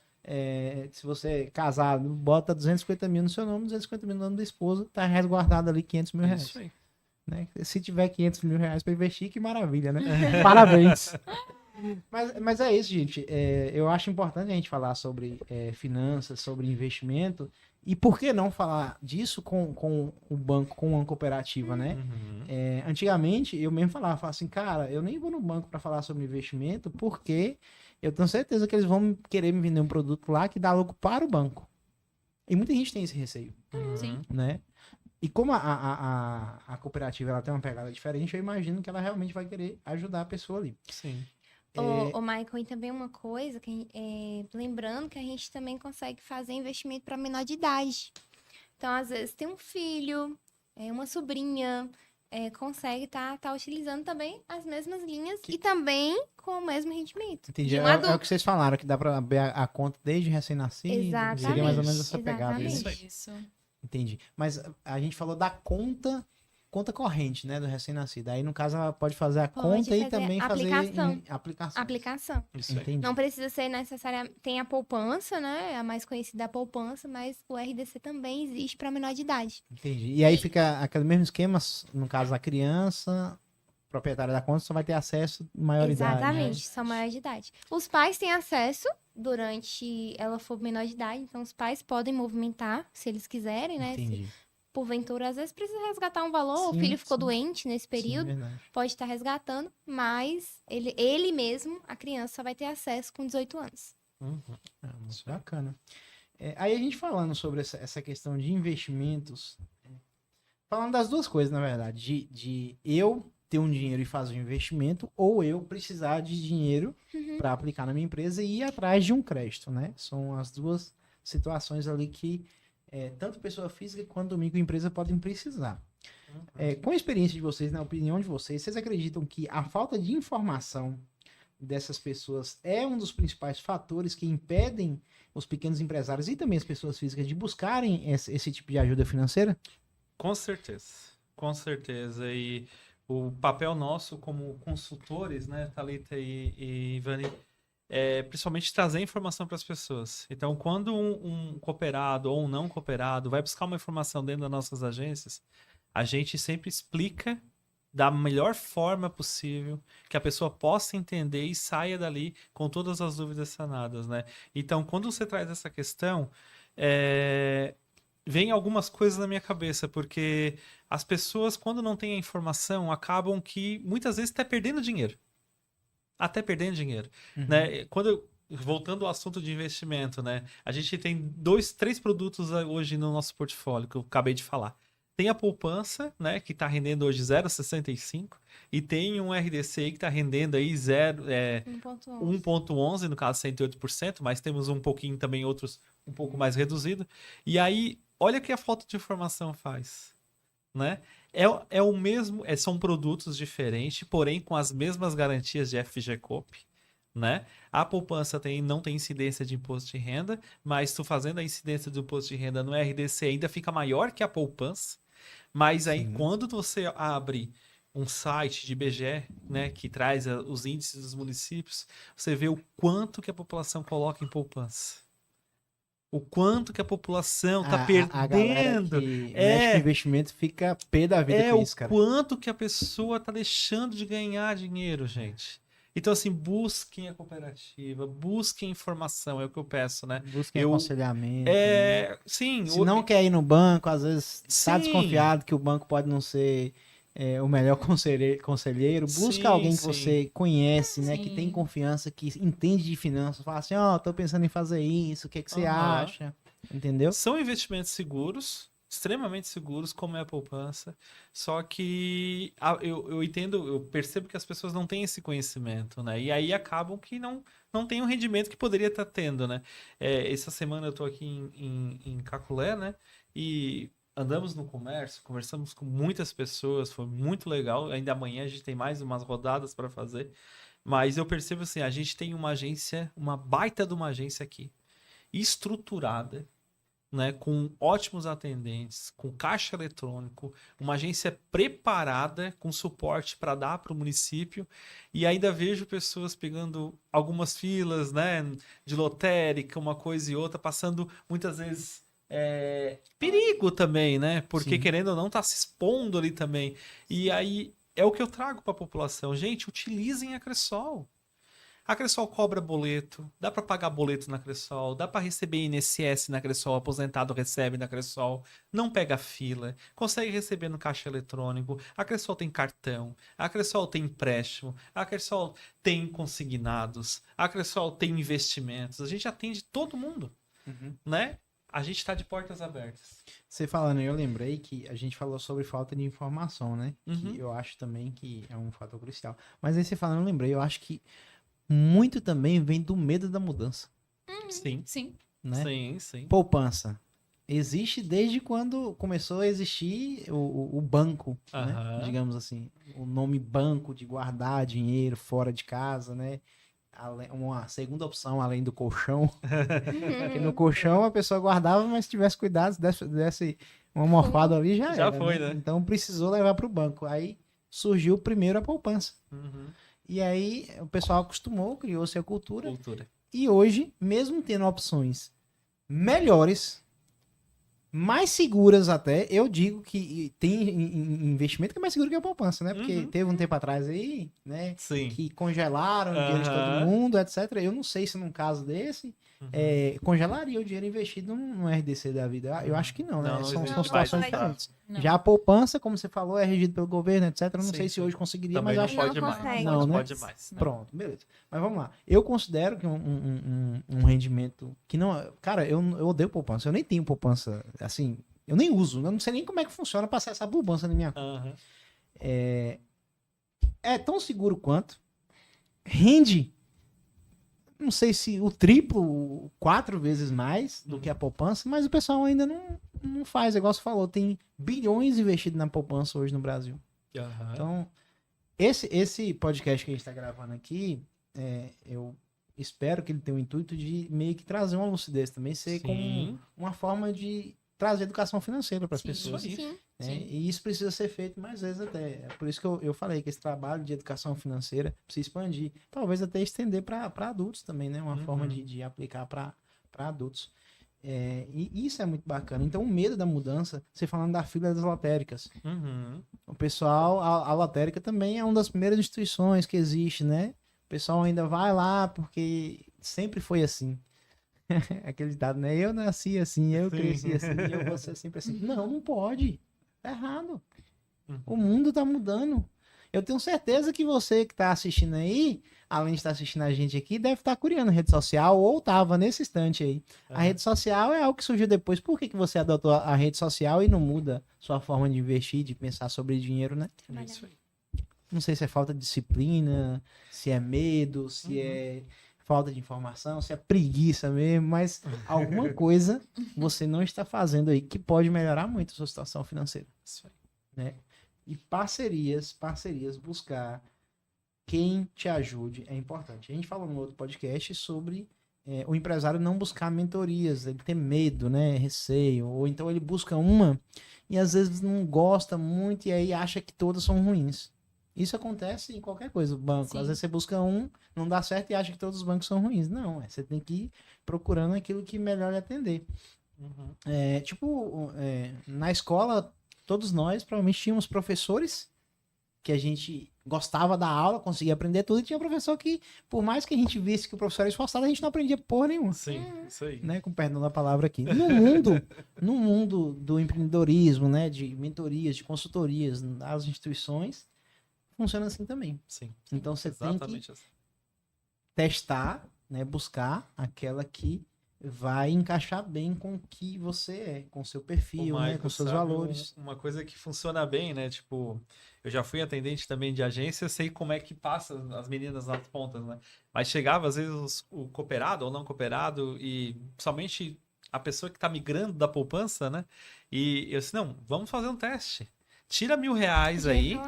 se você é casado, bota 250 mil no seu nome, 250 mil no nome da esposa, tá resguardado ali 500 mil reais. Isso aí. Né? Se tiver 500 mil reais para investir, que maravilha, né? Parabéns. Mas é isso, gente. Eu acho importante a gente falar sobre finanças, sobre investimento. E por que não falar disso com o banco, com uma cooperativa, né? Uhum. Antigamente, eu mesmo falava assim, cara, eu nem vou no banco para falar sobre investimento, porque eu tenho certeza que eles vão querer me vender um produto lá que dá lucro para o banco. E muita gente tem esse receio, Sim. né? E como a cooperativa ela tem uma pegada diferente, eu imagino que ela realmente vai querer ajudar a pessoa ali. Sim. Ô, Michael, e também uma coisa, lembrando que a gente também consegue fazer investimento para menor de idade. Então, às vezes, tem um filho, uma sobrinha, consegue tá utilizando também as mesmas linhas e também com o mesmo rendimento. Entendi. De um É adulto. o que vocês falaram, que dá para abrir a conta desde recém-nascido. Exatamente. Seria mais ou menos essa pegada. Exatamente. Né? Isso. Entendi. Mas a gente falou da conta corrente, né, do recém-nascido. Aí, no caso, ela pode fazer a Pode conta e fazer também aplicação. fazer aplicação. Aplicação. Isso aí. Entendi. Não precisa ser necessariamente. Tem a poupança, né? A mais conhecida é a poupança, mas o RDC também existe para menor de idade. Entendi. E aí fica aquele mesmo esquema, no caso, a criança proprietária da conta só vai ter acesso maior idade. Exatamente, são maiores de idade. Os pais têm acesso durante ela for menor de idade, então os pais podem movimentar se eles quiserem, né? Entendi. Porventura, às vezes precisa resgatar um valor, o Sim, filho ficou sim. doente nesse Sim, período, verdade. pode estar resgatando, mas ele mesmo, a criança, só vai ter acesso com 18 anos. Uhum. Muito bacana. Aí a gente falando sobre essa questão de investimentos, falando das duas coisas, na verdade, de eu ter um dinheiro e fazer um investimento, ou eu precisar de dinheiro para aplicar na minha empresa e ir atrás de um crédito, né? São as duas situações ali que tanto pessoa física quanto microempresa podem precisar. Com a experiência de vocês, na opinião de vocês, vocês acreditam que a falta de informação dessas pessoas é um dos principais fatores que impedem os pequenos empresários e também as pessoas físicas de buscarem esse tipo de ajuda financeira? Com certeza, com certeza. E o papel nosso como consultores, né, Thalita e Ivani, é principalmente trazer informação para as pessoas. Então, quando um cooperado ou um não cooperado vai buscar uma informação dentro das nossas agências, a gente sempre explica da melhor forma possível, que a pessoa possa entender e saia dali com todas as dúvidas sanadas, né? Então, quando você traz essa questão, vem algumas coisas na minha cabeça, porque as pessoas, quando não têm a informação, acabam que muitas vezes até perdendo dinheiro. Até perdendo dinheiro, né? Voltando ao assunto de investimento, né? A gente tem 3 produtos hoje no nosso portfólio, que eu acabei de falar. Tem a poupança, né, que está rendendo hoje 0,65, e tem um RDCI que está rendendo aí 1,11, no caso 108%, mas temos um pouquinho também outros um pouco mais reduzido. E aí, olha o que a falta de informação faz, né? É o mesmo, são produtos diferentes, porém com as mesmas garantias de FGCOP, né? A poupança não tem incidência de imposto de renda, mas tu fazendo a incidência do imposto de renda no RDC ainda fica maior que a poupança. Mas aí, quando você abre um site de IBGE, né, que traz os índices dos municípios, você vê o quanto que a população coloca em poupança. O quanto que a população está perdendo. A galera que mexe com investimento fica pé da vida com isso, cara. O quanto que a pessoa está deixando de ganhar dinheiro, gente. Então, assim, busquem a cooperativa, busquem informação, é o que eu peço, né? Busquem aconselhamento. Né? Sim. Se não quer ir no banco, às vezes está desconfiado que o banco pode não ser o melhor conselheiro. Busca alguém que você conhece, né? Que tem confiança, que entende de finanças. Fala assim, tô pensando em fazer isso, o que você acha? Entendeu? São investimentos seguros, extremamente seguros, como é a poupança, só que eu entendo, eu percebo que as pessoas não têm esse conhecimento, né? E aí acabam que não tem o rendimento que poderia estar tendo, né? Essa semana eu tô aqui em Caculé, né? E andamos no comércio, conversamos com muitas pessoas, foi muito legal. Ainda amanhã a gente tem mais umas rodadas para fazer, mas eu percebo assim, a gente tem uma agência, uma baita de uma agência aqui, estruturada, né, com ótimos atendentes, com caixa eletrônico, uma agência preparada com suporte para dar para o município, e ainda vejo pessoas pegando algumas filas, né, de lotérica, uma coisa e outra, passando muitas vezes perigo também, né, porque querendo ou não tá se expondo ali também. E aí é o que eu trago para a população, gente, utilizem a Cressol. A Cressol cobra boleto, dá para pagar boleto na Cressol, dá para receber INSS na Cressol, aposentado recebe na Cressol, não pega fila, consegue receber no caixa eletrônico, a Cressol tem cartão, a Cressol tem empréstimo, a Cressol tem consignados, a Cressol tem investimentos, a gente atende todo mundo, né? A gente está de portas abertas. Você falando, eu lembrei que a gente falou sobre falta de informação, né? Que eu acho também que é um fator crucial. Mas aí você falando, eu lembrei, eu acho que muito também vem do medo da mudança. Sim. Sim. Né? Sim. Poupança. Existe desde quando começou a existir o banco, né? Digamos assim. O nome banco, de guardar dinheiro fora de casa, né? Uma segunda opção além do colchão. Porque no colchão a pessoa guardava, mas se tivesse cuidado, se desse uma morfada ali, já era. Foi, né? Então precisou levar para o banco. Aí surgiu primeiro a poupança. E aí o pessoal acostumou, criou-se a cultura. E hoje, mesmo tendo opções melhores, mais seguras até. Eu digo que tem investimento que é mais seguro que a poupança, né? Porque teve um tempo atrás aí, né? Sim. Que congelaram o dinheiro de todo mundo, etc. Eu não sei se num caso desse, congelaria o dinheiro investido num RDC da vida. Eu acho que não, né? Não São existe situações mais, diferentes. Não. Já a poupança, como você falou, é regido pelo governo, etc. Eu não Sim, sei se sim. hoje conseguiria, Também mas não acho Não pode mais. consegue. Não, né? Pode mais. Pronto, beleza. Mas vamos lá. Eu considero que um rendimento que não. Cara, eu odeio poupança. Eu nem tenho poupança. Assim, eu nem uso. Eu não sei nem como é que funciona passar essa poupança na minha conta. Aham. É tão seguro quanto. Rende. Não sei se o triplo, 4 vezes mais do que a poupança, mas o pessoal ainda não faz, igual você falou. Tem bilhões investidos na poupança hoje no Brasil. Aham. Então, esse podcast que a gente está gravando aqui, eu espero que ele tenha o intuito de meio que trazer uma lucidez também, ser como Sim. uma forma de trazer educação financeira para as Sim, pessoas. isso aí. Sim. Né? Sim. E isso precisa ser feito mais vezes até. É por isso que eu falei que esse trabalho de educação financeira precisa expandir. Talvez até estender para adultos também, né? Uma forma de aplicar para adultos. E isso é muito bacana. Então, o medo da mudança, você falando da fila das lotéricas. Uhum. O pessoal, a lotérica também é uma das primeiras instituições que existe, né? O pessoal ainda vai lá porque sempre foi assim. Aquele ditado, né? Eu nasci assim, eu Sim. cresci assim, eu vou ser sempre assim. Não pode. Tá errado. Uhum. O mundo tá mudando. Eu tenho certeza que você que tá assistindo aí, além de estar assistindo a gente aqui, deve estar curiando rede social ou tava nesse instante aí. A rede social é algo que surgiu depois. Por que você adotou a rede social e não muda sua forma de investir, de pensar sobre dinheiro, né? Isso aí. Não sei se é falta de disciplina, se é medo, se é falta de informação, se é preguiça mesmo, mas alguma coisa você não está fazendo aí que pode melhorar muito a sua situação financeira, Isso aí. né? E parcerias, buscar quem te ajude é importante. A gente falou no outro podcast sobre o empresário não buscar mentorias, ele tem medo, né, receio, ou então ele busca uma e às vezes não gosta muito e aí acha que todas são ruins. Isso acontece em qualquer coisa, banco. Sim. Às vezes você busca um, não dá certo e acha que todos os bancos são ruins. Não, você tem que ir procurando aquilo que melhor lhe atender. Uhum. Na escola, todos nós provavelmente tínhamos professores que a gente gostava da aula, conseguia aprender tudo, e tinha professor que, por mais que a gente visse que o professor era esforçado, a gente não aprendia porra nenhuma. Sim, isso aí. Né, com perdão da palavra aqui. No mundo do empreendedorismo, né, de mentorias, de consultorias, nas instituições, funciona assim também. Sim. Então você tem que Exatamente assim. testar, né, buscar aquela que vai encaixar bem com o que você é, com o seu perfil, né, com seus valores. Uma coisa que funciona bem, né? Tipo, eu já fui atendente também de agência, sei como é que passa as meninas nas pontas, né? Mas chegava, às vezes, o cooperado ou não cooperado, e somente a pessoa que tá migrando da poupança, né? E eu disse, não, vamos fazer um teste. Tira R$1.000 aí,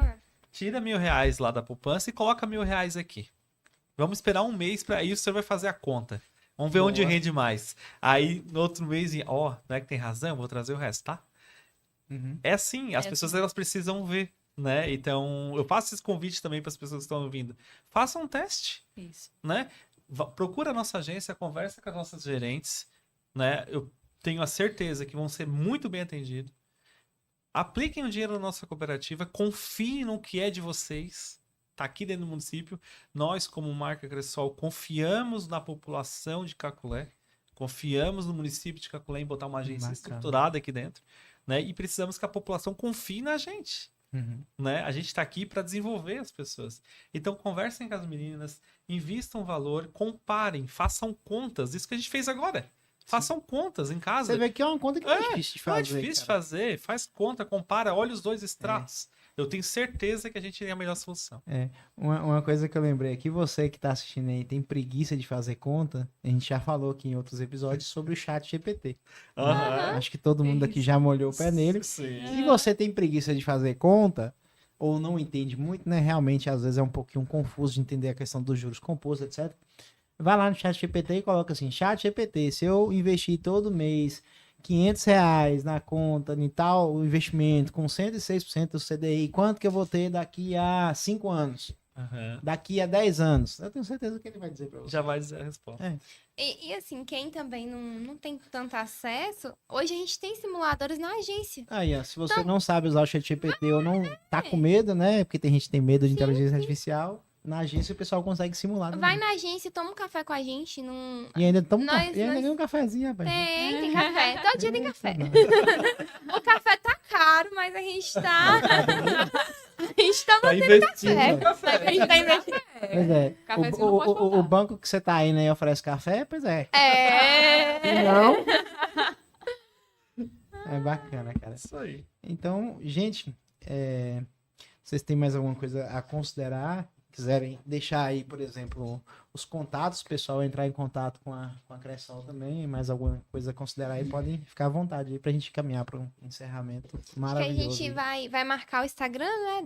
tira R$1.000 lá da poupança e coloca R$1.000 aqui. Vamos esperar um mês para aí o senhor vai fazer a conta. Vamos ver onde rende mais. Aí, no outro mês, não é que tem razão? Eu vou trazer o resto, tá? Uhum. É assim, as pessoas elas precisam ver, né? Então, eu faço esse convite também para as pessoas que estão ouvindo. Faça um teste, Isso. né? Procura a nossa agência, conversa com as nossas gerentes, né? Eu tenho a certeza que vão ser muito bem atendidos. Apliquem o dinheiro na nossa cooperativa, confiem no que é de vocês. Tá aqui dentro do município. Nós, como marca Cressol, confiamos na população de Caculé, confiamos no município de Caculé em botar uma agência estruturada aqui dentro, né? E precisamos que a população confie na gente. Né? A gente está aqui para desenvolver as pessoas. Então, conversem com as meninas, invistam valor, comparem, façam contas. Isso que a gente fez agora. Façam contas em casa. Você vê que é uma conta que não é difícil de fazer. Não é difícil de fazer. Faz conta, compara, olha os dois extratos. Eu tenho certeza que a gente tem a melhor solução. Uma coisa que eu lembrei aqui, você que está assistindo aí tem preguiça de fazer conta, a gente já falou aqui em outros episódios sobre o chat GPT. Uhum. Acho que todo mundo aqui já molhou o pé nele. Sim. Se você tem preguiça de fazer conta, ou não entende muito, né? Realmente, às vezes é um pouquinho confuso de entender a questão dos juros compostos, etc. Vai lá no chat GPT e coloca assim, chat GPT, se eu investir todo mês R$500 na conta em tal investimento com 106% do CDI, quanto que eu vou ter daqui a 5 anos? Aham. daqui a 10 anos? Eu tenho certeza que ele vai dizer pra você. Já vai dizer a resposta. E assim, quem também não tem tanto acesso, hoje a gente tem simuladores na agência. Aí, ó, se você não sabe usar o ChatGPT ou não tá com medo, né? Porque tem gente que tem medo de inteligência artificial, na agência o pessoal consegue simular. Vai também. na agência, toma um café com a gente. E ainda toma Nós- e ainda nós- ganha um cafezinho, rapaz. Tem café. Todo dia tem café. Não. O café tá caro, mas a gente tá. A gente tá Tá investindo. café. A gente tá investindo. Pois é. Cafezinho não pode O faltar. banco que você tá aí, né, oferece café, pois é. É. Não. É bacana, cara. Isso aí. Então, gente, vocês têm mais alguma coisa a considerar? Quiserem deixar aí, por exemplo, os contatos, o pessoal entrar em contato com a Cressol também, mais alguma coisa a considerar aí, podem ficar à vontade aí pra gente caminhar para um encerramento Acho que a maravilhoso. gente vai marcar o Instagram, né?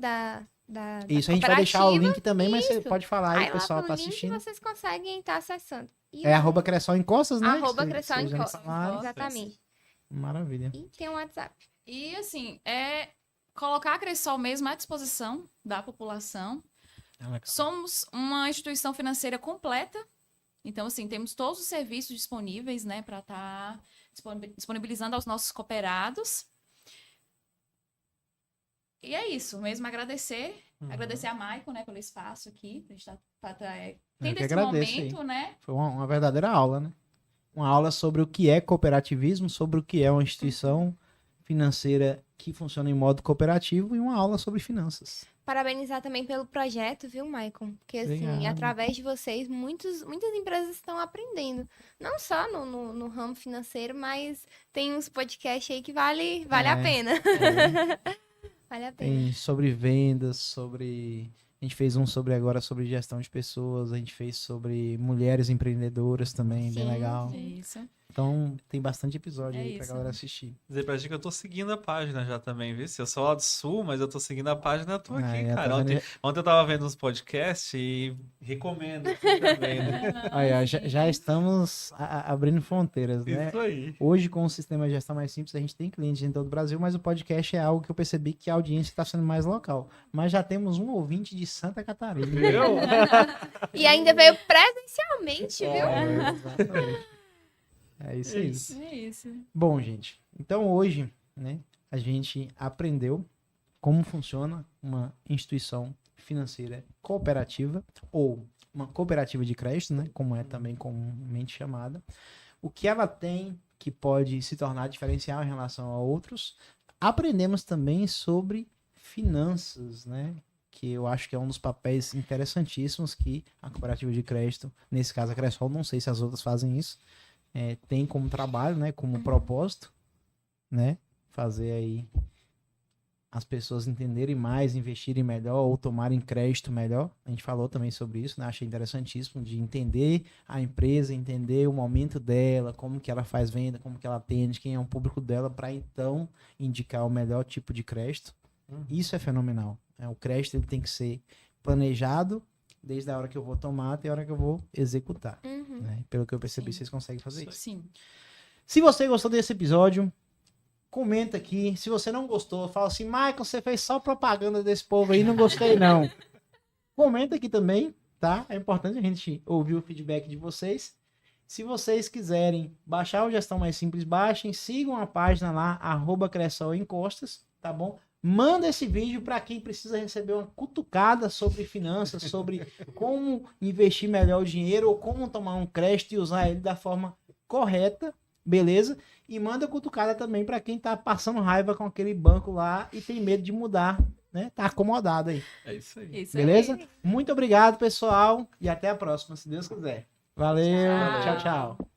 Da Isso, a gente vai deixar o cooperativa. link também, mas você Isso. pode falar aí, Aí o lá pessoal pro tá link assistindo. vocês conseguem estar acessando. E É @ Cressol Encostas, né? arroba Que Cressol vocês já Encostas. falaram. Exatamente. Maravilha. E tem um WhatsApp. E assim, colocar a Cressol mesmo à disposição da população. Somos uma instituição financeira completa. Então, assim, temos todos os serviços disponíveis, né, para estar disponibilizando aos nossos cooperados. E é isso, mesmo agradecer a Maicon, né, pelo espaço aqui, pra gente tendo que esse agradeço momento, né? Foi uma verdadeira aula, né? Uma aula sobre o que é cooperativismo, sobre o que é uma instituição financeira que funciona em modo cooperativo e uma aula sobre finanças. Parabenizar também pelo projeto, viu, Maicon? Porque, assim, Obrigado. através de vocês, muitas empresas estão aprendendo. Não só no ramo financeiro, mas tem uns podcasts aí que vale a pena. Vale a pena. Tem sobre vendas, a gente fez um agora sobre gestão de pessoas, a gente fez sobre mulheres empreendedoras também, bem Sim, legal. sim. Isso. Então tem bastante episódio É aí pra isso. galera assistir. Dizer pra gente que eu tô seguindo a página já também, viu? Se eu sou lá do Sul, mas eu tô seguindo a página, eu tô aqui, Aí, cara. tá Ontem, vendo? ontem eu tava vendo uns podcasts e recomendo aqui também, né? Aí, ó, já estamos abrindo fronteiras, né? Isso aí. Hoje, com o sistema de gestão mais simples, a gente tem clientes em todo o Brasil, mas o podcast é algo que eu percebi que a audiência está sendo mais local. Mas já temos um ouvinte de Santa Catarina. Viu? E ainda veio presencialmente, viu? Exatamente. É isso aí. Isso. É isso. Bom, gente, então hoje, né, a gente aprendeu como funciona uma instituição financeira cooperativa ou uma cooperativa de crédito, né, como é também comumente chamada. O que ela tem que pode se tornar diferencial em relação a outros. Aprendemos também sobre finanças, né, que eu acho que é um dos papéis interessantíssimos que a cooperativa de crédito, nesse caso a Cressol, não sei se as outras fazem isso, tem como trabalho, né, como propósito, né, fazer aí as pessoas entenderem mais, investirem melhor ou tomarem crédito melhor. A gente falou também sobre isso, né, achei interessantíssimo de entender a empresa, entender o momento dela, como que ela faz venda, como que ela atende, quem é o público dela, para então indicar o melhor tipo de crédito. Isso é fenomenal. O crédito ele tem que ser planejado desde a hora que eu vou tomar até a hora que eu vou executar. Uhum. Né? Pelo que eu percebi, Sim. vocês conseguem fazer isso. Sim. Se você gostou desse episódio, comenta aqui. Se você não gostou, fala assim, Michael, você fez só propaganda desse povo aí, não gostei não. Comenta aqui também, tá? É importante a gente ouvir o feedback de vocês. Se vocês quiserem baixar o Gestão Mais Simples, baixem, sigam a página lá, @Cressol Encostas, tá bom? Manda esse vídeo para quem precisa receber uma cutucada sobre finanças, sobre como investir melhor o dinheiro ou como tomar um crédito e usar ele da forma correta, beleza? E manda cutucada também para quem tá passando raiva com aquele banco lá e tem medo de mudar, né? Tá acomodado aí, É isso aí. Isso beleza? aí. Muito obrigado, pessoal, e até a próxima, se Deus quiser. Valeu, Tchau. tchau. tchau.